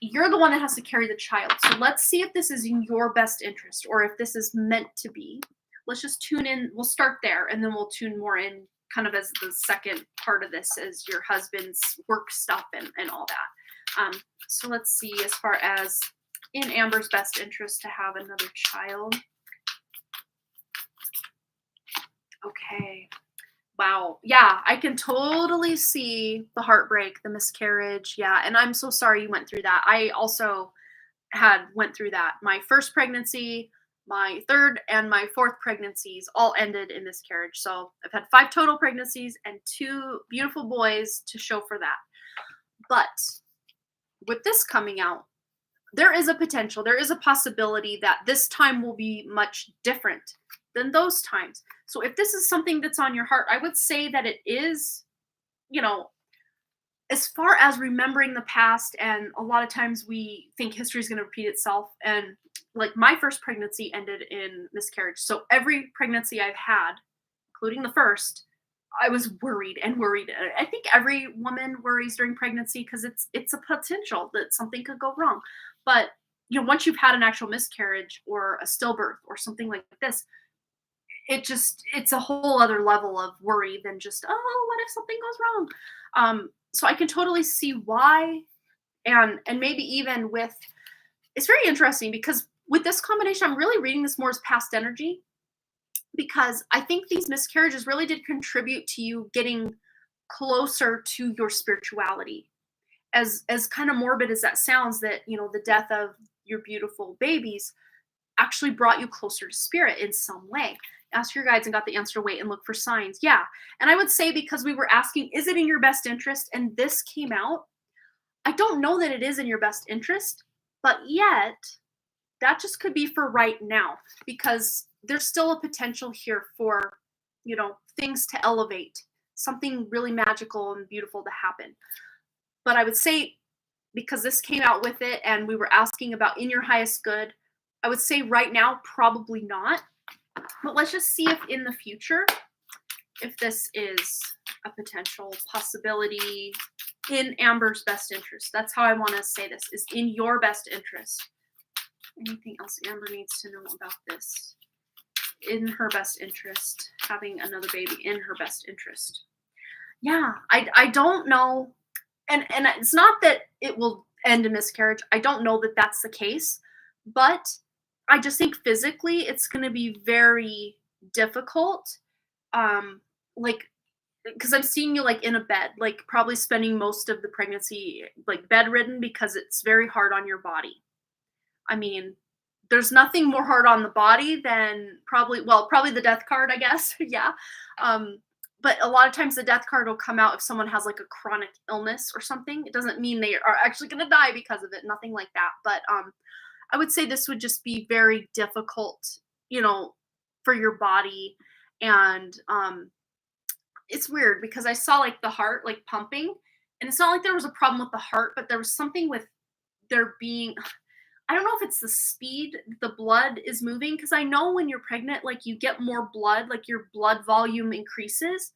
Speaker 1: you're the one that has to carry the child. So let's see if this is in your best interest or if this is meant to be. Let's just tune in. We'll start there and then we'll tune more in kind of as the second part of this as your husband's work stuff and all that. So let's see, as far as in Amber's best interest to have another child. Okay. Wow. Yeah, I can totally see the heartbreak, the miscarriage. Yeah, and I'm so sorry you went through that. I also went through that. My first pregnancy, my third, and my fourth pregnancies all ended in miscarriage. So I've had 5 total pregnancies and 2 beautiful boys to show for that. But with this coming out, there is a potential, there is a possibility that this time will be much different than those times. So if this is something that's on your heart, I would say that it is, as far as remembering the past, and a lot of times we think history is going to repeat itself. And like my first pregnancy ended in miscarriage. So every pregnancy I've had, including the first, I was worried and worried. I think every woman worries during pregnancy because it's a potential that something could go wrong. But once you've had an actual miscarriage or a stillbirth or something like this, it's a whole other level of worry than just, oh, what if something goes wrong? So I can totally see why, and maybe even with, it's very interesting because with this combination, I'm really reading this more as past energy, because I think these miscarriages really did contribute to you getting closer to your spirituality. As kind of morbid as that sounds, that the death of your beautiful babies actually brought you closer to spirit in some way. Ask your guides and got the answer, wait and look for signs. Yeah. And I would say, because we were asking, is it in your best interest? And this came out. I don't know that it is in your best interest, but yet that just could be for right now, because there's still a potential here for, things to elevate, something really magical and beautiful to happen. But I would say, because this came out with it and we were asking about in your highest good, I would say right now, probably not. But let's just see if in the future, if this is a potential possibility in Amber's best interest. That's how I want to say this, is in your best interest. Anything else Amber needs to know about this? In her best interest, having another baby in her best interest. Yeah, I don't know. And it's not that it will end in miscarriage. I don't know that that's the case. But I just think physically it's going to be very difficult. Because I'm seeing you like in a bed, like probably spending most of the pregnancy like bedridden, because it's very hard on your body. I mean, there's nothing more hard on the body than probably the death card, I guess. Yeah. But a lot of times the death card will come out if someone has like a chronic illness or something. It doesn't mean they are actually going to die because of it. Nothing like that. But I would say this would just be very difficult, for your body. And it's weird because I saw like the heart like pumping, and it's not like there was a problem with the heart, but there was something with there being, I don't know if it's the speed the blood is moving, because I know when you're pregnant, like you get more blood, like your blood volume increases.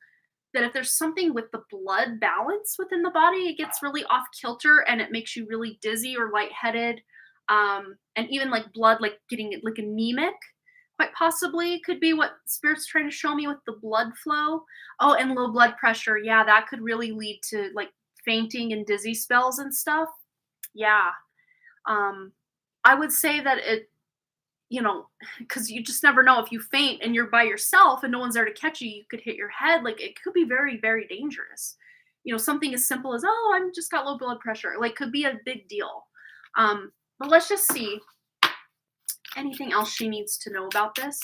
Speaker 1: that if there's something with the blood balance within the body, it gets really off kilter and it makes you really dizzy or lightheaded. And even like blood, like getting like anemic, quite possibly could be what spirit's trying to show me with the blood flow. Oh, and low blood pressure. Yeah, that could really lead to like fainting and dizzy spells and stuff. Yeah. Um, I would say that it, because you just never know if you faint and you're by yourself and no one's there to catch you, you could hit your head. Like it could be very, very dangerous. Something as simple as, oh, I'm just got low blood pressure, like could be a big deal. But let's just see anything else she needs to know about this.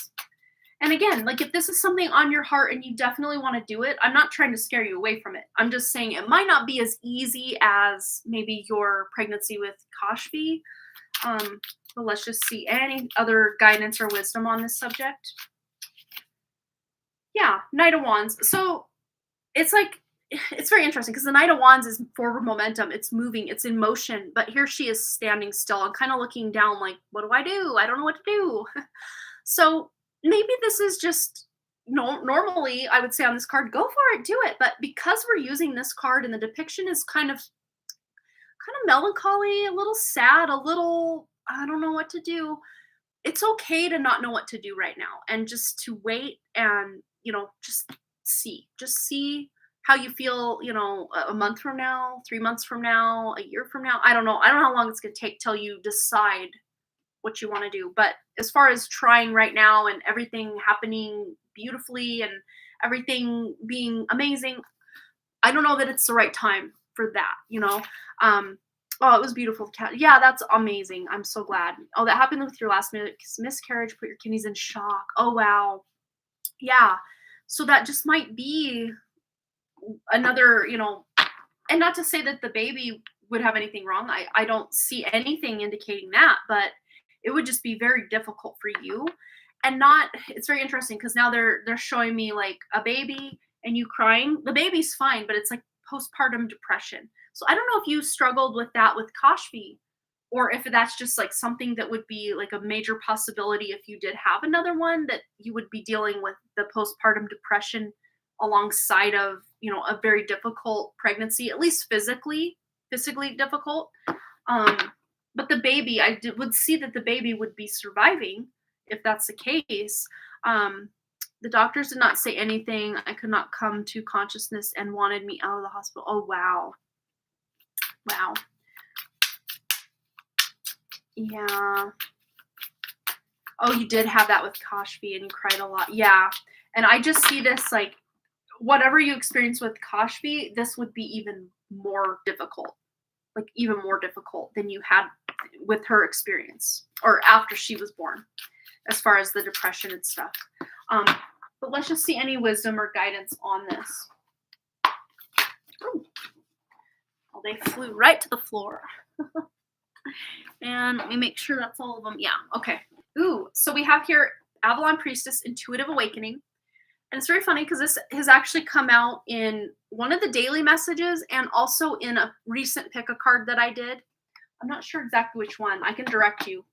Speaker 1: And again, like if this is something on your heart and you definitely want to do it, I'm not trying to scare you away from it. I'm just saying it might not be as easy as maybe your pregnancy with Kashfi. But let's just see any other guidance or wisdom on this subject. Yeah, Knight of Wands. So it's like, it's very interesting because the Knight of Wands is forward momentum. It's moving, it's in motion. But here she is standing still and kind of looking down like, what do? I don't know what to do. So maybe this is just, normally I would say on this card, go for it, do it. But because we're using this card and the depiction is kind of melancholy, a little sad, a little, I don't know what to do. It's okay to not know what to do right now and just to wait and, just see how you feel, a month from now, 3 months from now, a year from now. I don't know. I don't know how long it's going to take till you decide what you want to do. But as far as trying right now and everything happening beautifully and everything being amazing, I don't know that it's the right time for that, Oh, it was beautiful. Cat. Yeah, that's amazing. I'm so glad. Oh, that happened with your last minute miscarriage, put your kidneys in shock. Oh, wow. Yeah. So that just might be another, and not to say that the baby would have anything wrong. I don't see anything indicating that, but it would just be very difficult for you. And it's very interesting because now they're showing me like a baby and you crying. The baby's fine, but it's like postpartum depression. So I don't know if you struggled with that with Kashfi, or if that's just like something that would be like a major possibility if you did have another one, that you would be dealing with the postpartum depression alongside of, a very difficult pregnancy, at least physically difficult. But the baby, would see that the baby would be surviving if that's the case. The doctors did not say anything. I could not come to consciousness and wanted me out of the hospital. Oh, wow. Wow. Yeah. Oh, you did have that with Kashfi and you cried a lot. Yeah. And I just see this like, whatever you experience with Kashfi, this would be even more difficult. Like even more difficult than you had with her experience or after she was born, as far as the depression and stuff. But let's just see any wisdom or guidance on this. Ooh. Well, they flew right to the floor. And let me make sure that's all of them. Yeah, okay. Ooh, so we have here Avalon Priestess, Intuitive Awakening. And it's very funny because this has actually come out in one of the daily messages and also in a recent pick a card that I did. I'm not sure exactly which one. I can direct you.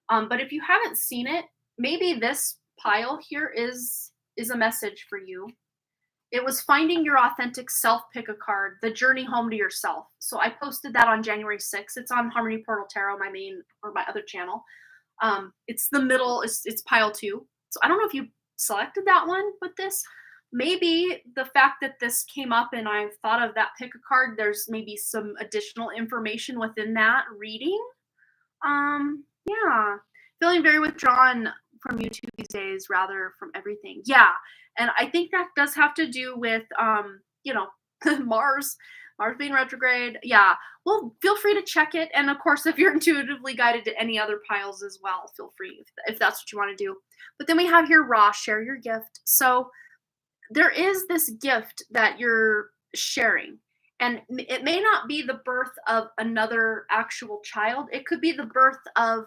Speaker 1: But if you haven't seen it, maybe this pile here is a message for you. It was Finding Your Authentic Self pick a card, The Journey Home to Yourself. So I posted that on January 6th. It's on Harmony Portal Tarot, my other channel. It's the middle, it's pile 2. So I don't know if you selected that one with this. Maybe the fact that this came up and I've thought of that pick a card, there's maybe some additional information within that reading. Yeah. Feeling very withdrawn from YouTube these days rather from everything. Yeah. And I think that does have to do with Mars being retrograde. Yeah. Well, feel free to check it. And of course, if you're intuitively guided to any other piles as well, feel free if that's what you want to do. But then we have here Ra, share your gift. So there is this gift that you're sharing. And it may not be the birth of another actual child. It could be the birth of,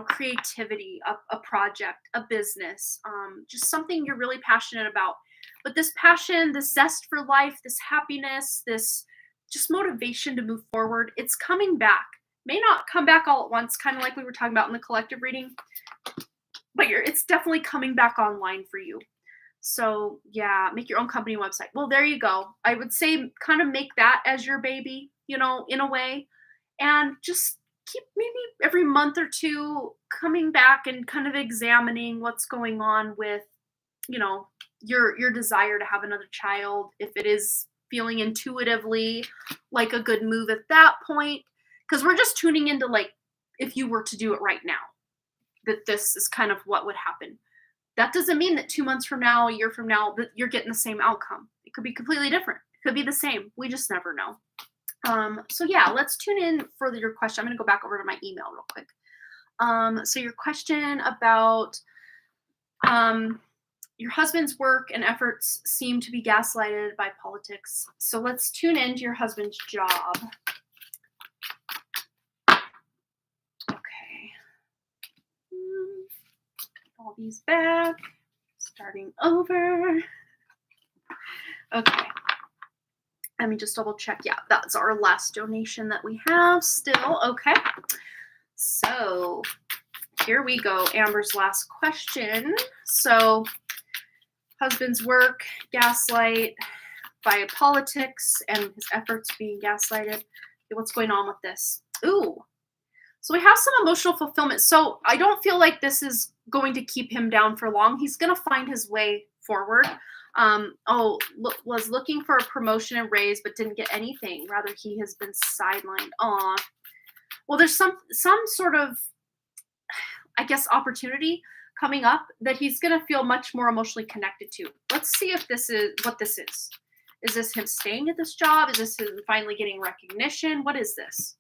Speaker 1: creativity, a project, a business, just something you're really passionate about. But this passion, this zest for life, this happiness, this just motivation to move forward, it's coming back. May not come back all at once, kind of like we were talking about in the collective reading, but it's definitely coming back online for you. So yeah, make your own company website. Well, there you go. I would say kind of make that as your baby, in a way, and just keep maybe every month or two coming back and kind of examining what's going on with, you know, your desire to have another child, if it is feeling intuitively like a good move at that point, because we're just tuning into like if you were to do it right now, that this is kind of what would happen. That doesn't mean that 2 months from now, a year from now, that you're getting the same outcome. It could be completely different. It could be the same. We just never know. So yeah, let's tune in for your question. I'm going to go back over to my email real quick. So your question about your husband's work and efforts seem to be gaslighted by politics. So let's tune into your husband's job. Okay. All these back. Starting over. Okay. Let me just double check. Yeah, that's our last donation that we have still. Okay. So here we go. Amber's last question. So husband's work, gaslight by politics, and his efforts being gaslighted. Okay, what's going on with this? Ooh. So we have some emotional fulfillment. So I don't feel like this is going to keep him down for long. He's going to find his way forward. Was looking for a promotion and raise, but didn't get anything. Rather, he has been sidelined. Aw. Well, there's some sort of, I guess, opportunity coming up that he's going to feel much more emotionally connected to. Let's see if this is what this is. Is this him staying at this job? Is this him finally getting recognition? What is this?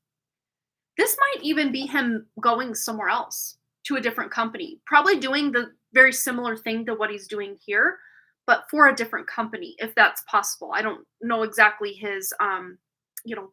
Speaker 1: This might even be him going somewhere else to a different company, probably doing the very similar thing to what he's doing here, but for a different company, if that's possible. I don't know exactly his,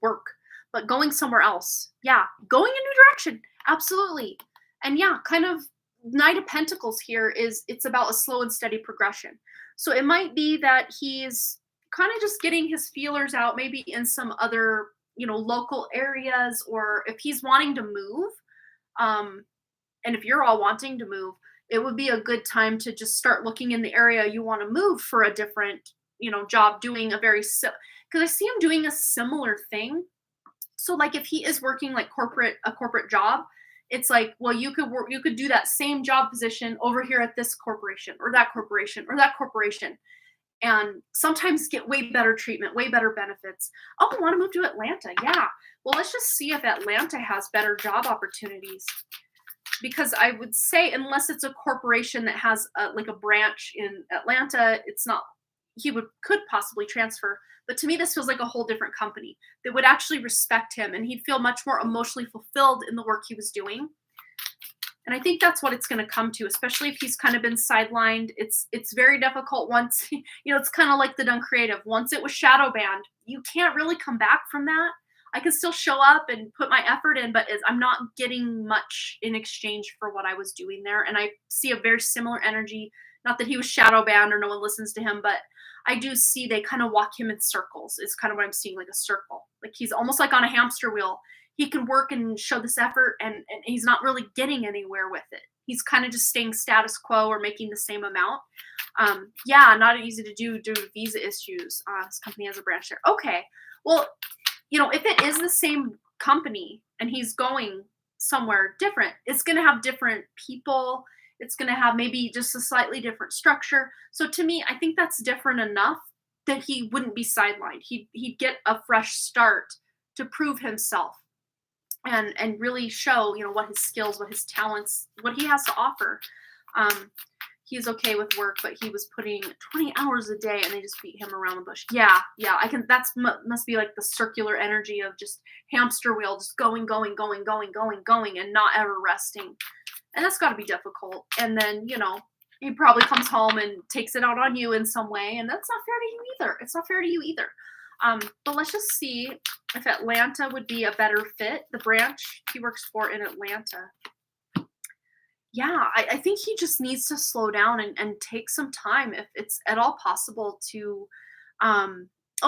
Speaker 1: work, but going somewhere else. Yeah, going a new direction. Absolutely. And yeah, kind of Knight of Pentacles here it's about a slow and steady progression. So it might be that he's kind of just getting his feelers out, maybe in some other, local areas, or if he's wanting to move, and if you're all wanting to move, it would be a good time to just start looking in the area you want to move for a different, job, doing a very, because I see him doing a similar thing. So like if he is working like a corporate job, it's like, well, you could do that same job position over here at this corporation or that corporation or that corporation, and sometimes get way better treatment, way better benefits. Oh, I want to move to Atlanta. Yeah. Well, let's just see if Atlanta has better job opportunities. Because I would say, unless it's a corporation that has like a branch in Atlanta, it's not, could possibly transfer. But to me, this feels like a whole different company that would actually respect him, and he'd feel much more emotionally fulfilled in the work he was doing. And I think that's what it's going to come to, especially if he's kind of been sidelined. It's very difficult once, it's kind of like the Done Creative. Once it was shadow banned, you can't really come back from that. I can still show up and put my effort in, but I'm not getting much in exchange for what I was doing there. And I see a very similar energy. Not that he was shadow banned or no one listens to him, but I do see they kind of walk him in circles. It's kind of what I'm seeing, like a circle. Like he's almost like on a hamster wheel. He can work and show this effort, and he's not really getting anywhere with it. He's kind of just staying status quo or making the same amount. Not easy to do due to visa issues. This company has a branch there. Okay. Well, if it is the same company and he's going somewhere different, it's going to have different people. It's going to have maybe just a slightly different structure. So to me, I think that's different enough that he wouldn't be sidelined. He'd get a fresh start to prove himself and really show, what his skills, what his talents, what he has to offer. He's okay with work, but he was putting 20 hours a day and they just beat him around the bush. Yeah, I can, must be like the circular energy of just hamster wheel, just going, and not ever resting. And that's got to be difficult. And then, he probably comes home and takes it out on you in some way, and that's not fair to you either. It's not fair to you either. But let's just see if Atlanta would be a better fit, the branch he works for in Atlanta. Yeah, I think he just needs to slow down and take some time if it's at all possible to,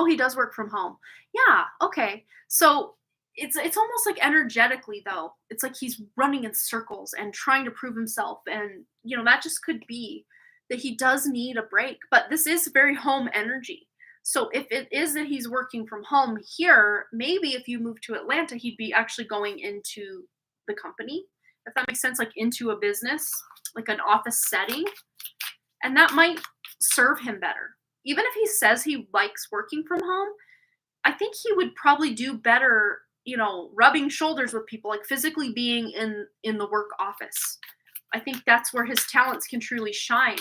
Speaker 1: he does work from home. Yeah, okay. So it's almost like energetically though, it's like he's running in circles and trying to prove himself. And, that just could be that he does need a break, but this is very home energy. So if it is that he's working from home here, maybe if you move to Atlanta, he'd be actually going into the company, if that makes sense, like into a business, like an office setting, and that might serve him better. Even if he says he likes working from home, I think he would probably do better, rubbing shoulders with people, like physically being in the work office. I think that's where his talents can truly shine.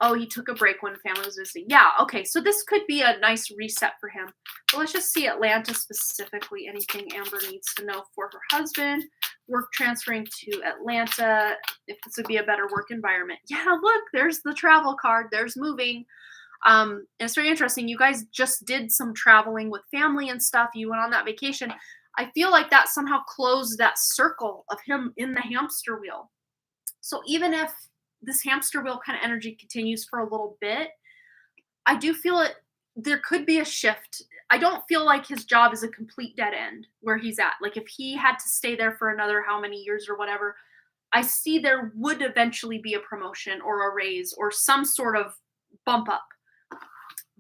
Speaker 1: Oh, he took a break when family was visiting. Yeah, okay, so this could be a nice reset for him. But let's just see Atlanta specifically. Anything Amber needs to know for her husband. Work transferring to Atlanta. If this would be a better work environment. Yeah, look, there's the travel card. There's moving. And it's very interesting. You guys just did some traveling with family and stuff. You went on that vacation. I feel like that somehow closed that circle of him in the hamster wheel. So even if this hamster wheel kind of energy continues for a little bit, I do feel it. There could be a shift. I don't feel like his job is a complete dead end where he's at. Like if he had to stay there for another how many years or whatever, I see there would eventually be a promotion or a raise or some sort of bump up.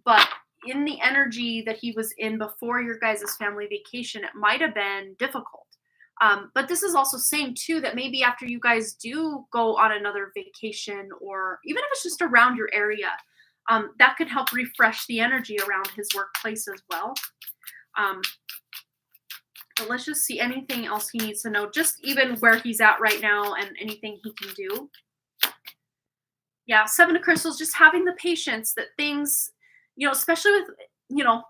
Speaker 1: But in the energy that he was in before your guys' family vacation, it might have been difficult. But this is also saying too that maybe after you guys do go on another vacation, or even if it's just around your area, that could help refresh the energy around his workplace as well. But let's just see anything else he needs to know, just even where he's at right now and anything he can do. Yeah, Seven of Crystals, just having the patience that things, especially with,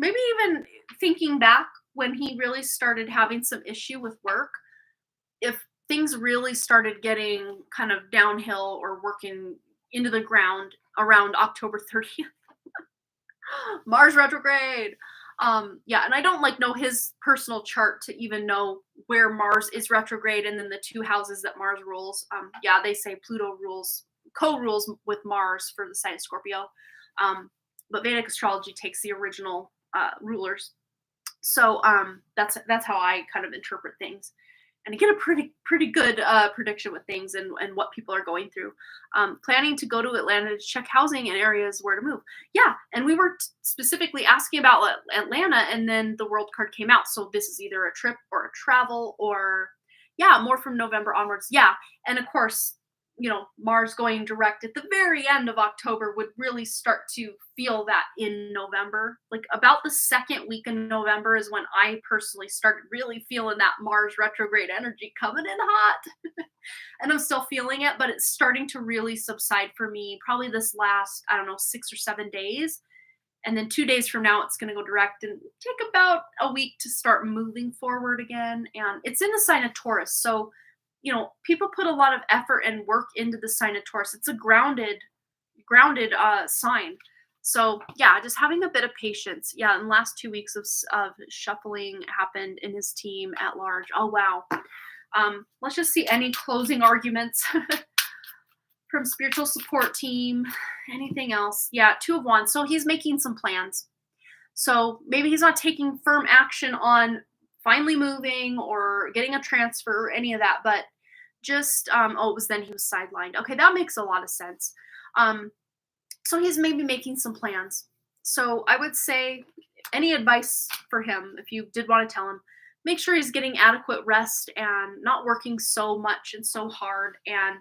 Speaker 1: maybe even thinking back when he really started having some issue with work, if things really started getting kind of downhill or working into the ground around October 30th. Mars retrograde. Yeah, and I don't know his personal chart to even know where Mars is retrograde and then the two houses that Mars rules. Yeah, they say Pluto co-rules with Mars for the sign of Scorpio. But Vedic astrology takes the original rulers. So that's how I kind of interpret things. And I get a pretty good prediction with things and what people are going through. Planning to go to Atlanta to check housing and areas where to move. Yeah, and we were specifically asking about Atlanta, and then the World card came out. So this is either a trip or a travel, or more from November onwards. Yeah, and of course, Mars going direct at the very end of October would really start to feel that in November. Like about the second week in November is when I personally started really feeling that Mars retrograde energy coming in hot. And I'm still feeling it, but it's starting to really subside for me probably this last, 6 or 7 days. And then 2 days from now, it's going to go direct and take about a week to start moving forward again. And it's in the sign of Taurus. So people put a lot of effort and work into the sign of Taurus. It's a grounded sign. So yeah, just having a bit of patience. Yeah, in the last 2 weeks of shuffling happened in his team at large. Oh wow. Let's just see any closing arguments from spiritual support team. Anything else? Yeah, Two of Wands. So he's making some plans. So maybe he's not taking firm action on finally moving or getting a transfer or any of that, but just it was then he was sidelined. Okay, that makes a lot of sense. So he's maybe making some plans. So I would say any advice for him, if you did want to tell him, make sure he's getting adequate rest and not working so much and so hard, and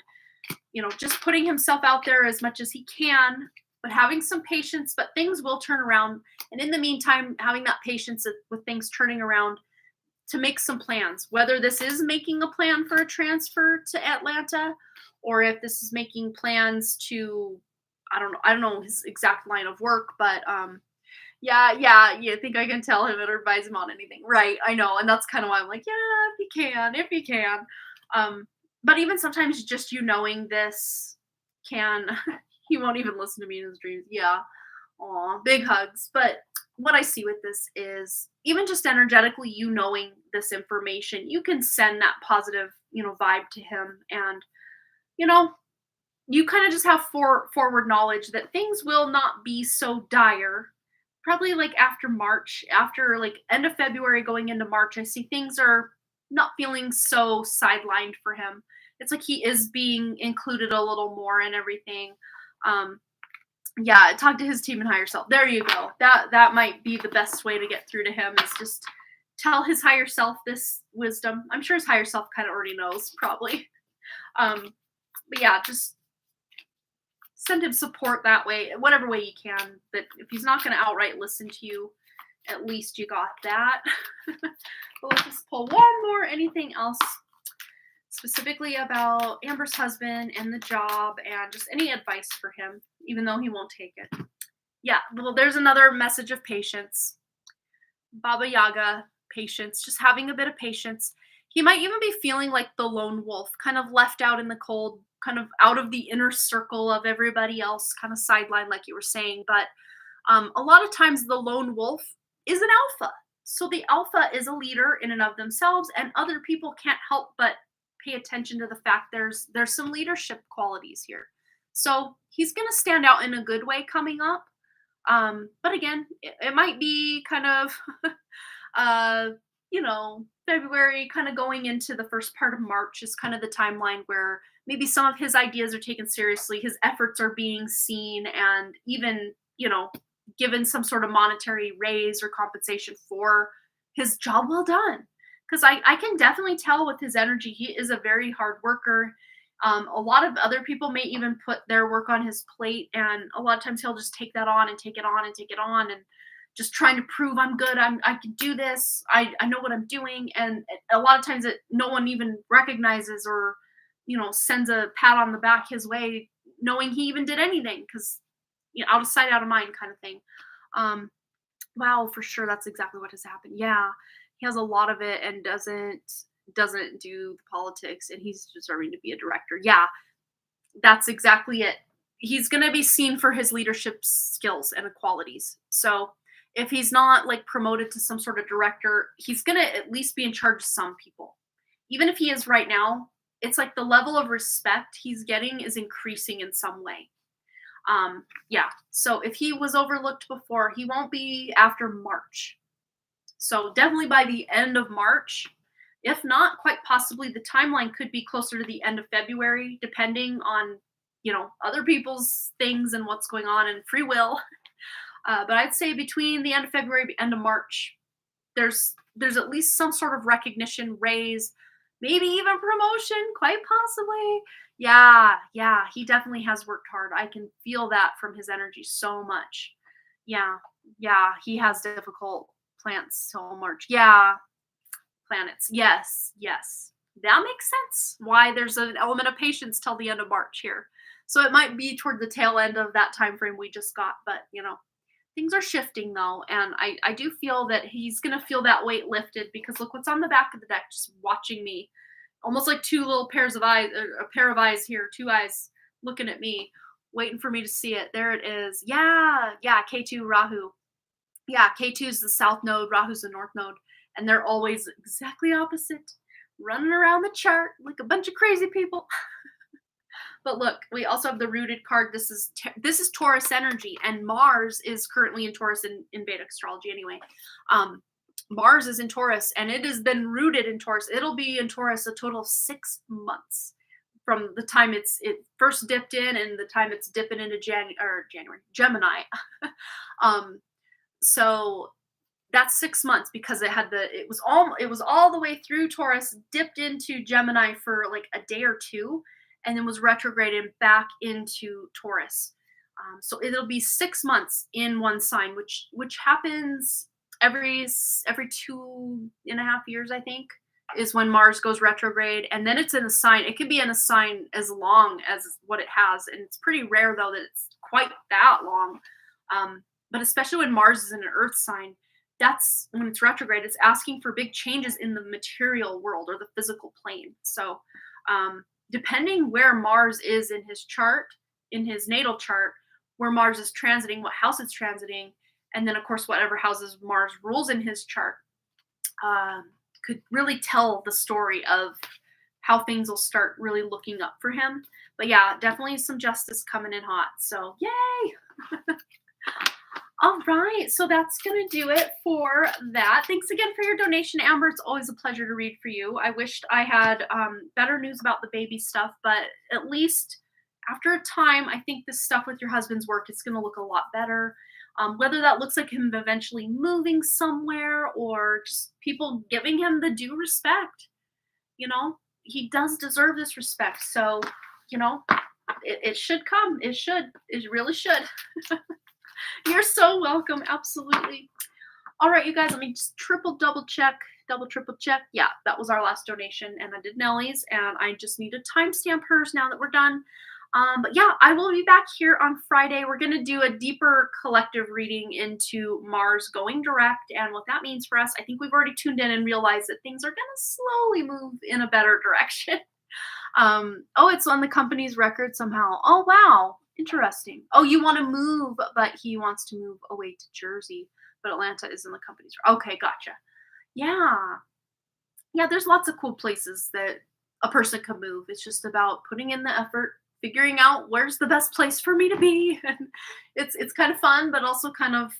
Speaker 1: just putting himself out there as much as he can, but having some patience. But things will turn around, and in the meantime, having that patience with things turning around, to make some plans, whether this is making a plan for a transfer to Atlanta, or if this is making plans to, I don't know his exact line of work, but yeah, you think I can tell him or advise him on anything, right? I know, and that's kind of why I'm like, yeah, if you can. But even sometimes just knowing this can, he won't even listen to me in his dreams. Yeah, aw, big hugs. But what I see with this is even just energetically, knowing this information, you can send that positive, vibe to him, and you kind of just have forward knowledge that things will not be so dire. Probably after March, after end of February going into March, I see things are not feeling so sidelined for him. It's like he is being included a little more in everything. Um, yeah, talk to his team and higher self. There you go. That might be the best way to get through to him, is just tell his higher self this wisdom. I'm sure his higher self kind of already knows, probably. But yeah, just send him support that way, whatever way you can. But if he's not going to outright listen to you, at least you got that. But let's just pull one more. Anything else specifically about Amber's husband and the job, and just any advice for him, even though he won't take it? Yeah, well, there's another message of patience. Baba Yaga, patience, just having a bit of patience. He might even be feeling like the lone wolf, kind of left out in the cold, kind of out of the inner circle of everybody else, kind of sidelined, like you were saying. But a lot of times the lone wolf is an alpha. So the alpha is a leader in and of themselves, and other people can't help but pay attention to the fact there's some leadership qualities here. So he's going to stand out in a good way coming up. But again, it might be kind of, uh, February, kind of going into the first part of March is kind of the timeline where maybe some of his ideas are taken seriously, his efforts are being seen, and even, given some sort of monetary raise or compensation for his job well done. Because I can definitely tell with his energy, he is a very hard worker. A lot of other people may even put their work on his plate, and a lot of times he'll just take that on and take it on and take it on, and just trying to prove I'm good. I can do this. I know what I'm doing. And a lot of times no one even recognizes or, sends a pat on the back his way, knowing he even did anything, because, out of sight, out of mind kind of thing. Wow, for sure. That's exactly what has happened. Yeah. He has a lot of it and doesn't do the politics, and he's deserving to be a director. Yeah, that's exactly it. He's going to be seen for his leadership skills and qualities. So if he's not like promoted to some sort of director, he's going to at least be in charge of some people. Even if he is right now, it's like the level of respect he's getting is increasing in some way. Yeah. So if he was overlooked before, he won't be after March. So definitely by the end of March. If not, quite possibly the timeline could be closer to the end of February, depending on, other people's things and what's going on and free will. But I'd say between the end of February and end of March, there's at least some sort of recognition, raise, maybe even promotion, quite possibly. Yeah, he definitely has worked hard. I can feel that from his energy so much. Yeah, he has difficult plants till March. Yeah, planets. Yes. That makes sense. Why there's an element of patience till the end of March here. So it might be toward the tail end of that time frame we just got, but things are shifting though, and I do feel that he's gonna feel that weight lifted, because look what's on the back of the deck, just watching me, almost like two little pairs of eyes, a pair of eyes here, two eyes looking at me, waiting for me to see it. There it is. Yeah, K2 Rahu. Yeah, K2 is the south node, Rahu's the north node, and they're always exactly opposite, running around the chart like a bunch of crazy people. But look, we also have the rooted card. This is Taurus energy, and Mars is currently in Taurus in Vedic astrology anyway. Mars is in Taurus, and it has been rooted in Taurus. It'll be in Taurus a total of 6 months from the time it first dipped in and the time it's dipping into Gemini. So that's 6 months, because it was all the way through Taurus, dipped into Gemini for like a day or two, and then was retrograded back into Taurus. So it'll be 6 months in one sign, which happens every 2.5 years, I think, is when Mars goes retrograde, and then it's in a sign. It can be in a sign as long as what it has, and it's pretty rare though that it's quite that long. But especially when Mars is in an Earth sign, that's when it's retrograde. It's asking for big changes in the material world or the physical plane. So depending where Mars is in his chart, in his natal chart, where Mars is transiting, what house it's transiting, and then of course whatever houses Mars rules in his chart, could really tell the story of how things will start really looking up for him. But yeah, definitely some justice coming in hot. So yay! All right, so that's going to do it for that. Thanks again for your donation, Amber. It's always a pleasure to read for you. I wished I had better news about the baby stuff, but at least after a time, I think this stuff with your husband's work is going to look a lot better. Whether that looks like him eventually moving somewhere or just people giving him the due respect, you know, he does deserve this respect. So, you know, it should come. It should. It really should. You're so welcome. Absolutely. All right, you guys, let me just double triple check. Yeah, that was our last donation, and I did Nellie's, and I just need to timestamp hers now that we're done. But yeah, I will be back here on Friday. We're going to do a deeper collective reading into Mars going direct, and what that means for us. I think we've already tuned in and realized that things are going to slowly move in a better direction. Oh, it's on the company's record somehow. Oh, wow. Interesting. Oh, you want to move, but he wants to move away to Jersey, but Atlanta is in the company's. Okay, gotcha. Yeah. Yeah, there's lots of cool places that a person can move. It's just about putting in the effort, figuring out where's the best place for me to be. And it's kind of fun, but also kind of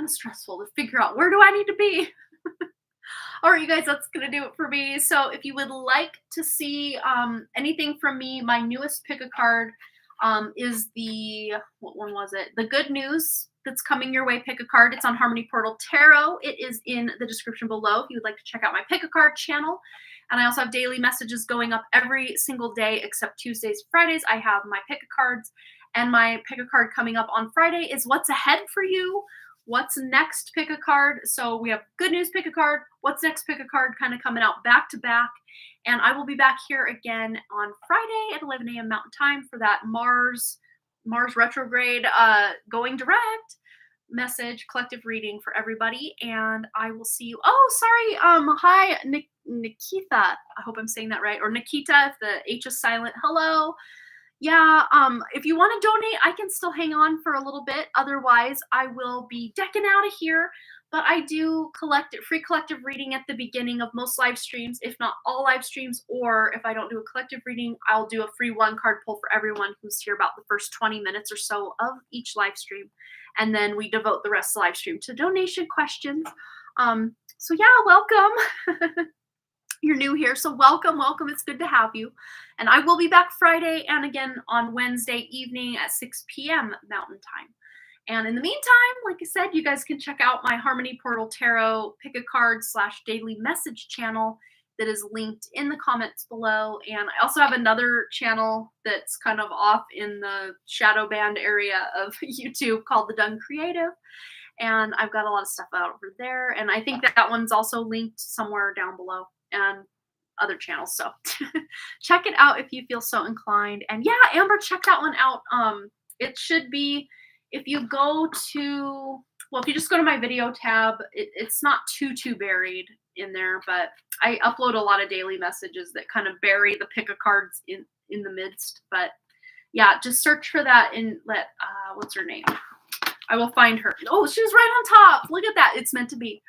Speaker 1: stressful to figure out where do I need to be. All right, you guys, that's going to do it for me. So if you would like to see anything from me, my newest pick a card is what one was it? The Good News that's coming your way pick a card. It's on Harmony Portal Tarot. It is in the description below if you would like to check out my pick a card channel. And I also have daily messages going up every single day except Tuesdays, Fridays. I have my pick a cards, and my pick a card coming up on Friday is what's ahead for you. What's next pick a card. So we have Good News pick a card, what's next pick a card kind of coming out back to back. And I will be back here again on Friday at 11 a.m. Mountain Time for that Mars retrograde going direct message collective reading for everybody. And I will see you. Oh, sorry. Hi, Nikita. I hope I'm saying that right. Or Nikita, if the H is silent. Hello. Yeah, if you want to donate, I can still hang on for a little bit. Otherwise, I will be decking out of here. But I do free collective reading at the beginning of most live streams, if not all live streams. Or if I don't do a collective reading, I'll do a free one card pull for everyone who's here about the first 20 minutes or so of each live stream. And then we devote the rest of the live stream to donation questions. So yeah, welcome. You're new here, so welcome. It's good to have you. And I will be back Friday and again on Wednesday evening at 6 p.m. Mountain Time. And in the meantime, like I said, you guys can check out my Harmony Portal Tarot pick a card / daily message channel that is linked in the comments below. And I also have another channel that's kind of off in the shadow band area of YouTube called The Done Creative. And I've got a lot of stuff out over there. And I think that one's also linked somewhere down below, and other channels. So check it out if you feel so inclined. And yeah, Amber, check that one out. It should be, if you go to, well, if you just go to my video tab, it's not too buried in there, but I upload a lot of daily messages that kind of bury the pick a cards in the midst. But yeah, just search for that and what's her name? I will find her. Oh, she was right on top. Look at that. It's meant to be.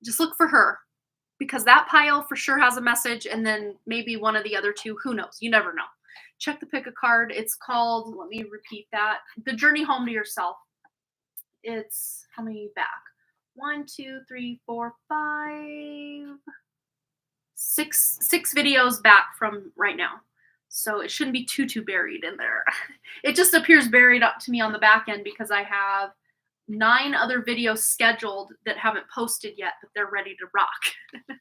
Speaker 1: Just look for her, because that pile for sure has a message, and then maybe one of the other two. Who knows? You never know. Check the pick a card. It's called, let me repeat that, The Journey Home to Yourself. It's how many back? 1, 2, 3, 4, 5, 6 videos back from right now. So it shouldn't be too buried in there. It just appears buried up to me on the back end because I have 9 other videos scheduled that haven't posted yet, but they're ready to rock.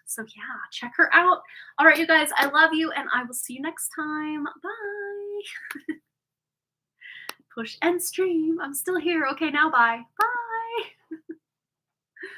Speaker 1: So yeah, check her out. All right, you guys, I love you, and I will see you next time. Bye. Push end stream. I'm still here. Okay, now bye. Bye.